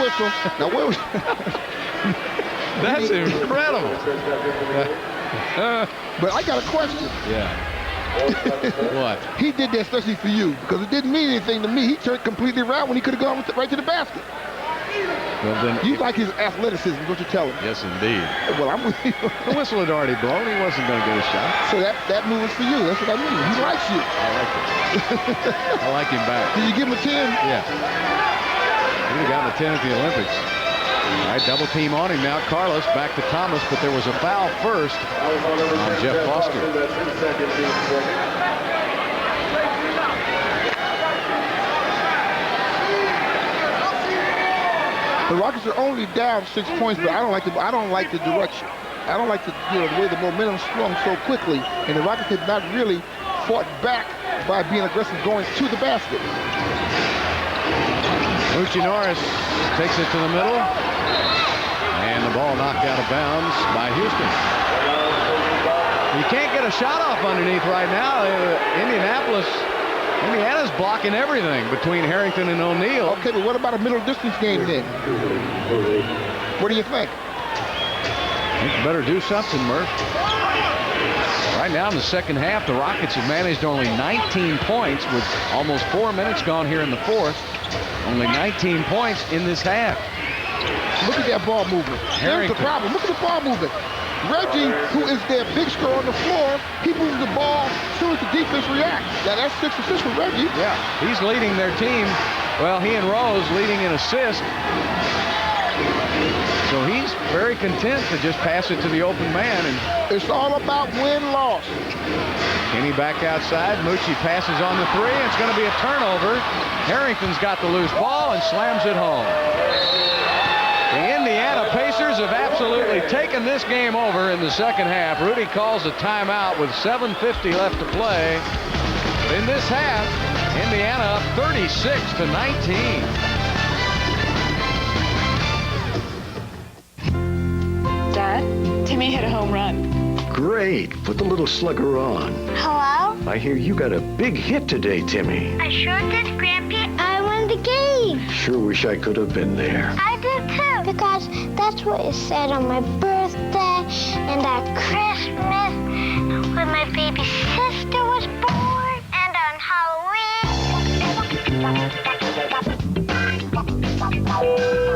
whistle. Now where was That's incredible. But I got a question. Yeah. What? He did that especially for you because it didn't mean anything to me. He turned completely around when he could have gone right to the basket. Well, then, you like his athleticism, what you tell him. Yes, indeed. Well, I'm with you. The whistle had already blown. He wasn't going to get a shot. So that move is for you. That's what I mean. He likes you. I like it. I like him back. Did you give him a 10? Yeah. He would have gotten a 10 at the Olympics. All right, double team on him now. Carlos back to Thomas, but there was a foul first on Jeff Foster. The Rockets are only down 6 points, but I don't like the direction. I don't like the way the momentum swung so quickly, and the Rockets have not really fought back by being aggressive going to the basket. Moochie Norris takes it to the middle, and the ball knocked out of bounds by Houston. You can't get a shot off underneath right now. Indiana's blocking everything between Harrington and O'Neal. Okay, but what about a middle distance game then? What do you think? I think you better do something, Murph. Right now in the second half, the Rockets have managed only 19 points with almost 4 minutes gone here in the fourth. Only 19 points in this half. Look at that ball movement. Here's the problem. Look at the ball movement. Reggie, who is their big scorer on the floor, he moves the ball as soon as the defense reacts. Now that's 6 assists for Reggie. Yeah, he's leading their team. Well, he and Rose leading in assists. So he's very content to just pass it to the open man. And it's all about win-loss. Kenny back outside. Moochie passes on the 3. It's going to be a turnover. Harrington's got the loose ball and slams it home. The Indiana Pacers have absolutely taken this game over in the second half. Rudy calls a timeout with 7:50 left to play. But in this half, Indiana up 36-19. Dad, Timmy hit a home run. Great. Put the little slugger on. Hello? I hear you got a big hit today, Timmy. I sure did, Grampy. I won the game. Sure wish I could have been there. I did too, because that's what it said on my birthday and at Christmas when my baby sister was born and on Halloween.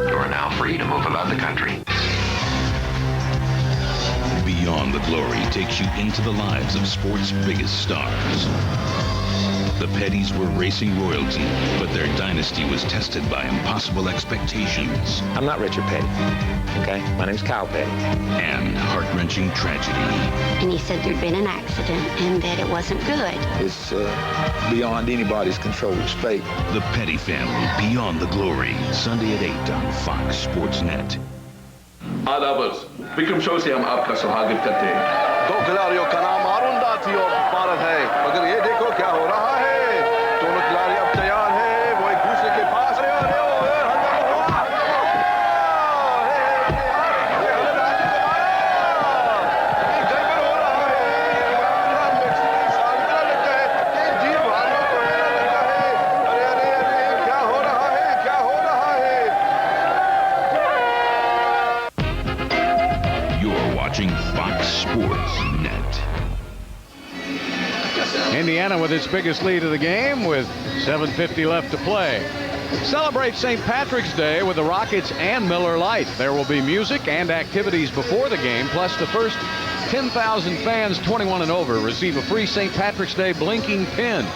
You are now free to move about the country. Beyond the Glory takes you into the lives of sports' biggest stars. The Pettys were racing royalty, but their dynasty was tested by impossible expectations. I'm not Richard Petty, okay? My name's Kyle Petty. And heart-wrenching tragedy. And he said there'd been an accident and that it wasn't good. It's beyond anybody's control. It's fate. The Petty Family, Beyond the Glory. Sunday at 8 on Fox Sports Net. आदाबर्स Vikram show से हम आपका स्वागत करते हैं। 2 खिलाड़ियों का नाम अरुण दाती और भारत है, मगर ये देखो क्या हो रहा है। दोनों खिलाड़ी अब तैयार है, वो एक दूसरे के पास Indiana with its biggest lead of the game with 7:50 left to play. Celebrate St. Patrick's Day with the Rockets and Miller Lite. There will be music and activities before the game, plus the first 10,000 fans 21 and over receive a free St. Patrick's Day blinking pin,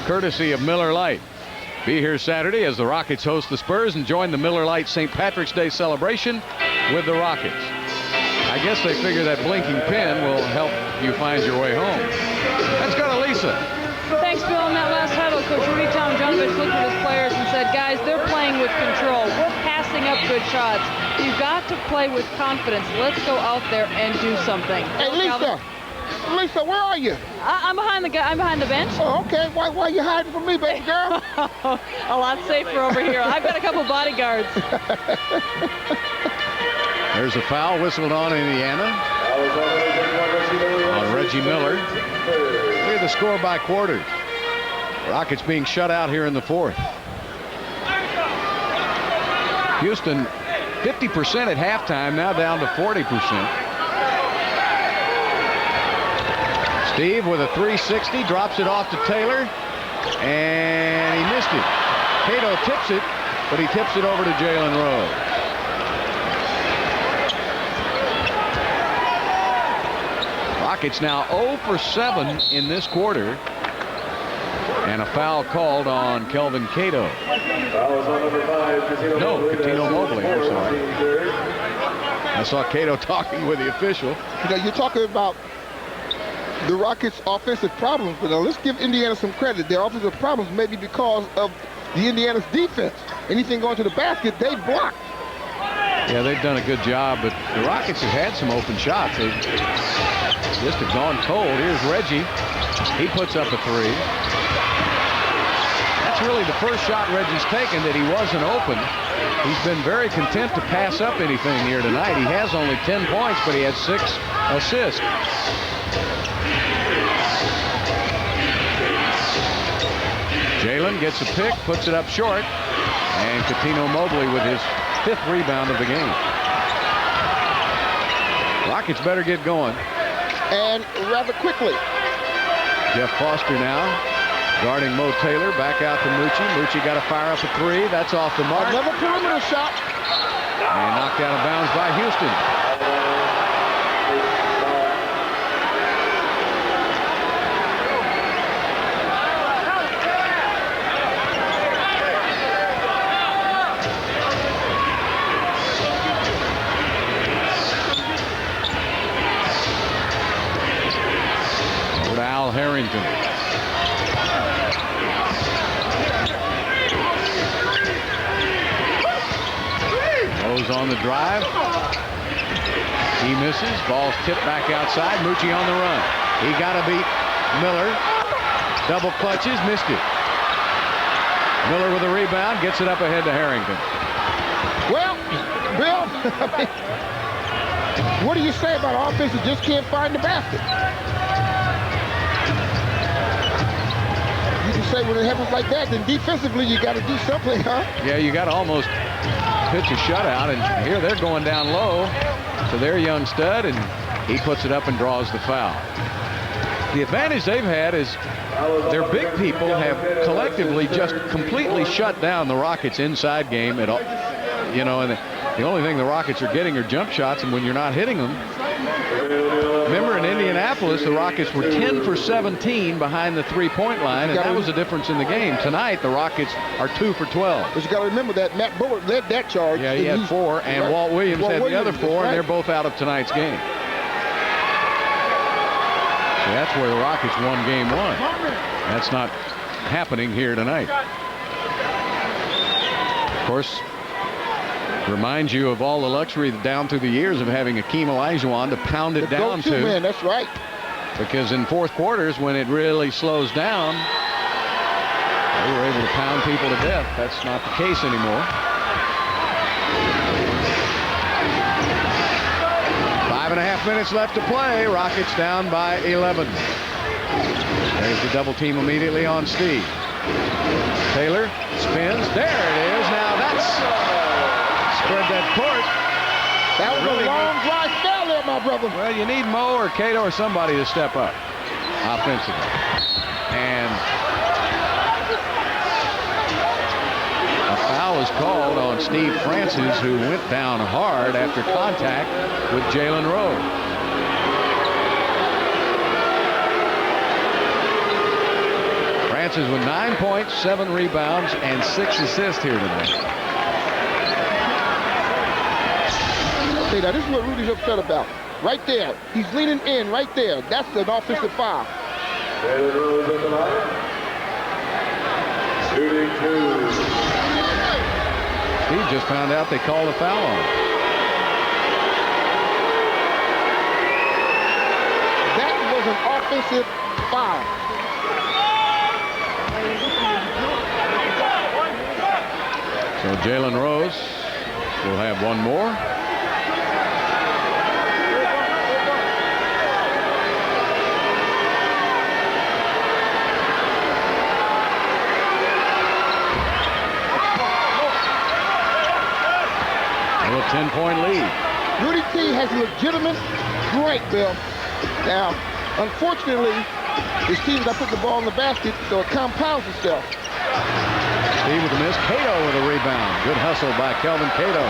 courtesy of Miller Lite. Be here Saturday as the Rockets host the Spurs and join the Miller Lite St. Patrick's Day celebration with the Rockets. I guess they figure that blinking pin will help you find your way home. Let's go to Lisa. Thanks, Bill. In that last huddle, Coach Rudy Tomjanovich looked at his players and said, guys, they're playing with control. We're passing up good shots. You've got to play with confidence. Let's go out there and do something. Hey, Lisa. Lisa, where are you? I'm behind the bench. Oh, okay. Why are you hiding from me, baby girl? A lot safer over here. I've got a couple bodyguards. There's a foul whistled on Indiana on Reggie Miller. Here's the score by quarters. Rockets being shut out here in the fourth. Houston 50% at halftime, now down to 40%. Steve with a 360, drops it off to Taylor, and he missed it. Cato tips it, but he tips it over to Jalen Rose. Rockets now 0 for 7 in this quarter, and a foul called on Kelvin Cato. No, Cuttino Mobley, I'm sorry. I saw Cato talking with the official. You know, you're talking about the Rockets' offensive problems, but now let's give Indiana some credit. Their offensive problems may be because of the Indiana's defense. Anything going to the basket, they block. Yeah, they've done a good job, but the Rockets have had some open shots. They just have gone cold. Here's Reggie. He puts up a three. That's really the first shot Reggie's taken that he wasn't open. He's been very content to pass up anything here tonight. He has only 10 points, but he had 6 assists. Jalen gets a pick, puts it up short, and Cuttino Mobley with his 5th rebound of the game. Rockets better get going. And rather quickly. Jeff Foster now guarding Mo Taylor. Back out to Moochie. Moochie got to fire up a three. That's off the mark. Another perimeter shot. And knocked out of bounds by Houston. Harrington. Rose on the drive. He misses. Ball's tipped back outside. Moochie on the run. He got to beat Miller. Double clutches. Missed it. Miller with a rebound. Gets it up ahead to Harrington. Well, Bill, what do you say about offense that just can't find the basket? Say when it happens like that, then defensively you got to do something, huh? Yeah, you got to almost pitch a shutout, and here they're going down low to their young stud, and he puts it up and draws the foul. The advantage they've had is their big people have collectively just completely shut down the Rockets' inside game at all. You know, and the only thing the Rockets are getting are jump shots, and when you're not hitting them. Remember in Indianapolis, the Rockets were 10 for 17 behind the three-point line, and that was the difference in the game. Tonight, the Rockets are 2 for 12. But you got to remember that Matt Bullard led that charge. Yeah, he had 4, and Walt Williams had the other 4, and they're both out of tonight's game. So that's where the Rockets won game 1. That's not happening here tonight. Of course, Reminds you of all the luxury down through the years of having Hakeem Olajuwon to pound it down to. Man, that's right. Because in fourth quarters, when it really slows down, they were able to pound people to death. That's not the case anymore. 5.5 minutes left to play. Rockets down by 11. There's the double team immediately on Steve. Taylor spins. There it is. Now that's spread that court. That was really a long dry spell there, my brother. Well, you need Mo or Cato or somebody to step up offensively. And a foul is called on Steve Francis, who went down hard after contact with Jalen Rose. Francis with 9 points, 7 rebounds, and 6 assists here tonight. Okay, now this is what Rudy's upset about. Right there. He's leaning in right there. That's an offensive foul. Jalen Rose at the line. Shooting 2. Steve just found out they called a foul on him. That was an offensive foul. So Jalen Rose will have one more. A 10-point lead. Rudy T has a legitimate break, Bill. Now, unfortunately, his team got put the ball in the basket, so it compounds itself. Steve with the miss. Cato with a rebound. Good hustle by Kelvin Cato.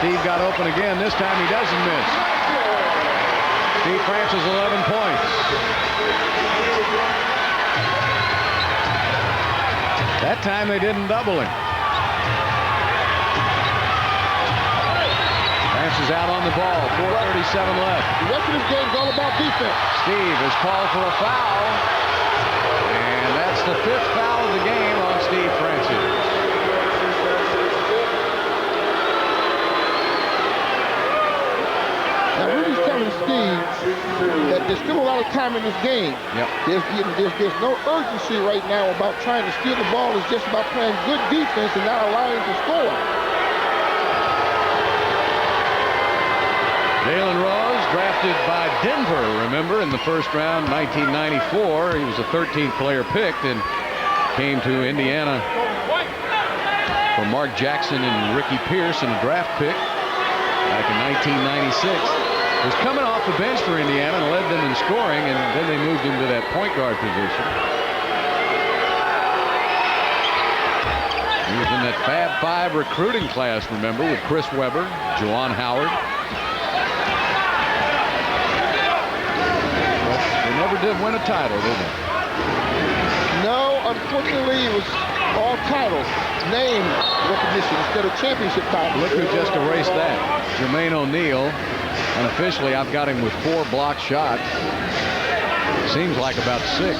Steve got open again. This time he doesn't miss. Steve Francis 11 points. That time they didn't double him. Francis out on the ball. 4:37 left. The rest of this game is all about defense. Steve is called for a foul. And that's the 5th foul of the game on Steve Francis. Now Rudy's telling Steve that there's still a lot of time in this game. Yep. There's no urgency right now about trying to steal the ball. It's just about playing good defense and not allowing him to score. Jalen Rose, drafted by Denver, remember, in the first round, 1994. He was a 13th player picked and came to Indiana for Mark Jackson and Ricky Pierce in a draft pick back in 1996. He was coming off the bench for Indiana and led them in scoring, and then they moved him to that point guard position. He was in that Fab Five recruiting class, remember, with Chris Webber, Juwan Howard. Never did win a title, did they? No, unfortunately, it was all titles, name recognition instead of championship titles. Look who just erased that. Jermaine O'Neal. Unofficially, I've got him with 4 blocked shots. Seems like about 6.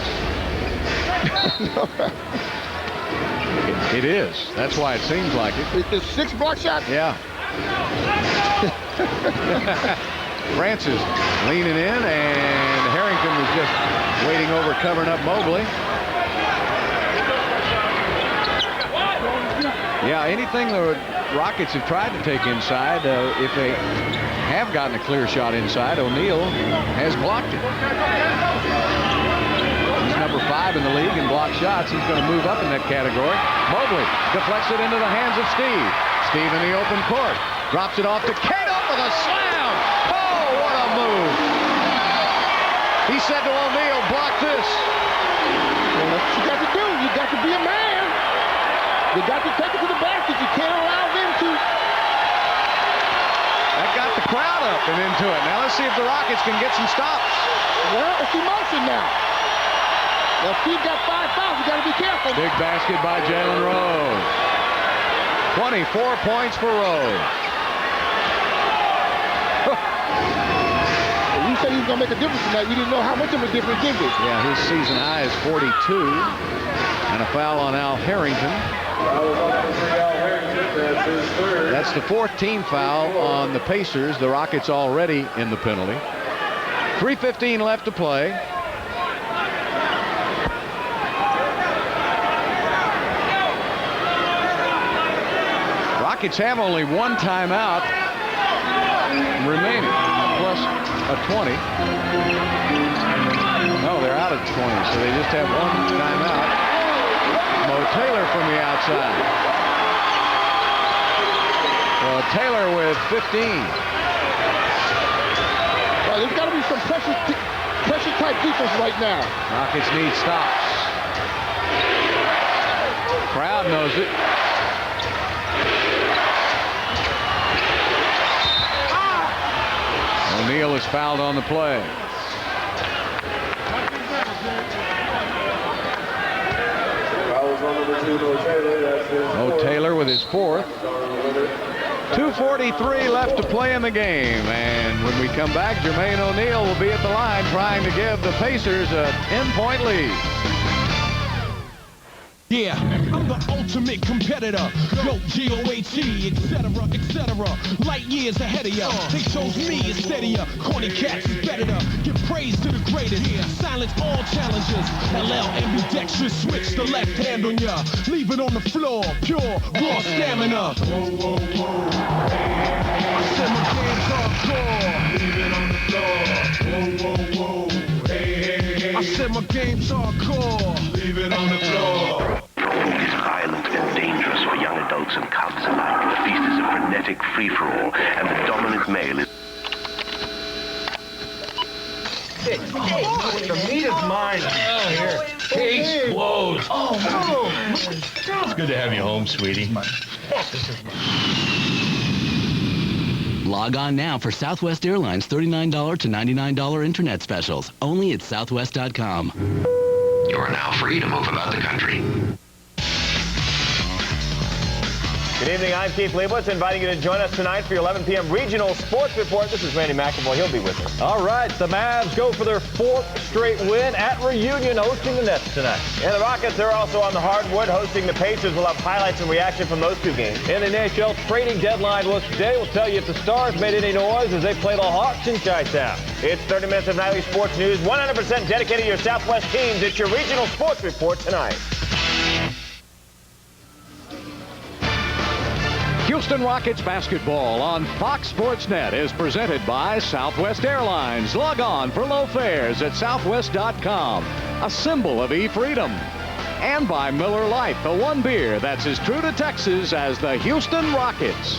It is. That's why it seems like it. It's 6 block shots? Yeah. Francis leaning in, and Harrington was just waiting over, covering up Mobley. Yeah, anything the Rockets have tried to take inside, if they have gotten a clear shot inside, O'Neal has blocked it. He's number 5 in the league in blocked shots. He's going to move up in that category. Mobley deflects it into the hands of Steve. Steve in the open court. Drops it off to Cato with a slam. Oh, what a move. He said to O'Neal, block this. Well, that's what you got to do. You got to be a man. You got to take it to the basket. You can't allow them to. That got the crowd up and into it. Now let's see if the Rockets can get some stops. Well, it's emotion now. Now Steve got 5 fouls. You got to be careful. Big basket by Jalen Rose. 24 points for Rose. You said he was going to make a difference tonight. You didn't know how much of a difference, did you? Yeah, his season high is 42. And a foul on Al Harrington. That's the 4th team foul on the Pacers. The Rockets already in the penalty. 3:15 left to play. Rockets have only one timeout remaining, plus a 20. No, they're out at 20, so they just have one timeout. Mo Taylor from the outside. Well, Taylor with 15. Well, there's got to be some pressure-type defense right now. Rockets need stops. Crowd knows it. O'Neal is fouled on the play. Mo Taylor with his 4th. 2:43 left to play in the game, and when we come back, Jermaine O'Neal will be at the line trying to give the Pacers a 10-point lead. Yeah, I'm the ultimate competitor. Go G-O-H-E, etc., etc. Light years ahead of ya. They chose me instead of ya. Corny cats is better to give praise to the greatest. Silence all challenges. LL ambidextrous. Switch the left hand on ya. Leave it on the floor. Pure, raw stamina. Whoa, whoa, whoa. I said my game's hardcore. Leave it on the floor. Whoa, whoa, whoa. Hey, hey, hey. I said my game's hardcore. Leave it on the floor. Is violent and dangerous for young adults and cops alike. The feast is a frenetic free-for-all, and the dominant male is... Hey, the meat is mine. Oh, here. Case closed. Oh, it's good to have you home, sweetie. Log on now for Southwest Airlines $39 to $99 internet specials, only at southwest.com. You are now free to move about the country. Good evening, I'm Keith Leibowitz, inviting you to join us tonight for your 11 p.m. Regional Sports Report. This is Randy McElroy. He'll be with us. All right, the Mavs go for their 4th straight win at Reunion, hosting the Nets tonight. And the Rockets are also on the hardwood, hosting the Pacers. We'll have highlights and reaction from those two games. And the NHL trading deadline was today. We'll tell you if the Stars made any noise as they play the Hawks in Chi-Town. It's 30 minutes of nightly sports news, 100% dedicated to your Southwest teams. It's your Regional Sports Report tonight. Houston Rockets basketball on Fox Sports Net is presented by Southwest Airlines. Log on for low fares at southwest.com, a symbol of e-freedom. And by Miller Lite, the one beer that's as true to Texas as the Houston Rockets.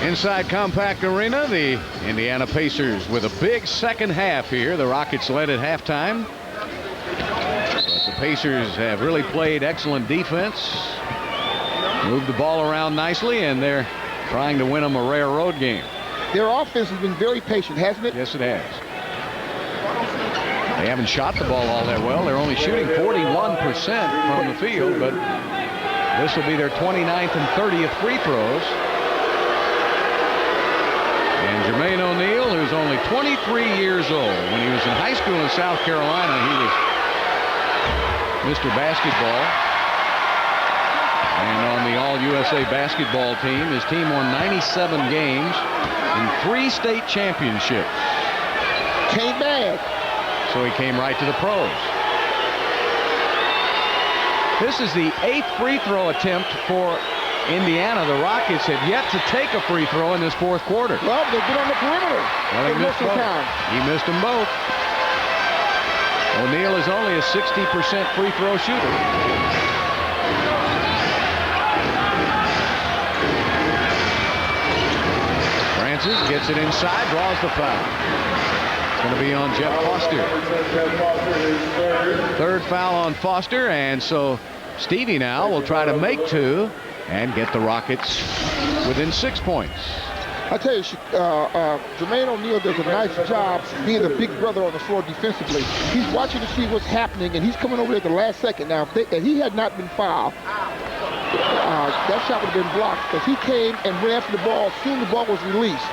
Inside Compact Arena, the Indiana Pacers with a big second half here. The Rockets led at halftime. But the Pacers have really played excellent defense. Moved the ball around nicely, and they're trying to win them a rare road game. Their offense has been very patient, hasn't it? Yes, it has. They haven't shot the ball all that well. They're only shooting 41% from the field, but this will be their 29th and 30th free throws. And Jermaine O'Neal, who's only 23 years old. When he was in high school in South Carolina, he was Mr. Basketball. And on the All-USA basketball team, his team won 97 games in 3 state championships. Came back. So he came right to the pros. This is the 8th free throw attempt for Indiana. The Rockets have yet to take a free throw in this 4th quarter. Well, they've been on the perimeter. Well, he missed both. He missed them both. O'Neal is only a 60% free throw shooter. Francis gets it inside, draws the foul. It's going to be on Jeff Foster. 3rd foul on Foster, and so Stevie now will try to make 2 and get the Rockets within 6 points. I tell you, Jermaine O'Neal does a nice job being the big brother on the floor defensively. He's watching to see what's happening, and he's coming over there at the last second. Now, if he had not been fouled, that shot would have been blocked because he came and went after the ball as soon as the ball was released.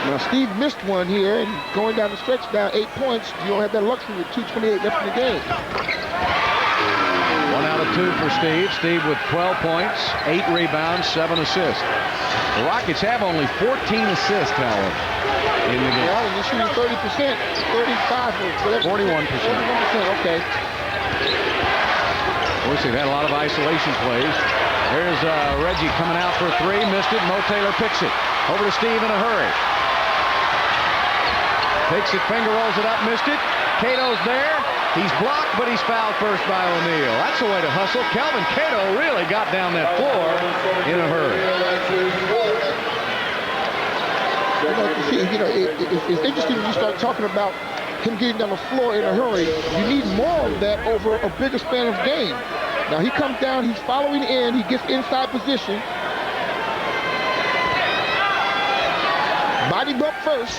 Now, Steve missed one here, and going down the stretch, down 8 points. You don't have that luxury with 2:28 left in the game. 1 out of 2 for Steve. Steve with 12 points, 8 rebounds, 7 assists. The Rockets have only 14 assists, however, in the game. Yeah, and they're shooting 30%, 35 or whatever. 41%. 41%, okay. Of course, they've had a lot of isolation plays. There's Reggie coming out for a 3, missed it. Mo Taylor picks it. Over to Steve in a hurry. Takes it, finger rolls it up, missed it. Cato's there. He's blocked, but he's fouled first by O'Neal. That's the way to hustle. Kelvin Cato really got down that floor in a hurry. It's interesting when you start talking about him getting down the floor in a hurry. You need more of that over a bigger span of game. Now he comes down, he's following in, he gets inside position. Body bump first.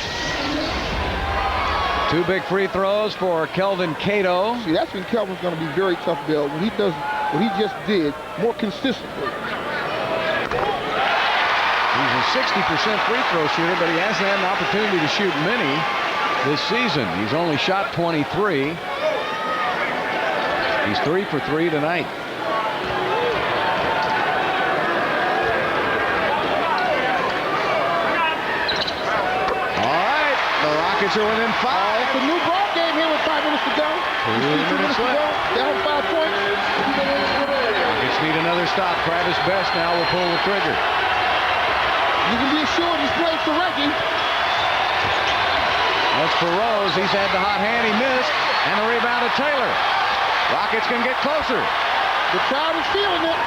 2 big free throws for Kelvin Cato. See, that's when Kelvin's going to be very tough, Bill, when he does what he just did more consistently. He's a 60% free throw shooter, but he hasn't had an opportunity to shoot many this season. He's only shot 23. He's 3 for 3 tonight. Rockets are within 5. It's a new ball game here with 5 minutes to go. 2 minutes left. Down 5 points. Rockets need another stop. Travis Best now will pull the trigger. You can be assured he's playing for Reggie. That's for Rose. He's had the hot hand. He missed. And the rebound to Taylor. Rockets can get closer. The crowd is feeling it.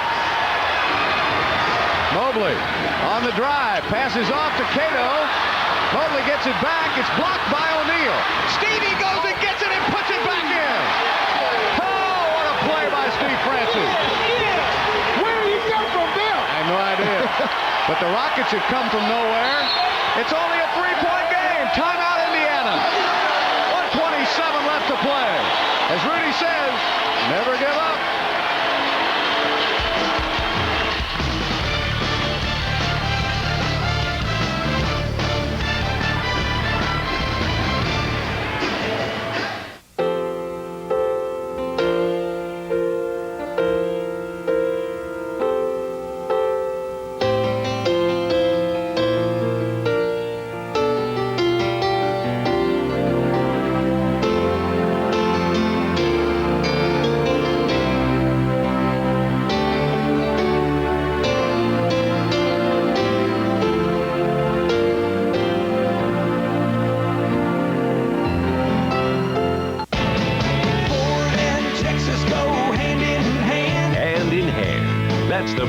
Mobley on the drive. Passes off to Cato. Mobley gets it back. It's blocked by O'Neal. Stevie goes and gets it and puts it back in. Oh, what a play by Steve Francis. Where did he come from, Bill? I have no idea. But the Rockets have come from nowhere. It's only a 3-point game. Timeout, Indiana. 1:27 left to play. As Rudy says, never give up.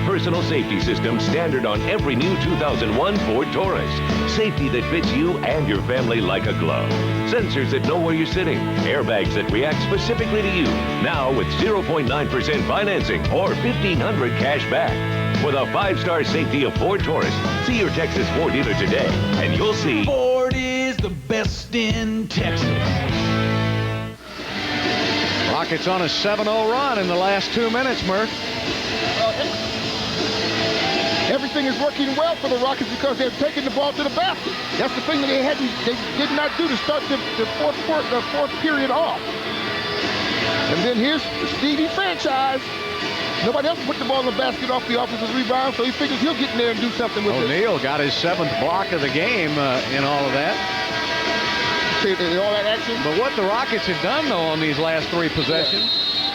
Personal safety system standard on every new 2001 Ford Taurus. Safety that fits you and your family like a glove. Sensors that know where you're sitting. Airbags that react specifically to you. Now with 0.9% financing or $1,500 cash back. For the 5-star safety of Ford Taurus, see your Texas Ford dealer today and you'll see Ford is the best in Texas. Rockets on a 7-0 run in the last 2 minutes, Murph. Everything is working well for the Rockets because they're taking the ball to the basket. That's the thing that they did not do to start the fourth period off. And then here's the Stevie franchise. Nobody else put the ball in the basket off the offensive rebound, so he figures he'll get in there and do something with it. O'Neal got his 7th block of the game in all of that. See all that action? But what the Rockets have done, though, on these last 3 possessions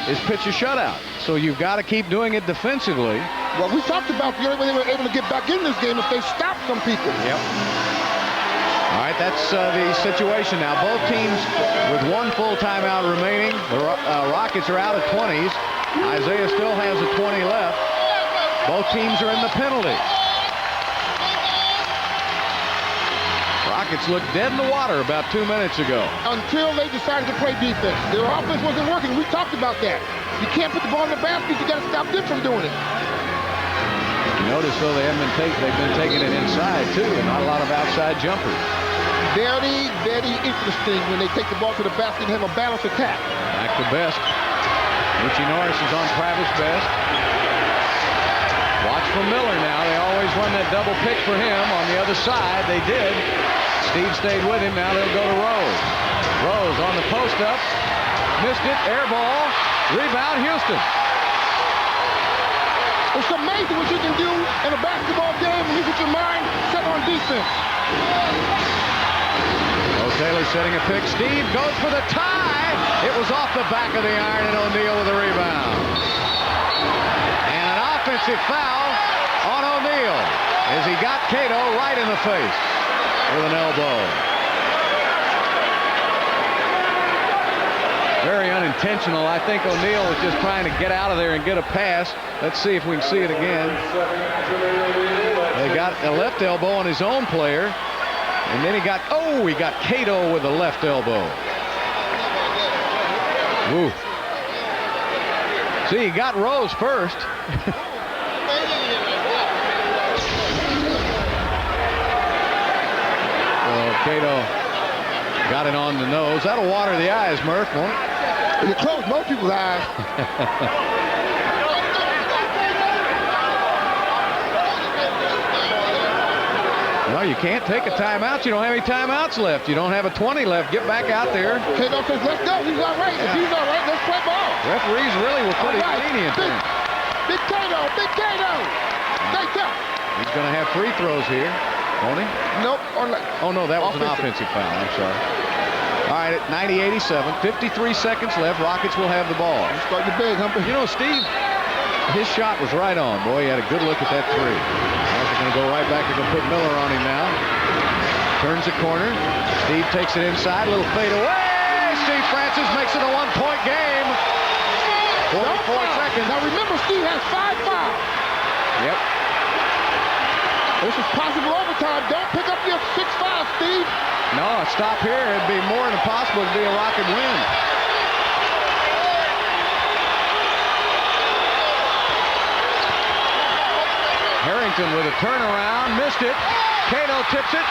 is pitch a shutout. So you've got to keep doing it defensively. Well, we talked about the only way they were able to get back in this game if they stopped some people. Yep. All right, that's the situation now. Both teams with 1 full timeout remaining. The Rockets are out of 20s. Isaiah still has a 20 left. Both teams are in the penalty. Rockets looked dead in the water about 2 minutes ago. Until they decided to play defense. Their offense wasn't working. We talked about that. You can't put the ball in the basket. You got to stop them from doing it. You notice, though, they've been taking it inside, too, and not a lot of outside jumpers. Very, very interesting when they take the ball to the basket and have a balanced attack. Back to Best. Richie Norris is on Travis Best. Watch for Miller now. They always run that double pick for him on the other side. They did. Steve stayed with him. Now they'll go to Rose. Rose on the post up. Missed it. Air ball. Rebound, Houston. It's amazing what you can do in a basketball game when you get your mind set on defense. Taylor setting a pick. Steve goes for the tie. It was off the back of the iron, and O'Neal with a rebound. And an offensive foul on O'Neal as he got Cato right in the face with an elbow. Very unintentional. I think O'Neal was just trying to get out of there and get a pass. Let's see if we can see it again. They got a left elbow on his own player. And then he got Cato with the left elbow. Woo. See, he got Rose first. Cato got it on the nose. That'll water the eyes, Murph, won't it? It closed most people's eyes. No, you can't take a timeout. You don't have any timeouts left. You don't have a 20 left. Get back out there. Cato says, let's go. He's all right. If he's all right, let's play ball. Referees really were pretty lenient. Big Cato. Stay tough. He's going to have free throws here, won't he? Nope. Oh, no, that was an offensive foul. I'm sorry. All right, at 90-87, 53 seconds left. Rockets will have the ball. Start your big, Humphrey. You know, Steve, his shot was right on. Boy, he had a good look at that three. Now they're going to go right back. They're going to put Miller on him now. Turns the corner. Steve takes it inside. Little fade away. Steve Francis makes it a one-point game. 44 seconds. Now remember, Steve has 5 fouls. Yep. This is possible overtime. Don't pick up your 6 fouls, Steve. No, stop here. It'd be more than possible to be a Rocket win. Harrington with a turnaround, missed it. Cato tips it,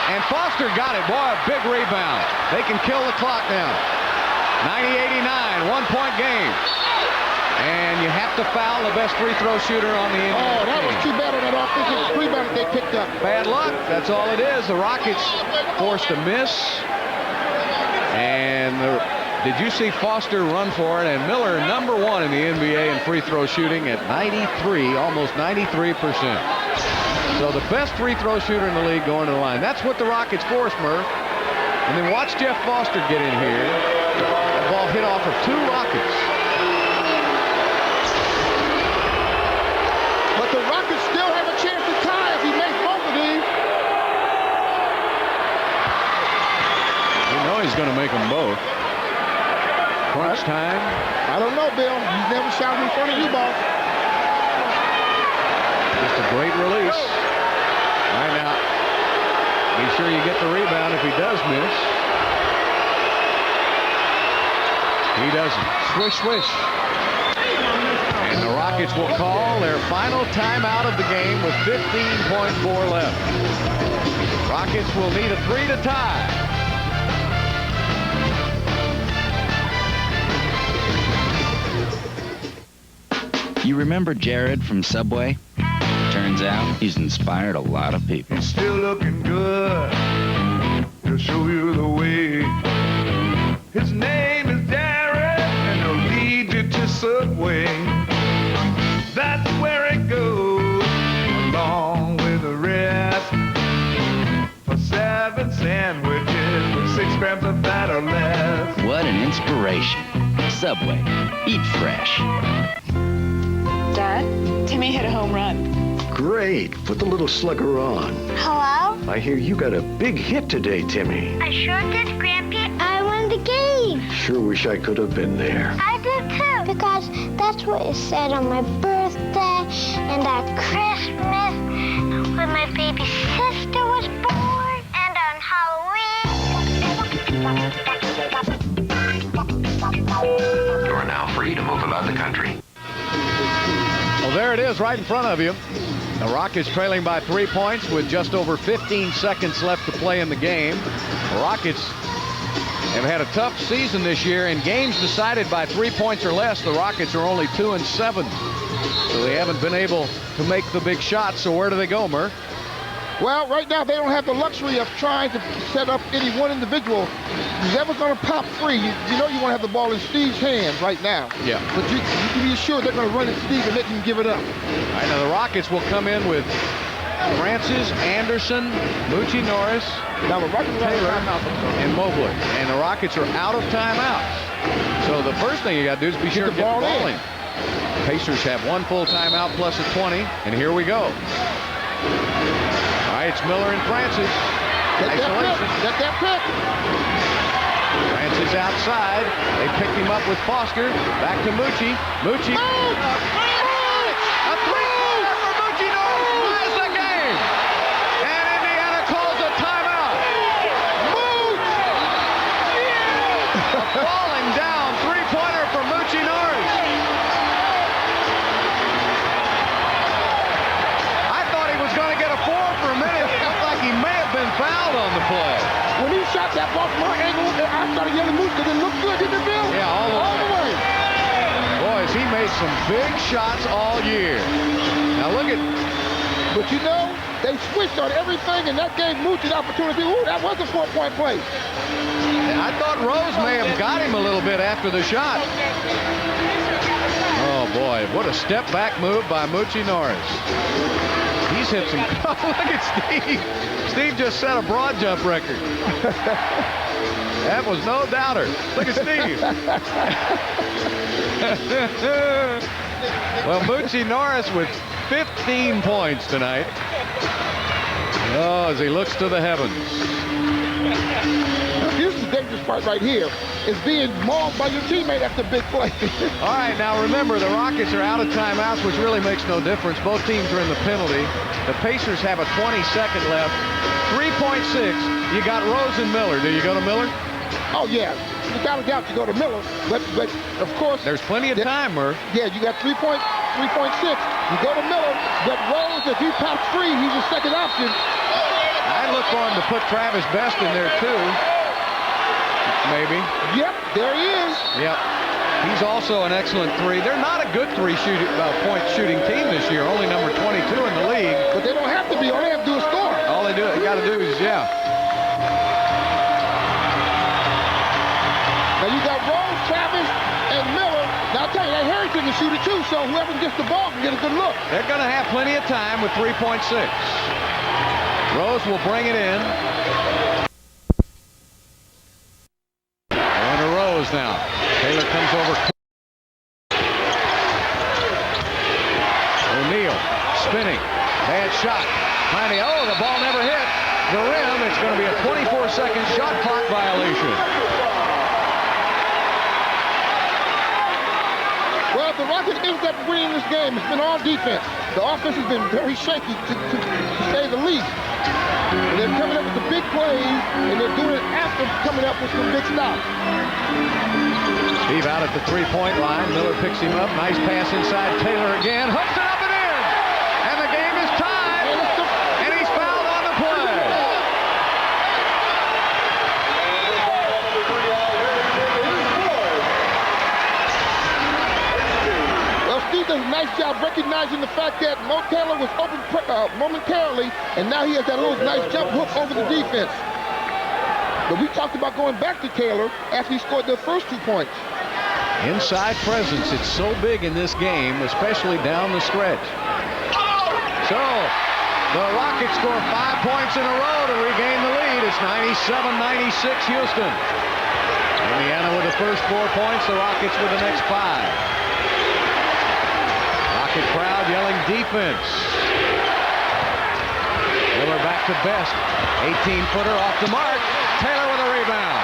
and Foster got it. Boy, a big rebound. They can kill the clock now. 90-89, one-point game. And you have to foul the best free throw shooter on the NBA. Oh, that was too bad on that offensive rebound they picked up. Bad luck. That's all it is. The Rockets forced a miss. And did you see Foster run for it? And Miller, #1 in the NBA in free throw shooting at 93, almost 93%. So the best free throw shooter in the league going to the line. That's what the Rockets forced, Murph. And then watch Jeff Foster get in here. The ball hit off of 2 Rockets. But the Rockets still have a chance to tie if he makes both of these. You know he's going to make them both. Crunch time. I don't know, Bill. He's never shot in front of you, boss. Just a great release. All right, now, be sure you get the rebound if he does miss. He doesn't. Swish, swish. And the Rockets will call their final timeout of the game with 15.4 left. Rockets will need a 3 to tie. You remember Jared from Subway? Turns out he's inspired a lot of people. He's still looking good to show you the way. His name is Jared, and he'll lead you to Subway. That's where it goes, along with the rest. For 7 sandwiches with 6 grams of fat or less. What an inspiration. Subway. Eat fresh. Dad, Timmy hit a home run. Great. Put the little slugger on. Hello? I hear you got a big hit today, Timmy. I sure did, Grampy. I won the game. Sure wish I could have been there. I did too. Because that's what it said on my birthday and at Christmas when my baby sister was born and on Halloween. You're now free to move about the country. Well, there it is right in front of you. The Rockets trailing by 3 points with just over 15 seconds left to play in the game. The Rockets have had a tough season this year. In games decided by 3 points or less, the Rockets are only 2-7. So they haven't been able to make the big shots. So where do they go, Murph? Well, right now they don't have the luxury of trying to set up any one individual who's ever going to pop free. You know you want to have the ball in Steve's hands right now. Yeah. But you can be assured they're going to run at Steve and make him give it up. All right, now the Rockets will come in with Francis, Anderson, Moochie Norris, Taylor, and Mobley. And the Rockets are out of timeouts. So the first thing you got to do is be sure to get the ball in. Pacers have one full timeout plus a 20, and here we go. All right, it's Miller and Francis. Isolation. Get that pick. Francis outside. They picked him up with Foster. Back to Moochie. Moochie. A three-pointer for Moochie Norris ties the game. And Indiana calls a timeout. A falling down three-pointer for Moochie Norris. I thought he was going to get a four for a minute. It looked like he may have been fouled on the play. When he shot that ball from our angle, I started yelling Moose because it looked good, didn't it, Bill? Yeah, all the way. Boys, he made some big shots all year. Now look at... But you know, they switched on everything, and that gave Mooch an opportunity. Ooh, that was a four-point play. I thought Rose may have got him a little bit after the shot. Oh, boy, what a step-back move by Moochie Norris. He's hit some... Look at Steve. Steve just set a broad jump record. That was no doubter. Look at Steve. Well, Moochie Norris with 15 points tonight. Oh, as he looks to the heavens. This is the dangerous part right here, is being mauled by your teammate after big play. All right, now remember, the Rockets are out of timeouts, which really makes no difference. Both teams are in the penalty. The Pacers have a 20-second left. 3.6. You got Rose and Miller. Do you go to Miller? Oh, yeah. Without a doubt, you go to Miller. But of course... There's plenty of time, Murr. Yeah, you got 3.6. You go to Miller, but Rose, if he pops free, he's your second option. I'd look for him to put Travis Best in there, too. Maybe. Yep, there he is. Yep. He's also an excellent three. They're not a good point shooting team this year, only number 22 in the league. But they don't have to be. All they have to do is score. All they got to do is, yeah. Now you got Rose, Travis, and Miller. Now I'll tell you, that Harrington can shoot it too, so whoever gets the ball can get a good look. They're going to have plenty of time with 3.6. Rose will bring it in. Going to Rose now. Taylor comes over. O'Neal spinning. Bad shot. Oh, the ball never hit the rim. It's going to be a 24-second shot clock violation. Well, the Rockets ends up winning this game. It's been all defense. The offense has been very shaky, to say the least. And they're coming up with the big plays, and they're doing it after coming up with some big stops. Steve out at the three-point line. Miller picks him up. Nice pass inside. Taylor again. Hooks it up and in. And the game is tied. And he's fouled on the play. Well, Steve does a nice job recognizing the fact that Mo Taylor was open momentarily, and now he has that little nice jump hook over the defense. But we talked about going back to Taylor after he scored the first 2 points. Inside presence, it's so big in this game, especially down the stretch. So, the Rockets score 5 points in a row to regain the lead. It's 97-96 Houston. Indiana with the first 4 points, the Rockets with the next 5. Rocket crowd yelling defense. Miller back to Best. 18-footer off the mark. Taylor with a rebound.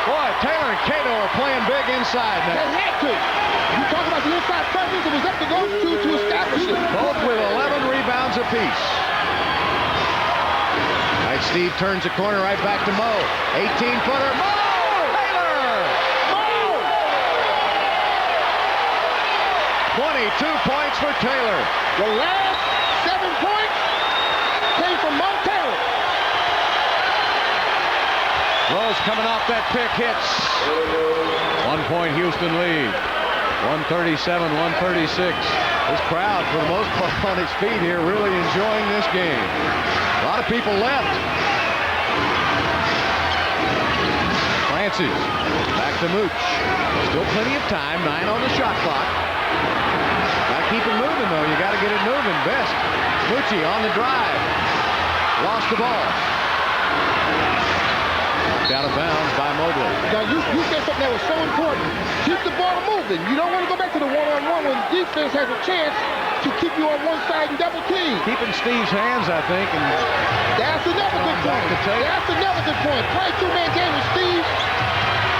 Boy, Taylor and Cato are playing big inside now. They had to. You talk about the inside presence, it was up to those two to establish it. Both with 11 rebounds apiece. All right, Steve turns the corner right back to Mo. 18-footer. Mo! Taylor! Mo! 22 points for Taylor. The last 7 points came from Mo Taylor. Rose coming off that pick hits. 1 point Houston lead. 137-136. This crowd, for the most part, on its feet here, really enjoying this game. A lot of people left. Francis, back to Mooch. Still plenty of time, 9 on the shot clock. Gotta keep it moving, though. You gotta get it moving. Best. Moochie on the drive. Lost the ball. Knocked out of bounds by Mobley. Now, you said something that was so important. Keep the ball moving. You don't want to go back to the one-on-one when defense has a chance to keep you on one side and double team. Keeping Steve's hands, I think. And that's another good point. That's another good point. Play two-man game with Steve.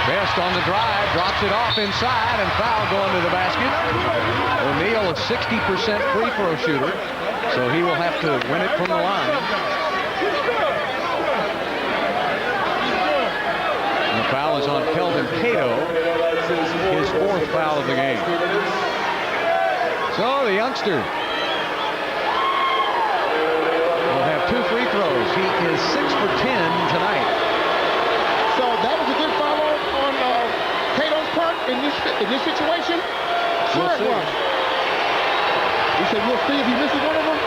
Best on the drive, drops it off inside, and foul going to the basket. O'Neal, a 60% free throw shooter, so he will have to win it from the line. And the foul is on Kelvin Cato, his 4th foul of the game. So the youngster will have 2 free throws. He is 6 for 10 tonight. So that was a good foul on Cato's part in this situation. Sure it was. He said, we'll see if he misses one of them.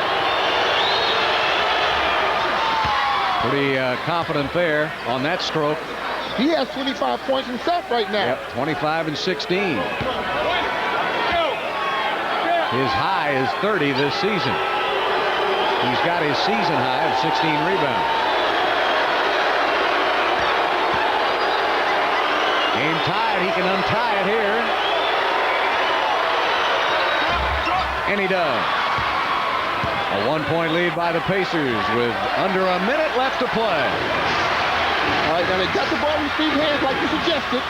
Pretty confident there on that stroke. He has 25 points himself right now. Yep, 25 and 16. His high is 30 this season. He's got his season high of 16 rebounds. Game tied. He can untie it here. And he does. A 1-point lead by the Pacers with under a minute left to play. All right, now they got the ball in Steve's hands like you suggested.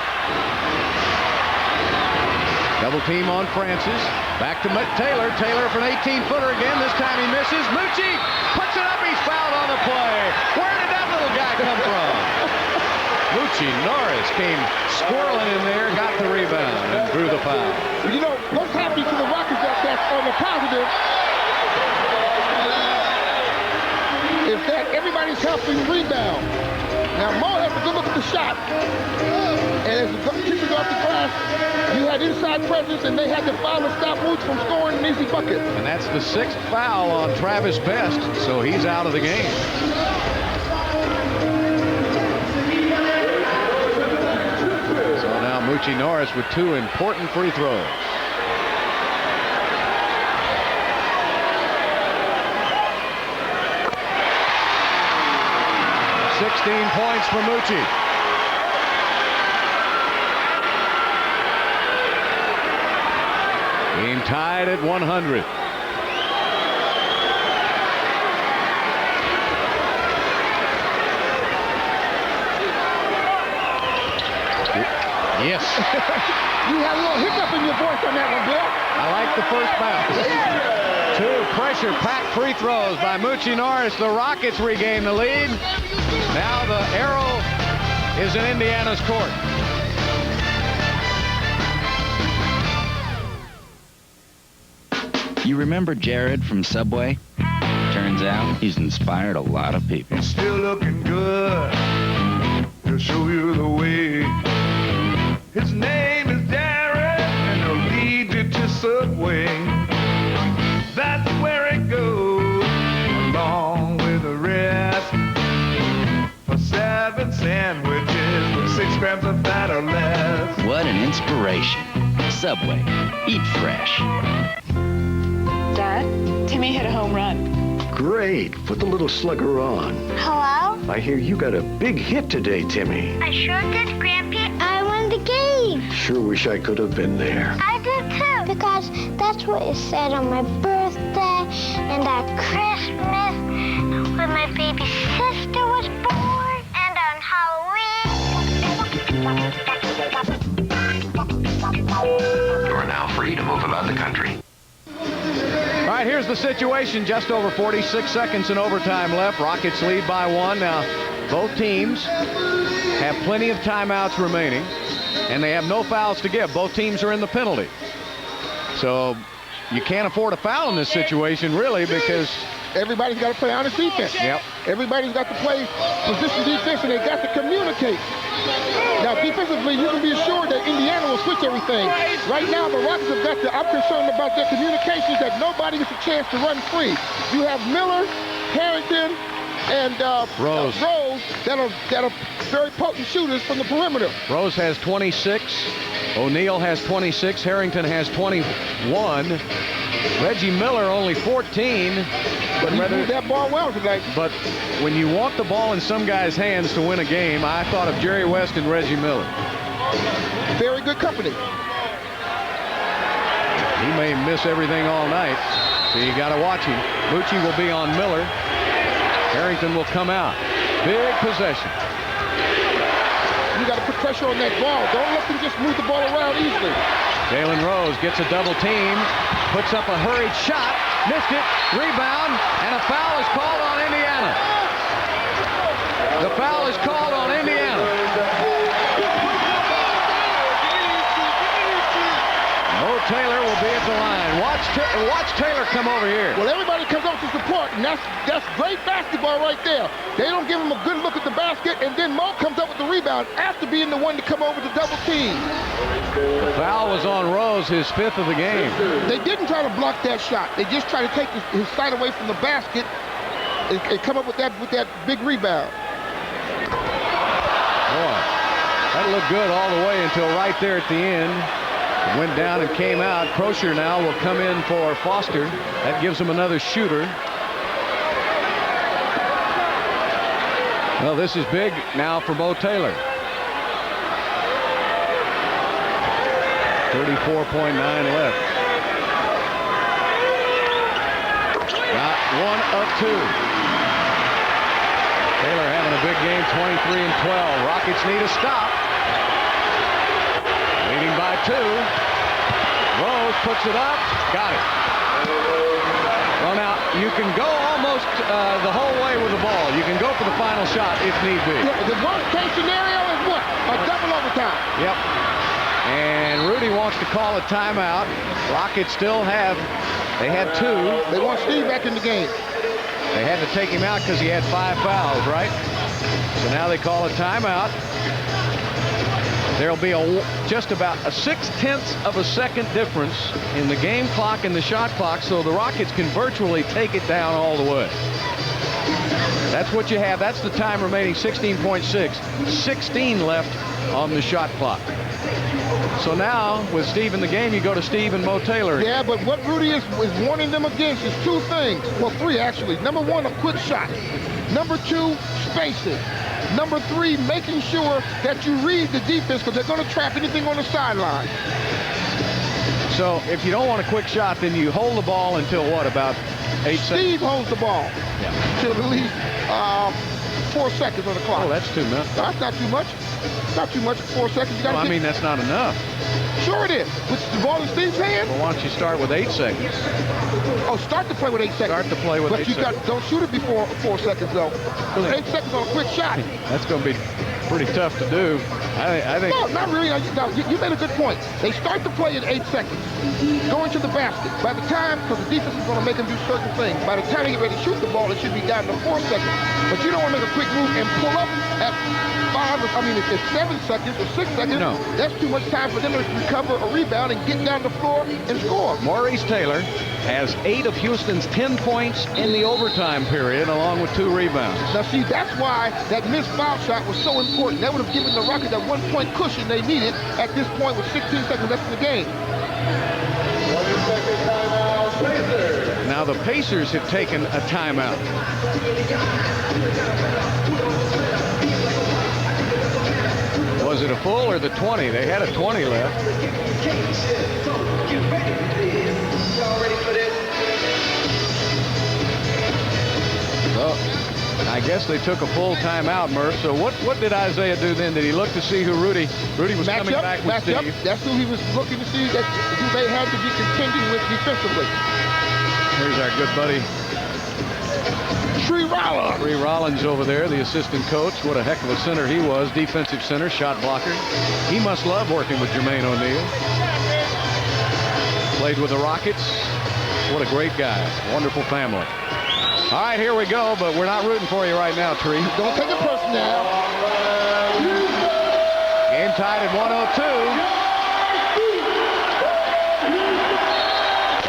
Double team on Francis. Back to Taylor. Taylor for an 18-footer again. This time he misses. Moochie puts it up. He's fouled on the play. Where did that little guy come from? Moochie Norris came squirreling in there, got the rebound, and drew the foul. You know, what's happening to the Rockets that's on the positive is that everybody's helping rebound. Now, Mo has a good look at the shot. And as the keepers off the glass, you had inside presence, and they had to foul to stop Mooch from scoring an easy bucket. And that's the 6th foul on Travis Best, so he's out of the game. So now Moochie Norris with 2 important free throws. Points for Moochie. Game tied at 100. Yes. You had a little hiccup in your voice on that one, Bill. I like the first bounce. 2 pressure-packed free throws by Moochie Norris. The Rockets regain the lead. Now the arrow is in Indiana's court. You remember Jared from Subway? Turns out he's inspired a lot of people. Still looking good to show you the way. His name is Jared, and he'll lead you to Subway. That's where it goes, along with the rest. For 7 sandwiches with 6 grams of fat or less. What an inspiration. Subway. Eat fresh. Dad, Timmy hit a home run. Great. Put the little slugger on. Hello? I hear you got a big hit today, Timmy. I sure did, Grampy. I won the game. Sure wish I could have been there. I did too. Because that's what it said on my birthday and at Christmas when my baby sister was born and on Halloween. You're now free to move about the country. All right, here's the situation. Just over 46 seconds in overtime left. Rockets lead by 1. Now, both teams have plenty of timeouts remaining, and they have no fouls to give. Both teams are in the penalty. So you can't afford a foul in this situation, really, because everybody's got to play honest defense. Yep. Everybody's got to play position defense, and they got to communicate. Now, defensively, you can be assured that Indiana will switch everything. Right now, the Rockets have got to, I'm concerned about their communications, that nobody gets a chance to run free. You have Miller, Harrington, and Rose that are very potent shooters from the perimeter. Rose has 26. O'Neal has 26. Harrington has 21. Reggie Miller only 14. But he moved that ball well tonight. But when you want the ball in some guy's hands to win a game, I thought of Jerry West and Reggie Miller. Very good company. He may miss everything all night, so you got to watch him. Lucci will be on Miller. Harrington will come out. Big possession. You got to put pressure on that ball. Don't let them just move the ball around easily. Jalen Rose gets a double team, puts up a hurried shot, missed it, rebound, and a foul is called on Indiana. The foul is called on Indiana. Mo Taylor will be at the line. Watch Taylor come over here. Well, everybody comes up to support, and that's great basketball right there. They don't give him a good look at the basket, and then Mo comes up with the rebound after being the one to come over to double team. The foul was on Rose, his 5th of the game. They didn't try to block that shot. They just tried to take his sight away from the basket and come up with that big rebound. Boy, that looked good all the way until right there at the end. It went down and came out. Croshere now will come in for Foster. That gives him another shooter. Well, this is big now for Mo Taylor. 34.9 left. Got 1 of 2. Taylor having a big game, 23 and 12. Rockets need a stop. Leading by 2. Rose puts it up. Got it. Well, now, you can go almost the whole way with the ball. You can go for the final shot if need be. Yeah, the worst-case scenario is what? A double overtime. Yep. And Rudy wants to call a timeout. Rockets still have, they had 2. They want Steve back in the game. They had to take him out because he had 5 fouls, right? So now they call a timeout. There'll be just about a 0.6 of a second difference in the game clock and the shot clock, so the Rockets can virtually take it down all the way. That's what you have. That's the time remaining, 16.6. 16 left on the shot clock. So now, with Steve in the game, you go to Steve and Mo Taylor. Yeah, but what Rudy is warning them against is 2 things. Well, 3 actually. Number 1, a quick shot. Number 2, spacing. Number 3, making sure that you read the defense, because they're going to trap anything on the sideline. So if you don't want a quick shot, then you hold the ball until what, about 8 seconds? Steve holds the ball. Yeah. Till at least 4 seconds on the clock. Oh, that's too much. That's not too much. Not too much. 4 seconds. You gotta I mean, that's not enough. Sure it is. With the ball in Steve's hand. Well, why don't you start with 8 seconds? Oh, start to play with 8 seconds. Start to play with 8 seconds. But don't shoot it before 4 seconds, though. 8 seconds on a quick shot. That's going to be pretty tough to do. I think. No, not really. You made a good point. They start to play at 8 seconds. Going to the basket. By the time, because the defense is going to make them do certain things, by the time they get ready to shoot the ball, it should be down to 4 seconds. But you don't want to make a quick move and pull up at 7 seconds or 6 seconds. No. That's too much time for them to recover a rebound and get down the floor and score. Maurice Taylor has 8 of Houston's 10 points in the overtime period, along with 2 rebounds. Now, see, that's why that missed foul shot was so important. That would have given the Rockets that 1-point cushion they needed at this point with 16 seconds left in the game. Now the Pacers have taken a timeout. Was it a full or the 20? They had a 20 left. Well, I guess they took a full timeout, Murph. So what did Isaiah do then? Did he look to see who Rudy was coming back with Steve? That's who he was looking to see, who they had to be contending with defensively. Here's our good buddy Tree Rollins. Tree Rollins over there, the assistant coach. What a heck of a center he was. Defensive center, shot blocker. He must love working with Jermaine O'Neal. Played with the Rockets. What a great guy. Wonderful family. All right, here we go, but we're not rooting for you right now, Tree. Don't take it personal now. Game tied at 102.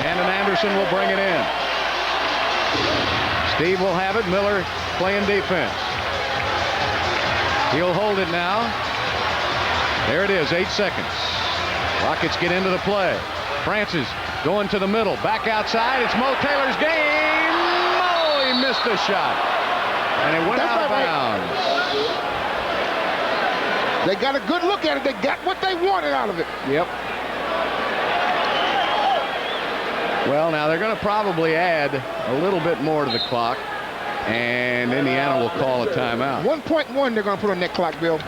Landon Anderson will bring it in. Steve will have it. Miller playing defense. He'll hold it now. There it is, 8 seconds. Rockets get into the play. Francis going to the middle. Back outside. It's Mo Taylor's game. Mo, he missed a shot. And it went out of bounds. They got a good look at it. They got what they wanted out of it. Yep. Well, now they're going to probably add a little bit more to the clock, and Indiana will call a timeout. 1.1 they're going to put on that clock, Bill.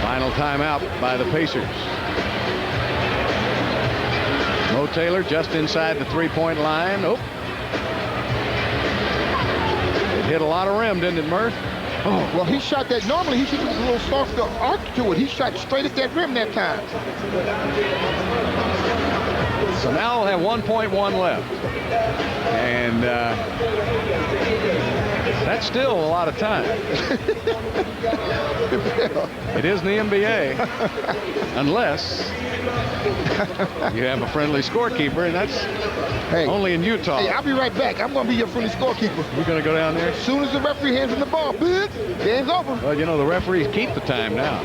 Final timeout by the Pacers. Mo Taylor just inside the three-point line. Oh. It hit a lot of rim, didn't it, Murph? Oh, well, he shot that. Normally, he should do a little softer arc to it. He shot straight at that rim that time. So now we'll have 1.1 left. And that's still a lot of time. It is the NBA. Unless you have a friendly scorekeeper, and that's only in Utah. Hey, I'll be right back. I'm going to be your friendly scorekeeper. You're going to go down there? As soon as the referee hands him the ball, big, game's over. Well, you know, the referees keep the time now.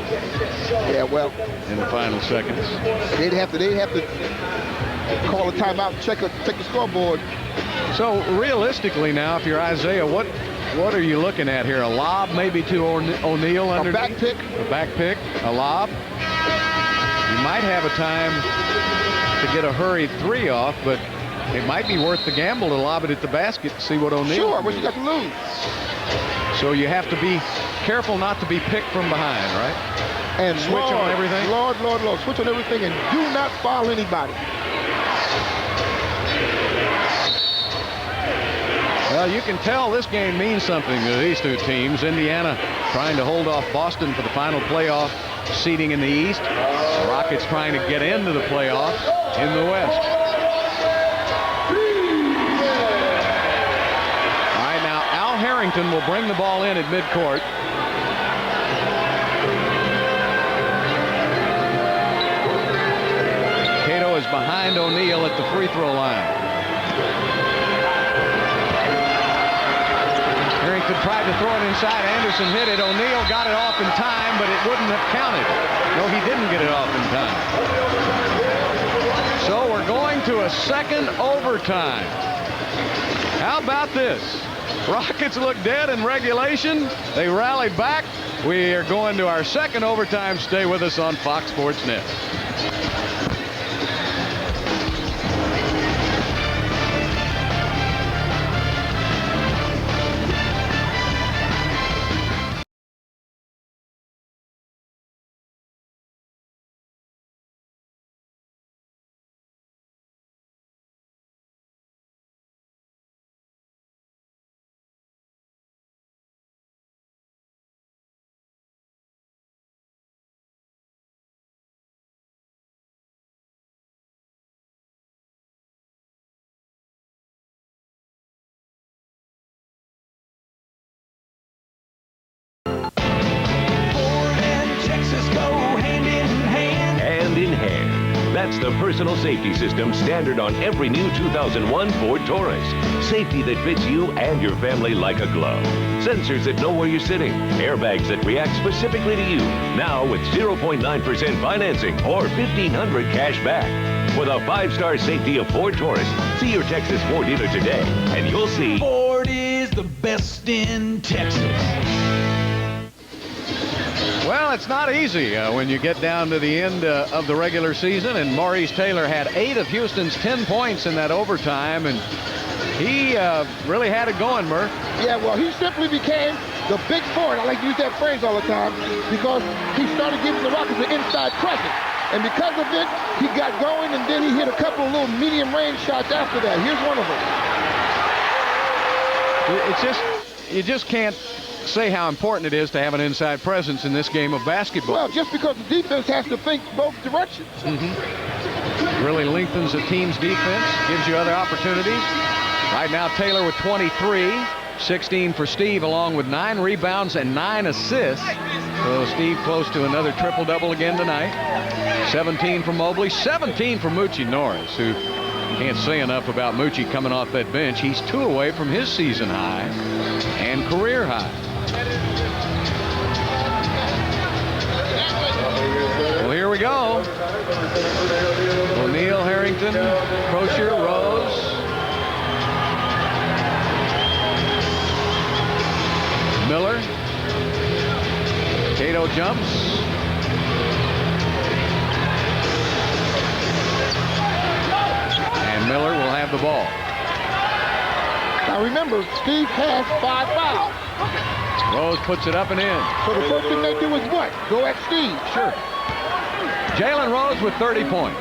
Yeah, well. In the final seconds. They'd have to call a timeout and check the scoreboard. So, realistically now, if you're Isaiah, what are you looking at here? A lob maybe to O'Neal underneath? A back pick. A back pick, a lob. You might have a time to get a hurried three off, but it might be worth the gamble to lob it at the basket to see what O'Neal. Sure, what you got to lose. So you have to be careful not to be picked from behind, right? And switch on everything. Lord, switch on everything and do not foul anybody. Well, you can tell this game means something to these two teams. Indiana trying to hold off Boston for the final playoff seeding in the East. The Rockets trying to get into the playoffs in the West. All right, now Al Harrington will bring the ball in at midcourt. Cato is behind O'Neal at the free throw line. Harrington tried to throw it inside. Anderson hit it. O'Neal got it off in time, but it wouldn't have counted. No, he didn't get it off in time. So we're going to a second overtime. How about this? Rockets look dead in regulation. They rally back. We are going to our second overtime. Stay with us on Fox Sports Net. That's the personal safety system standard on every new 2001 Ford Taurus. Safety that fits you and your family like a glove. Sensors that know where you're sitting. Airbags that react specifically to you. Now with 0.9% financing or $1,500 cash back. With a 5-star safety of Ford Taurus, see your Texas Ford dealer today, and you'll see Ford is the best in Texas. Well, it's not easy when you get down to the end of the regular season, and Maurice Taylor had 8 of Houston's 10 points in that overtime, and he really had it going, Murph. Yeah, well, he simply became the big forward. I like to use that phrase all the time because he started giving the Rockets an inside presence. And because of it, he got going, and then he hit a couple of little medium-range shots after that. Here's one of them. It's just, you just can't say how important it is to have an inside presence in this game of basketball. Well, just because the defense has to think both directions. Really lengthens the team's defense, gives you other opportunities. Right now, Taylor with 23, 16 for Steve, along with 9 rebounds and 9 assists. So Steve close to another triple-double again tonight. 17 for Mobley, 17 for Moochie Norris, who can't say enough about Moochie coming off that bench. He's 2 away from his season high and career high. Well, here we go. O'Neal, Harrington, Croshere, Rose. Miller. Cato jumps. And Miller will have the ball. Now remember, Steve has 5 fouls. Rose puts it up and in. So the first thing they do is what? Go at Steve. Sure. Jalen Rose with 30 points.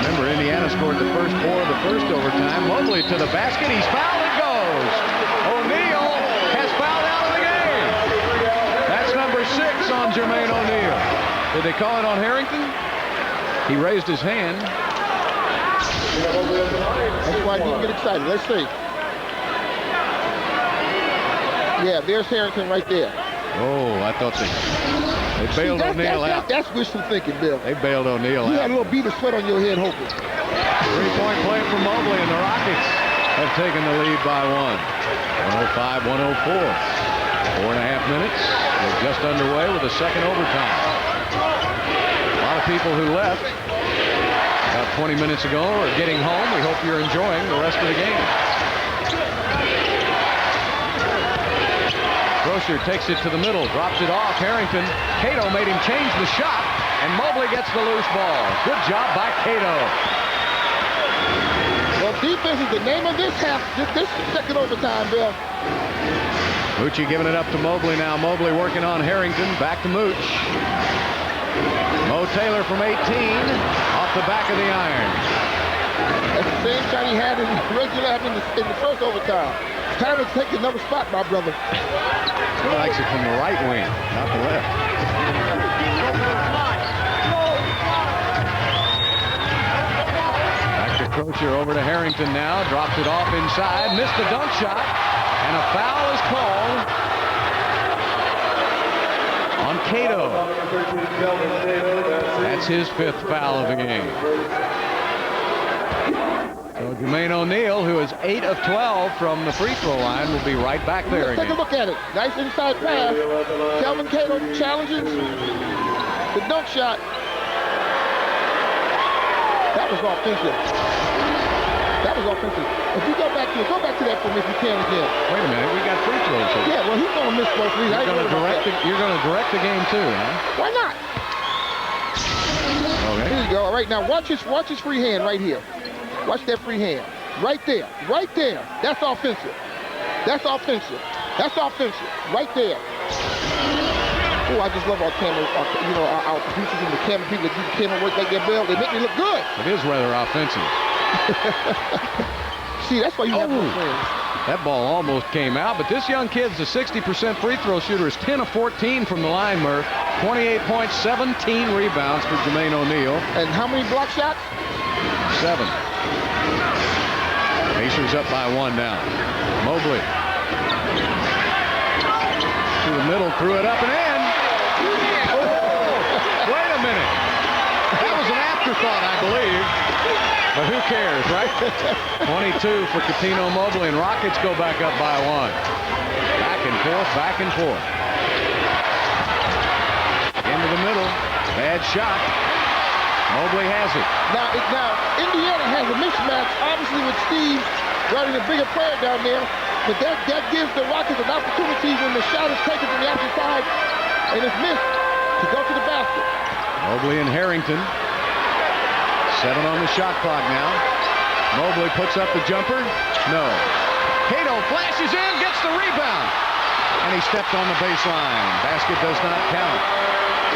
Remember, Indiana scored the first 4 of the first overtime. Mobley to the basket. He's fouled and goes. O'Neal has fouled out of the game. That's number 6 on Jermaine O'Neal. Did they call it on Harrington? He raised his hand. That's why I didn't get excited. Let's see. Yeah, there's Harrington right there. Oh, I thought they bailed O'Neal out. That's wishful thinking, Bill. They bailed O'Neal out. You had a little bead of sweat on your head hoping. 3-point play for Mobley, and the Rockets have taken the lead by 1. 105-104. 4.5 minutes. We're just underway with the second overtime. A lot of people who left about 20 minutes ago are getting home. We hope you're enjoying the rest of the game. Croshere takes it to the middle, drops it off. Harrington. Cato made him change the shot, and Mobley gets the loose ball. Good job by Cato. Well, defense is the name of this half, this second overtime, Bill. Moochie giving it up to Mobley now. Mobley working on Harrington. Back to Mooch. Mo Taylor from 18, off the back of the iron. That's the same shot he had in the regular in the first overtime. It's time to take another spot, my brother. He likes it from the right wing, not the left. Back to Croshere, over to Harrington now. Drops it off inside, missed the dunk shot, and a foul is called on Cato. That's his 5th foul of the game. So Jermaine O'Neal, who is 8 of 12 from the free throw line, will be right back there Let's again. take a look at it. Nice inside pass. Kelvin Cato challenges the dunk shot. That was offensive. That was offensive. If you go back to that for me if you can again. Wait a minute, we got free throws here. Yeah, well, he's going to miss both of these. You're going to direct the game too, huh? Why not? Okay. Here you go. All right, now watch his free hand right here. Watch that free hand. Right there. Right there. That's offensive. That's offensive. That's offensive. Right there. Oh, I just love our camera, our producers and the camera people that do the camera work like that, Bill. They make me look good. It is rather offensive. See, that's why you have those friends. That ball almost came out, but this young kid's a 60% free throw shooter. Is 10 of 14 from the line, Murph. 28 points, 17 rebounds for Jermaine O'Neal. And how many block shots? 7. Pacers up by 1 now. Mobley. To the middle, threw it up and in. Oh, wait a minute. That was an afterthought, I believe. But who cares, right? 22 for Cuttino Mobley, and Rockets go back up by 1. Back and forth, back and forth. Into the middle. Bad shot. Mobley has it. Now Indiana has a mismatch, obviously, with Steve guarding a bigger player down there. But that gives the Rockets an opportunity when the shot is taken from the opposite side and it's missed to go to the basket. Mobley and Harrington. 7 on the shot clock now. Mobley puts up the jumper. No. Cato flashes in, gets the rebound. And he stepped on the baseline. Basket does not count.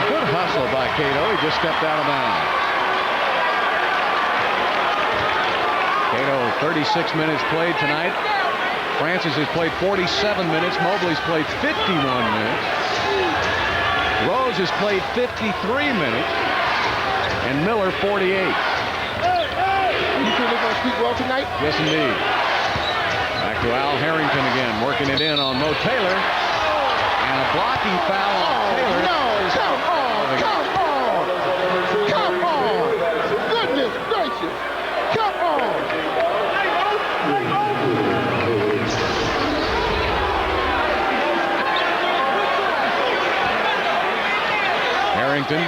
Good hustle by Cato. He just stepped out of bounds. Cato, 36 minutes played tonight. Francis has played 47 minutes. Mobley's played 51 minutes. Rose Rose has played 53 minutes, and Miller 48. You think they're going to speak well tonight? Yes, indeed. Back to Al Harrington again, working it in on Mo Taylor. And a blocking foul on Taylor. No, come on. Goodness gracious. Come on. Harrington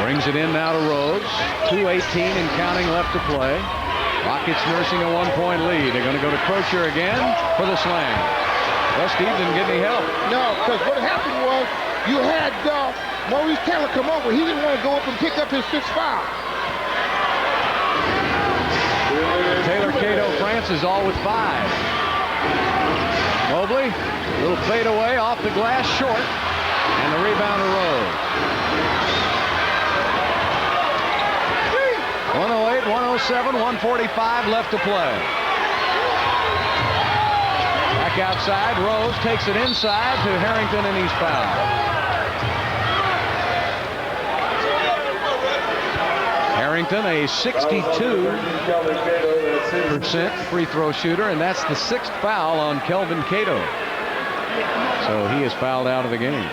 brings it in now to Rose. 2:18 and counting left to play. Rockets nursing a 1-point lead. They're going to go to Croshere again for the slam. Well, Steve didn't get any help. No, because what happened was you had Maurice Taylor come over. He didn't want to go up and pick up his 6th foul. Taylor, Cato, Francis all with 5. Mobley, little fade away off the glass short. And the rebound to Rose. 108, 107, 145 left to play. Back outside, Rose takes it inside to Harrington, and he's fouled. Harrington, a 62% free throw shooter, and that's the 6th foul on Kelvin Cato. So he is fouled out of the game.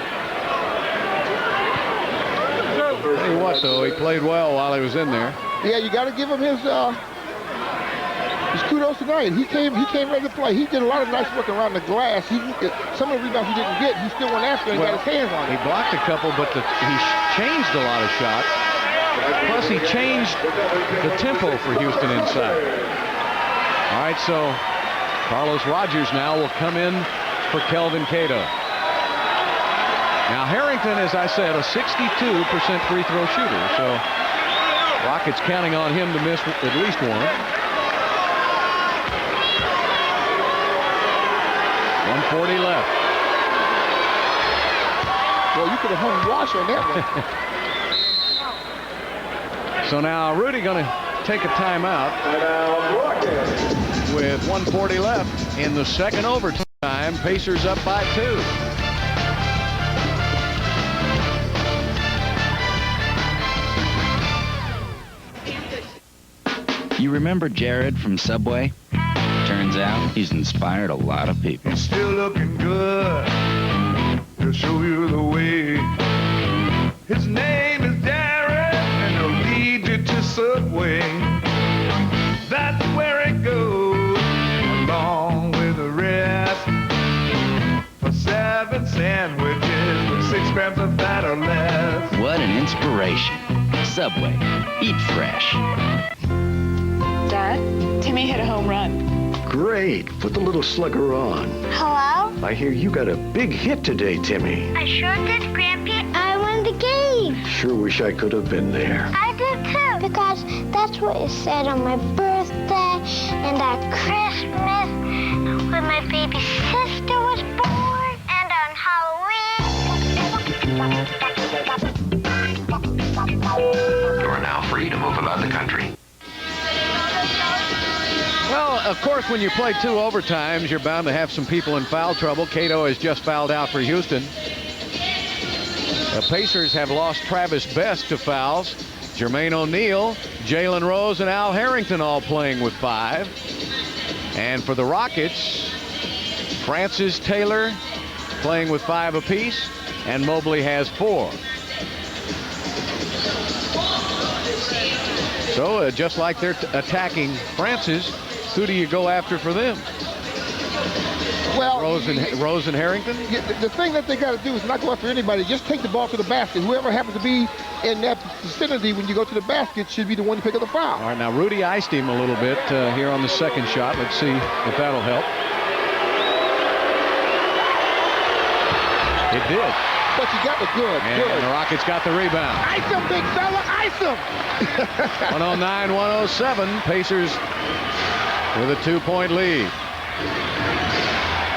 Tell you what, though, he played well while he was in there. Yeah, you got to give him his kudos tonight. He came ready to play. He did a lot of nice work around the glass. Some of the rebounds he didn't get, he still went after and got his hands on it. He blocked a couple, but he changed a lot of shots. Plus, he changed the tempo for Houston inside. All right, so Carlos Rogers now will come in for Kelvin Cato. Now, Harrington, as I said, a 62% free throw shooter. So Rockets counting on him to miss at least one. 140 left. Well, you could have hung wash on that one. So now Rudy going to take a timeout with 140 left in the second overtime. Pacers up by 2. You remember Jared from Subway? Turns out he's inspired a lot of people. Still looking good to show you the way. His name is Jared, and he'll lead you to Subway. That's where it goes, along with the rest. For 7 sandwiches with 6 grams of fat or less. What an inspiration. Subway. Eat fresh. Dad, Timmy hit a home run. Great. Put the little slugger on. Hello? I hear you got a big hit today, Timmy. I sure did, Grampy. I won the game. Sure wish I could have been there. I did too. Because that's what it said on my birthday and at Christmas when my baby sister was born and on Halloween. You're now free to move about the country. Well, of course, when you play 2 overtimes, you're bound to have some people in foul trouble. Cato has just fouled out for Houston. The Pacers have lost Travis Best to fouls. Jermaine O'Neal, Jalen Rose, and Al Harrington all playing with 5. And for the Rockets, Francis, Taylor playing with 5 apiece, and Mobley has 4. So just like they're attacking Francis, who do you go after for them? Well, Rose and Harrington? The thing that they got to do is not go after anybody. Just take the ball to the basket. Whoever happens to be in that vicinity when you go to the basket should be the one to pick up the foul. All right, now Rudy iced him a little bit here on the second shot. Let's see if that'll help. It did. But you got the good. And the Rockets got the rebound. Ice him, big fella, ice him. 109-107. Pacers with a 2-point lead.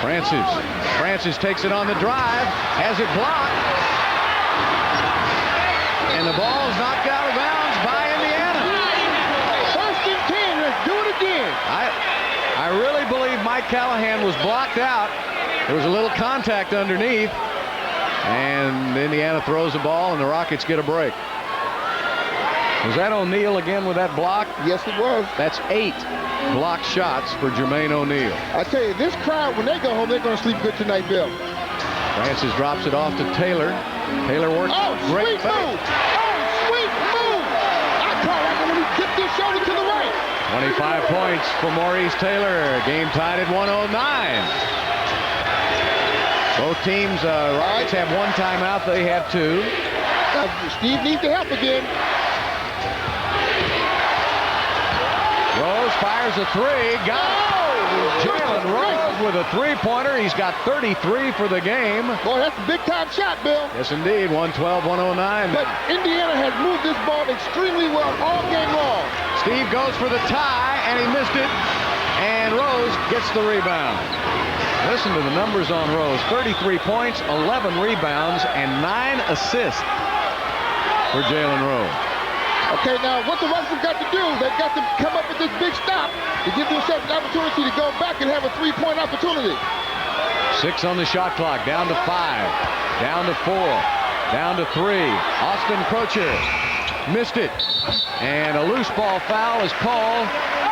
Francis takes it on the drive, has it blocked, and the ball's knocked out of bounds by Indiana. 1st and 10, let's do it again. I really believe Mike Callahan was blocked out. There was a little contact underneath, And Indiana throws the ball, and the Rockets get a break. Was that O'Neal again with that block? Yes, it was. That's 8 block shots for Jermaine O'Neal. I tell you, this crowd, when they go home, they're going to sleep good tonight, Bill. Francis drops it off to Taylor. Taylor works. Oh, great sweet move. Oh, sweet move. I call that when he tipped his shoulder to the right. 25 points for Maurice Taylor. Game tied at 109. Both teams, Rockets have 1 timeout. They have 2. Steve needs the help again. Rose fires a 3. Got it. Jalen Rose with a 3-pointer. He's got 33 for the game. Boy, that's a big-time shot, Bill. Yes, indeed. 112-109. But Indiana has moved this ball extremely well all game long. Steve goes for the tie, and he missed it. And Rose gets the rebound. Listen to the numbers on Rose. 33 points, 11 rebounds, and 9 assists for Jalen Rose. Okay, now what the Rockets have got to do, they've got to come up with this big stop to give themselves an opportunity to go back and have a 3-point opportunity. 6 on the shot clock, down to 5, down to 4, down to 3. Austin Croshere missed it. And a loose ball foul is called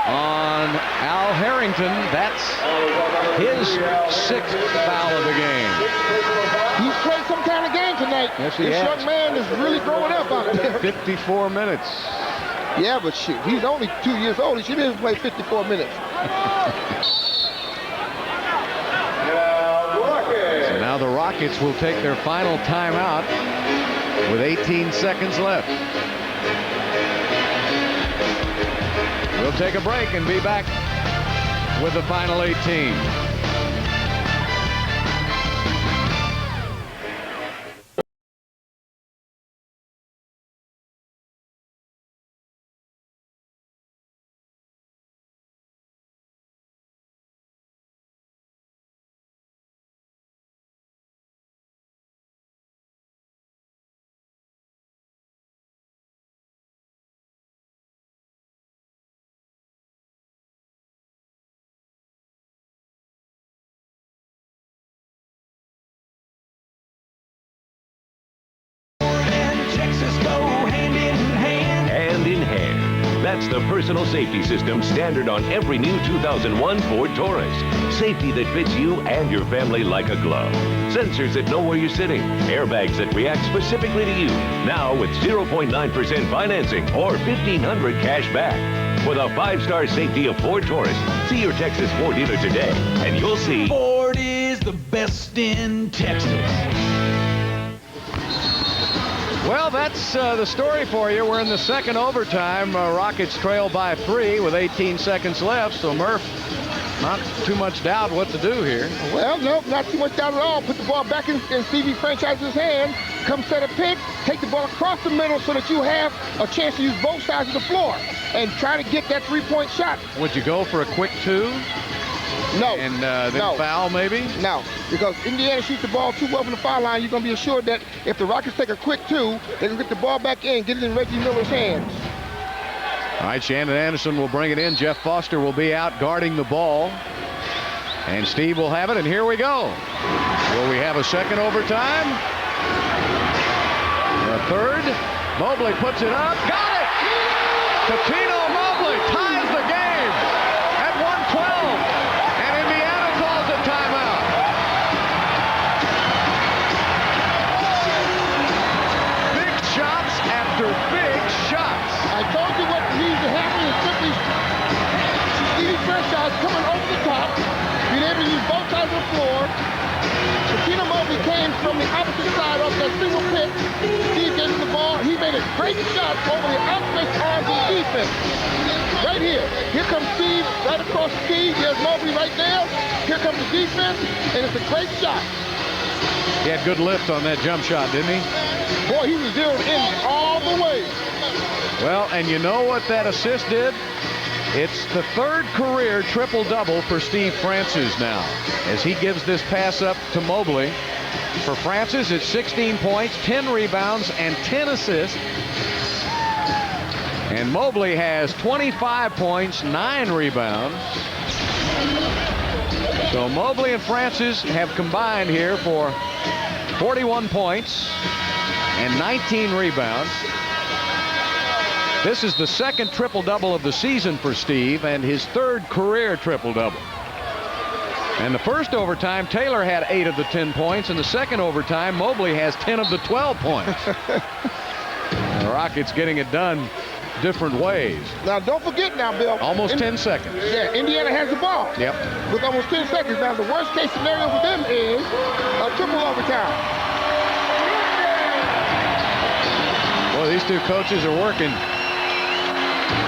on Al Harrington. That's his 6th foul of the game. He's played some kind of game tonight. Yes, he this has. young man is really growing up out there. 54 minutes. Yeah, but shoot, he's only 2 years old. He should be able to play 54 minutes. So now the Rockets will take their final timeout with 18 seconds left. We'll take a break and be back with the final 18. That's the personal safety system standard on every new 2001 Ford Taurus. Safety that fits you and your family like a glove. Sensors that know where you're sitting. Airbags that react specifically to you. Now with 0.9% financing or $1,500 cash back. For the 5-star safety of Ford Taurus, see your Texas Ford dealer today, and you'll see Ford is the best in Texas. Well, that's the story for you. We're in the second overtime. Rockets trail by 3 with 18 seconds left. So, Murph, not too much doubt what to do here. Well, no, not too much doubt at all. Put the ball back in Stevie Franchise's hand. Come set a pick. Take the ball across the middle so that you have a chance to use both sides of the floor and try to get that 3-point shot. Would you go for a quick 2? No. And then foul, maybe? No, because Indiana shoots the ball too well from the foul line. You're going to be assured that if the Rockets take a quick 2, they can get the ball back in, get it in Reggie Miller's hands. All right, Shandon Anderson will bring it in. Jeff Foster will be out guarding the ball. And Steve will have it, and here we go. Will we have a second overtime? A third. Mobley puts it up. Got it! Cuttino Mobley ties the game at 112. Big shots. I told you what needs to happen is simply Stevie Franchise coming over the top, being able to use both sides of the floor. Cuttino Mobley came from the opposite side off that single pick. Steve gave him the ball. He made a great shot over the outstretched arms of the defense. Right here. Here comes Steve right across the key. There's Mobley right there. Here comes the defense, and it's a great shot. He had good lift on that jump shot, didn't he? Boy, he was zeroed in all the way. Well, and you know what that assist did? It's the 3rd career triple-double for Steve Francis now, as he gives this pass up to Mobley. For Francis, it's 16 points, 10 rebounds, and 10 assists. And Mobley has 25 points, 9 rebounds. So Mobley and Francis have combined here for 41 points and 19 rebounds. This is the second triple-double of the season for Steve and his third career triple-double. And the first overtime, Taylor had 8 of the 10 points. And the second overtime, Mobley has 10 of the 12 points. The Rockets getting it done different ways. Now, don't forget now, Bill. Almost 10 seconds. Yeah, Indiana has the ball. Yep. With almost 10 seconds. Now, the worst-case scenario for them is a triple overtime. Well, these two coaches are working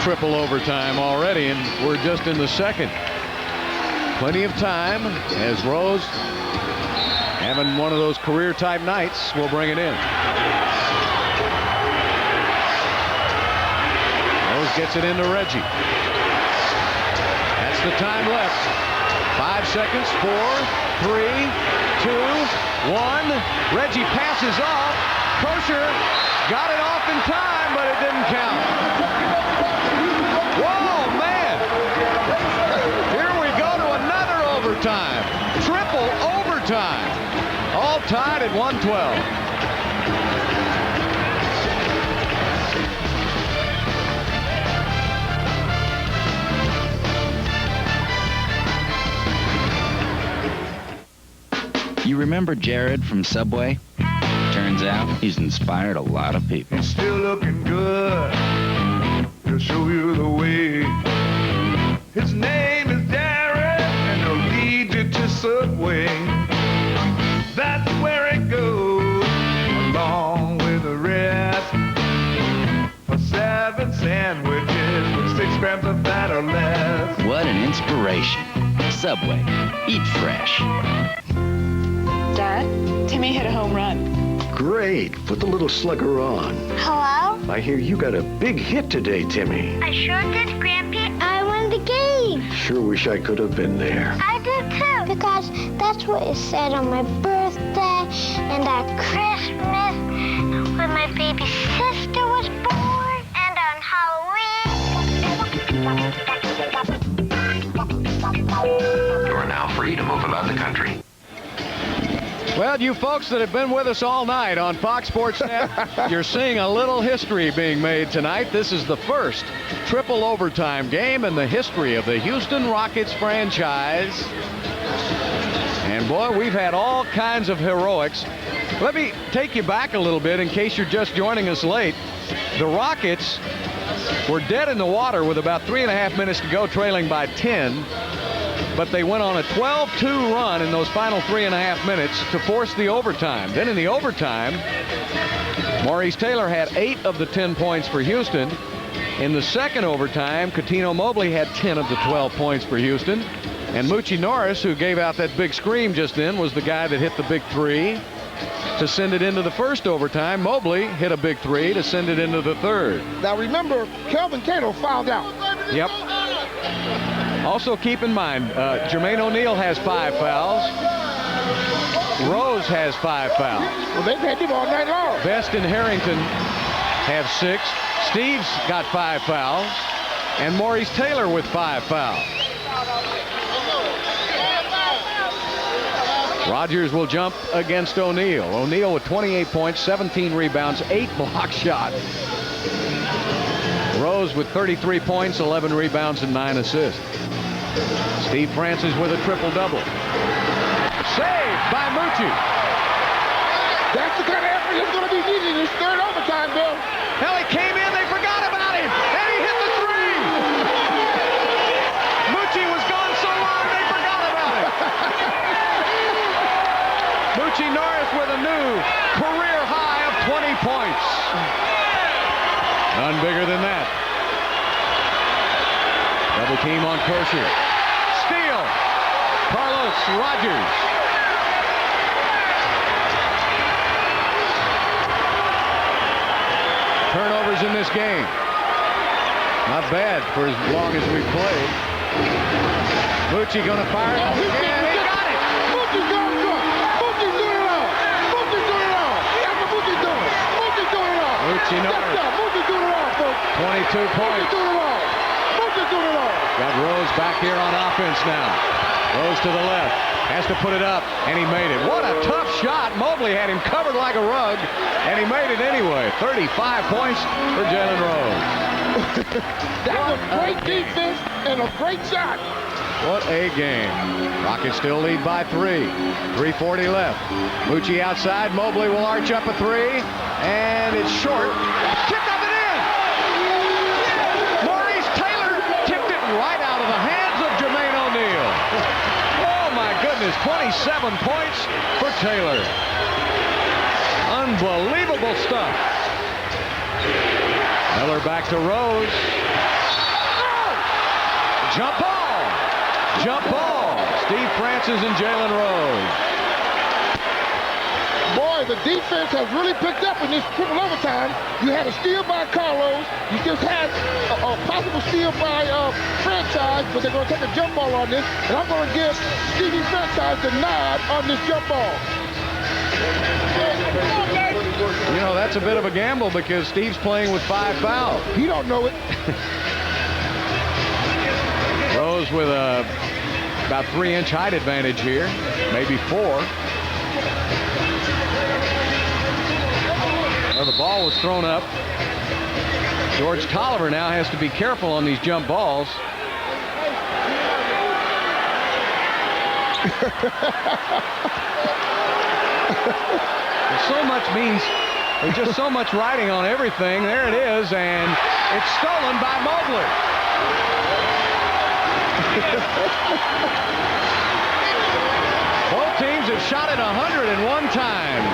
triple overtime already, and we're just in the second. Plenty of time as Rose, having one of those career-type nights, will bring it in. Rose gets it into Reggie. That's the time left. 5 seconds. 4, 3, 2, 1. Reggie passes off. Croshere got it off in time, but it didn't count. Whoa, man! Here we go to another overtime. Triple overtime. All tied at 112. You remember Jared from Subway? Turns out he's inspired a lot of people. He's still looking good. He'll show you the way. His name is Jared, and he'll lead you to Subway. That's where it goes, along with the rest. For 7 sandwiches with 6 grams of fat or less. What an inspiration. Subway. Eat fresh. Dad, Timmy hit a home run. Great. Put the little slugger on. Hello? I hear you got a big hit today, Timmy. I sure did, Grampy. I won the game. Sure wish I could have been there. I did too. Because that's what it said on my birthday and at Christmas when my baby sister was born and on Halloween. You're now free to move about the country. Well, you folks that have been with us all night on Fox Sports Net, you're seeing a little history being made tonight. This is the first triple overtime game in the history of the Houston Rockets franchise. And boy, we've had all kinds of heroics. Let me take you back a little bit in case you're just joining us late. The Rockets were dead in the water with about 3.5 minutes to go, trailing by 10. But they went on a 12-2 run in those final 3.5 minutes to force the overtime. Then in the overtime, Maurice Taylor had 8 of the 10 points for Houston. In the second overtime, Cuttino Mobley had 10 of the 12 points for Houston. And Moochie Norris, who gave out that big scream just then, was the guy that hit the big 3 to send it into the first overtime. Mobley hit a big 3 to send it into the third. Now remember, Kelvin Cato fouled out. Yep. Also keep in mind, Jermaine O'Neal has 5 fouls. Rose has 5 fouls. Well, they've had them all night long. Best and Harrington have 6. Steve's got 5 fouls. And Maurice Taylor with 5 fouls. Rogers will jump against O'Neal. O'Neal with 28 points, 17 rebounds, 8 block shots. Rose with 33 points, 11 rebounds, and 9 assists. Steve Francis with a triple-double. Saved by Moochie. That's the kind of effort that's going to be needed in this third overtime, Bill. Hell, he came in, they forgot about him, and he hit the 3. Moochie was gone so long, they forgot about him. Moochie Norris with a new career high of 20 points. None bigger than that. Double team on Croshere. Steal. Carlos Rogers. Turnovers in this game. Not bad for as long as we've played. Moochie going to fire it. He got it. Moochie's going to do it. Moochie's doing it all. Moochie's doing it all. That's what Moochie's doing. Moochie's doing it all. Moochie Norris. Moochie's doing it all, folks. 22 points. Moochie's doing it all. Moochie's doing it all. Got Rose back here on offense now. Rose to the left. Has to put it up, and he made it. What a tough shot. Mobley had him covered like a rug, and he made it anyway. 35 points for Jalen Rose. That was great defense and a great shot. What a game. Rockets still lead by 3. 3:40 left. Mucci outside. Mobley will arch up a 3, and it's short. Tipped up and in. Maurice Taylor tipped it right out of the hands of Jermaine O'Neal. Oh, my goodness. 27 points for Taylor. Unbelievable stuff. Miller back to Rose. Jump ball. Jump ball. Steve Francis and Jalen Rose. Boy, the defense has really picked up in this triple overtime. You had a steal by Carlos. You just had a possible steal by Franchise, but they're going to take a jump ball on this. And I'm going to give Stevie Franchise the nod on this jump ball. You know, that's a bit of a gamble because Steve's playing with 5 fouls. He don't know it. Rose with about 3-inch height advantage here, maybe 4. Well, the ball was thrown up. George Tolliver now has to be careful on these jump balls. So much means there's just so much writing on everything. There it is, and it's stolen by Mobley. Both teams have shot it 101 times.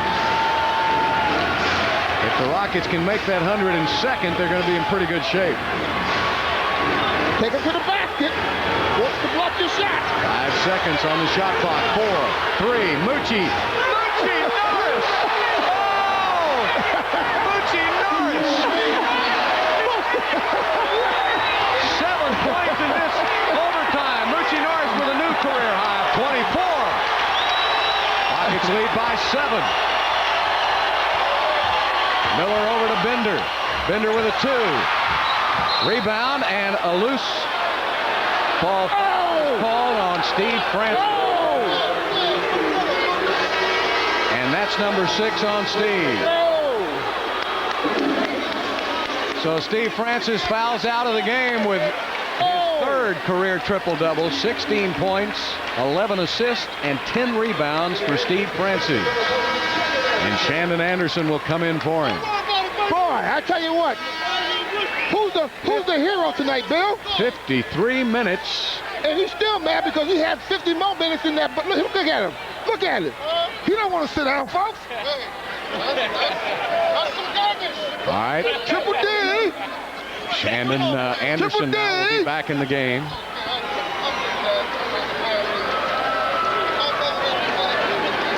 If the Rockets can make that 102nd, they're going to be in pretty good shape. Take it to the basket. What's to block your shot? 5 seconds on the shot clock. 4, 3, Mucci. Mucci Norris! Oh! Mucci Norris! 7 points in this overtime. Mucci Norris with a new career high of 24. Rockets lead by 7. Miller over to Bender. Bender with a 2. Rebound and a loose ball called on Steve Francis. And that's number 6 on Steve. So Steve Francis fouls out of the game with his 3rd career triple-double, 16 points, 11 assists, and 10 rebounds for Steve Francis. And Shandon Anderson will come in for him. Boy, I tell you what, who's the hero tonight, Bill? 53 minutes. And he's still mad because he had 50 more minutes in that. But look at him. Look at it. He don't want to sit down, folks. All right. Triple D. Shandon Anderson now will be back in the game.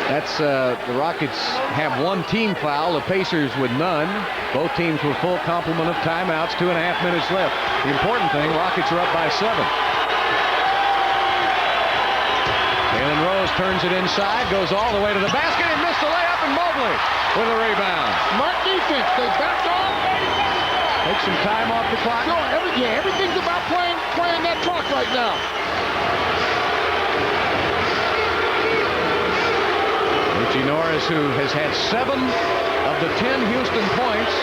That's the Rockets have 1 team foul, the Pacers with none. Both teams with full complement of timeouts, 2.5 minutes left. The important thing, Rockets are up by 7. Jalen Rose turns it inside, goes all the way to the basket, and missed the layup, and Mobley with a rebound. Smart defense. They backed off. Take some time off the clock. No, everything's about playing that clock right now. Mucci Norris, who has had 7 of the 10 Houston points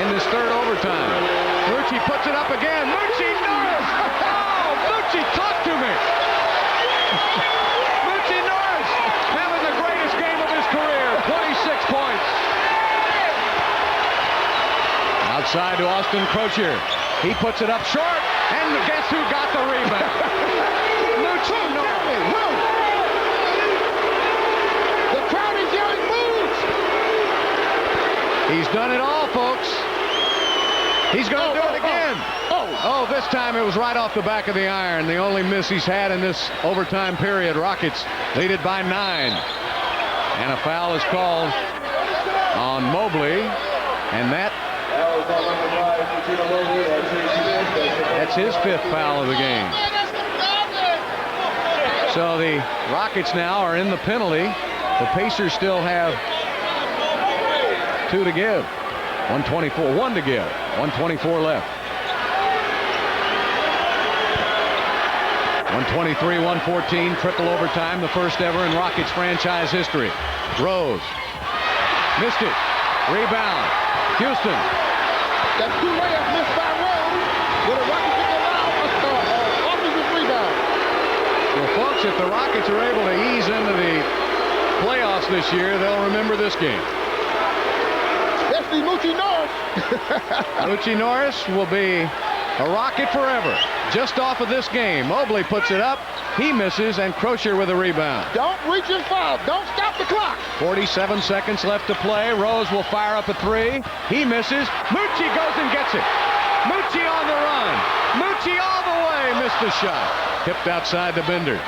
in this 3rd overtime. Mucci puts it up again. Mucci Norris! Oh, Mucci, talk to me! Mucci Norris having the greatest game of his career. 26 points. Outside to Austin Croshere. He puts it up short, and guess who got the rebound? Mucci Norris. He's done it all, folks. He's going to do it again. Oh, this time it was right off the back of the iron. The only miss he's had in this overtime period. Rockets lead it by 9. And a foul is called on Mobley. And that's his 5th foul of the game. So the Rockets now are in the penalty. The Pacers still have 2 to give. 1:24, 1 to give. 1:24 left. 123-114, triple overtime, the first ever in Rockets franchise history. Rose missed it. Rebound. Houston. That's 2 layups missed by Rose. Will the Rockets get allowed offensive rebound? Well, folks, if the Rockets are able to ease into the playoffs this year, they'll remember this game. Especially Moochie Norris. Moochie Norris will be a Rocket forever. Just off of this game, Mobley puts it up. He misses, and Croshere with a rebound. Don't reach and foul. Don't stop the clock. 47 seconds left to play. Rose will fire up a 3. He misses. Moochie goes and gets it. Moochie on the run. Moochie all the way. Missed the shot. Tipped outside to Bender.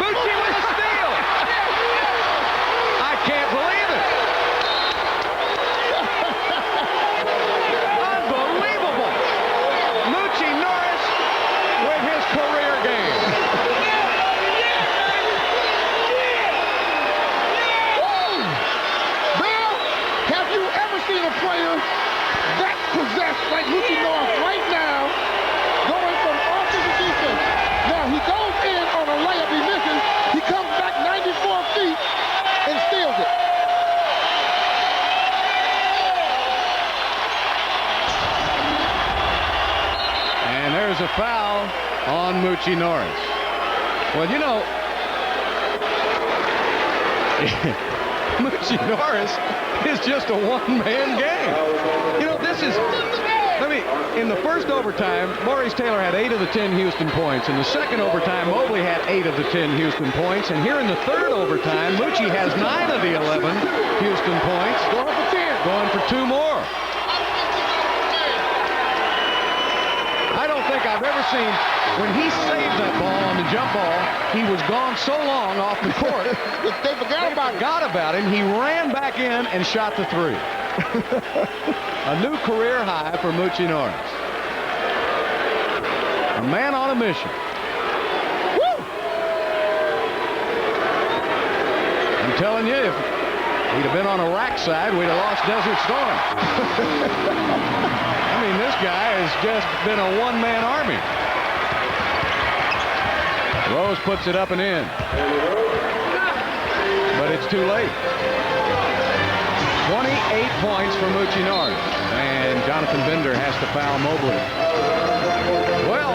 Moochie with a steal. I can't believe it. Unbelievable. Moochie Norris with his career game. Bill, have you ever seen a player that possessed like Moochie Norris right now, going from offense to defense? Now he goes in on a layup, he misses, he comes back 94 feet and steals it. And there's a foul on Moochie Norris. Well, you know, Moochie Norris is just a one-man game. You know, this is, in the first overtime, Maurice Taylor had 8 of the 10 Houston points. In the second overtime, Mobley had 8 of the 10 Houston points. And here in the third overtime, Moochie has 9 of the 11 Houston points. Going for 10. Going for 2 more. I don't think I've ever seen, when he saved that ball on the jump ball, he was gone so long off the court. They forgot about him. He ran back in and shot the 3. A new career high for Moochie Norris. A man on a mission. Woo! I'm telling you, if he'd have been on a rack side, we'd have lost Desert Storm. I mean, this guy has just been a one-man army. Rose puts it up and in. But it's too late. 28 points for Moochie Norris. And Jonathan Bender has to foul Mobley. Well,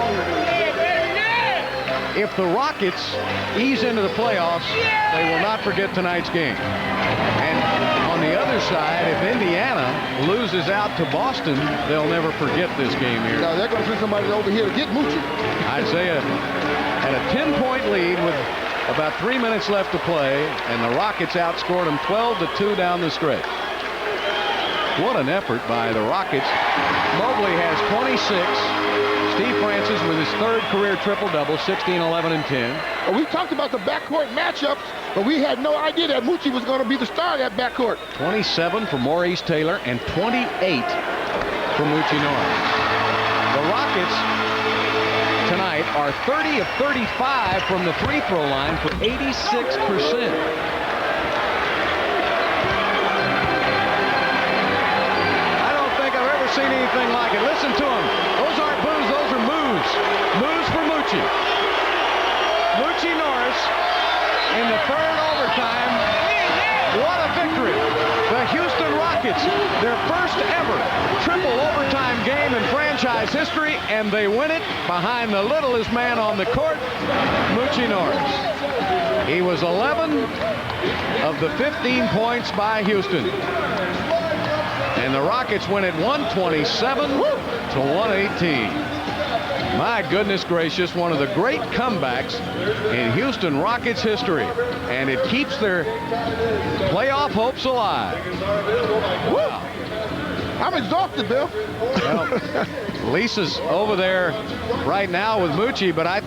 if the Rockets ease into the playoffs, they will not forget tonight's game. And on the other side, if Indiana loses out to Boston, they'll never forget this game here. No, they're going to send somebody over here to get Moochie. Isaiah had a 10-point lead with about 3 minutes left to play, and the Rockets outscored them 12-2 down the stretch. What an effort by the Rockets. Mobley has 26. Steve Francis with his 3rd career triple-double, 16, 11, and 10. Well, we talked about the backcourt matchups, but we had no idea that Moochie was going to be the star of that backcourt. 27 for Maurice Taylor and 28 for Moochie Norris. The Rockets tonight are 30 of 35 from the free throw line for 86%. Seen anything like it. Listen to him. Those aren't boos, those are moos. Moos for Moochie. Moochie Norris in the 3rd overtime. What a victory. The Houston Rockets, their first ever triple overtime game in franchise history, and they win it behind the littlest man on the court, Moochie Norris. He was 11 of the 15 points by Houston. And the Rockets win it 127-118. My goodness gracious, one of the great comebacks in Houston Rockets history. And it keeps their playoff hopes alive. Wow. I'm exhausted, Bill. Well, Lisa's over there right now with Moochie, but I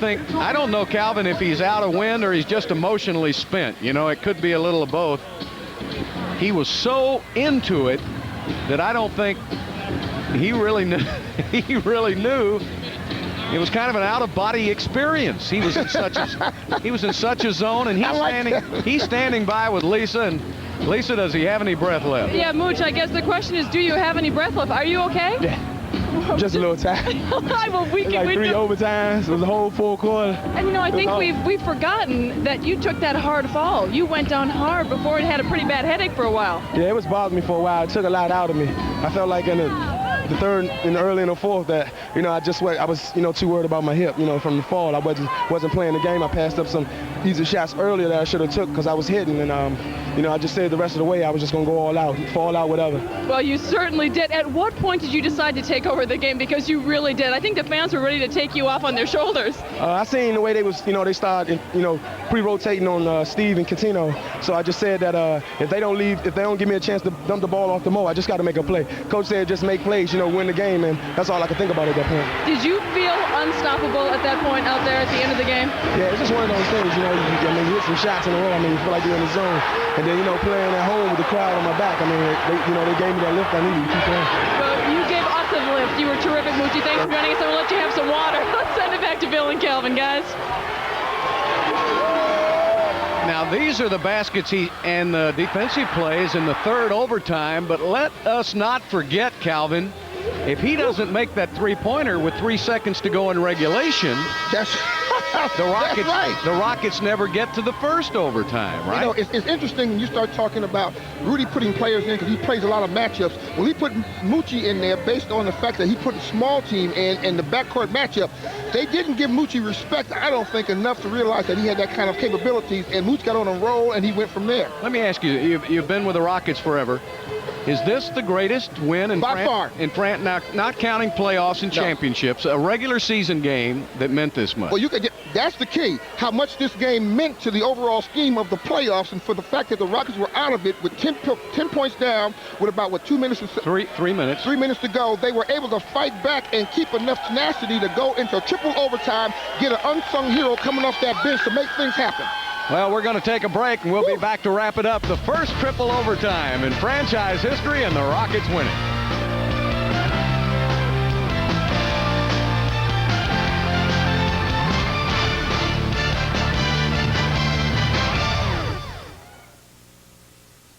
don't know, Calvin, if he's out of wind or he's just emotionally spent. You know, it could be a little of both. He was so into it that I don't think he really knew. He really knew. It was kind of an out-of-body experience. He was in such a zone, and he's standing by with Lisa. And Lisa, does he have any breath left? Yeah, Mooch, I guess the question is, do you have any breath left? Are you okay? Just a little tired. Well, It was like 3 overtimes. It was a whole 4 quarter. And, you know, I think we've forgotten that you took that hard fall. You went down hard before it had a pretty bad headache for a while. Yeah, it was bothering me for a while. It took a lot out of me. I felt like in the third, in the early in the fourth, that I was too worried about my hip. From the fall, I wasn't playing the game. I passed up some easy shots earlier that I should have took because I was hitting, and I just said the rest of the way I was just gonna go all out, fall out, whatever. Well, you certainly did. At what point did you decide to take over the game? Because you really did. I think the fans were ready to take you off on their shoulders. I seen the way they was, they started, pre-rotating on Steve and Cuttino. So I just said that if they don't give me a chance to dump the ball off the mo, I just got to make a play. Coach said just make plays, win the game, and that's all I could think about at that point. Did you feel unstoppable at that point out there at the end of the game? Yeah, it's just one of those things, you hit some shots in a row. You feel like you're in the zone. And then, playing at home with the crowd on my back, they gave me that lift I needed to keep playing. Well, you gave us a lift. You were terrific, Moochie. Thanks for joining us. I'm going to let you have some water. Let's send it back to Bill and Calvin, guys. Now, these are the baskets and the defensive plays in the third overtime, but let us not forget, Calvin, if he doesn't make that three-pointer with 3 seconds to go in regulation, the Rockets never get to the first overtime, right? It's interesting when you start talking about Rudy putting players in because he plays a lot of matchups. Well, he put Moochie in there based on the fact that he put a small team in the backcourt matchup. They didn't give Moochie respect, I don't think, enough to realize that he had that kind of capabilities, and Moochie got on a roll, and he went from there. Let me ask you, you've been with the Rockets forever. Is this the greatest win in by far? In France, not counting playoffs and championships, a regular season game that meant this much? Well, that's the key. How much this game meant to the overall scheme of the playoffs, and for the fact that the Rockets were out of it with 10 points down, with about 2 minutes? 3 minutes. 3 minutes to go. They were able to fight back and keep enough tenacity to go into triple overtime, get an unsung hero coming off that bench to make things happen. Well, we're going to take a break, and we'll be back to wrap it up. The first triple overtime in franchise history, and the Rockets win it.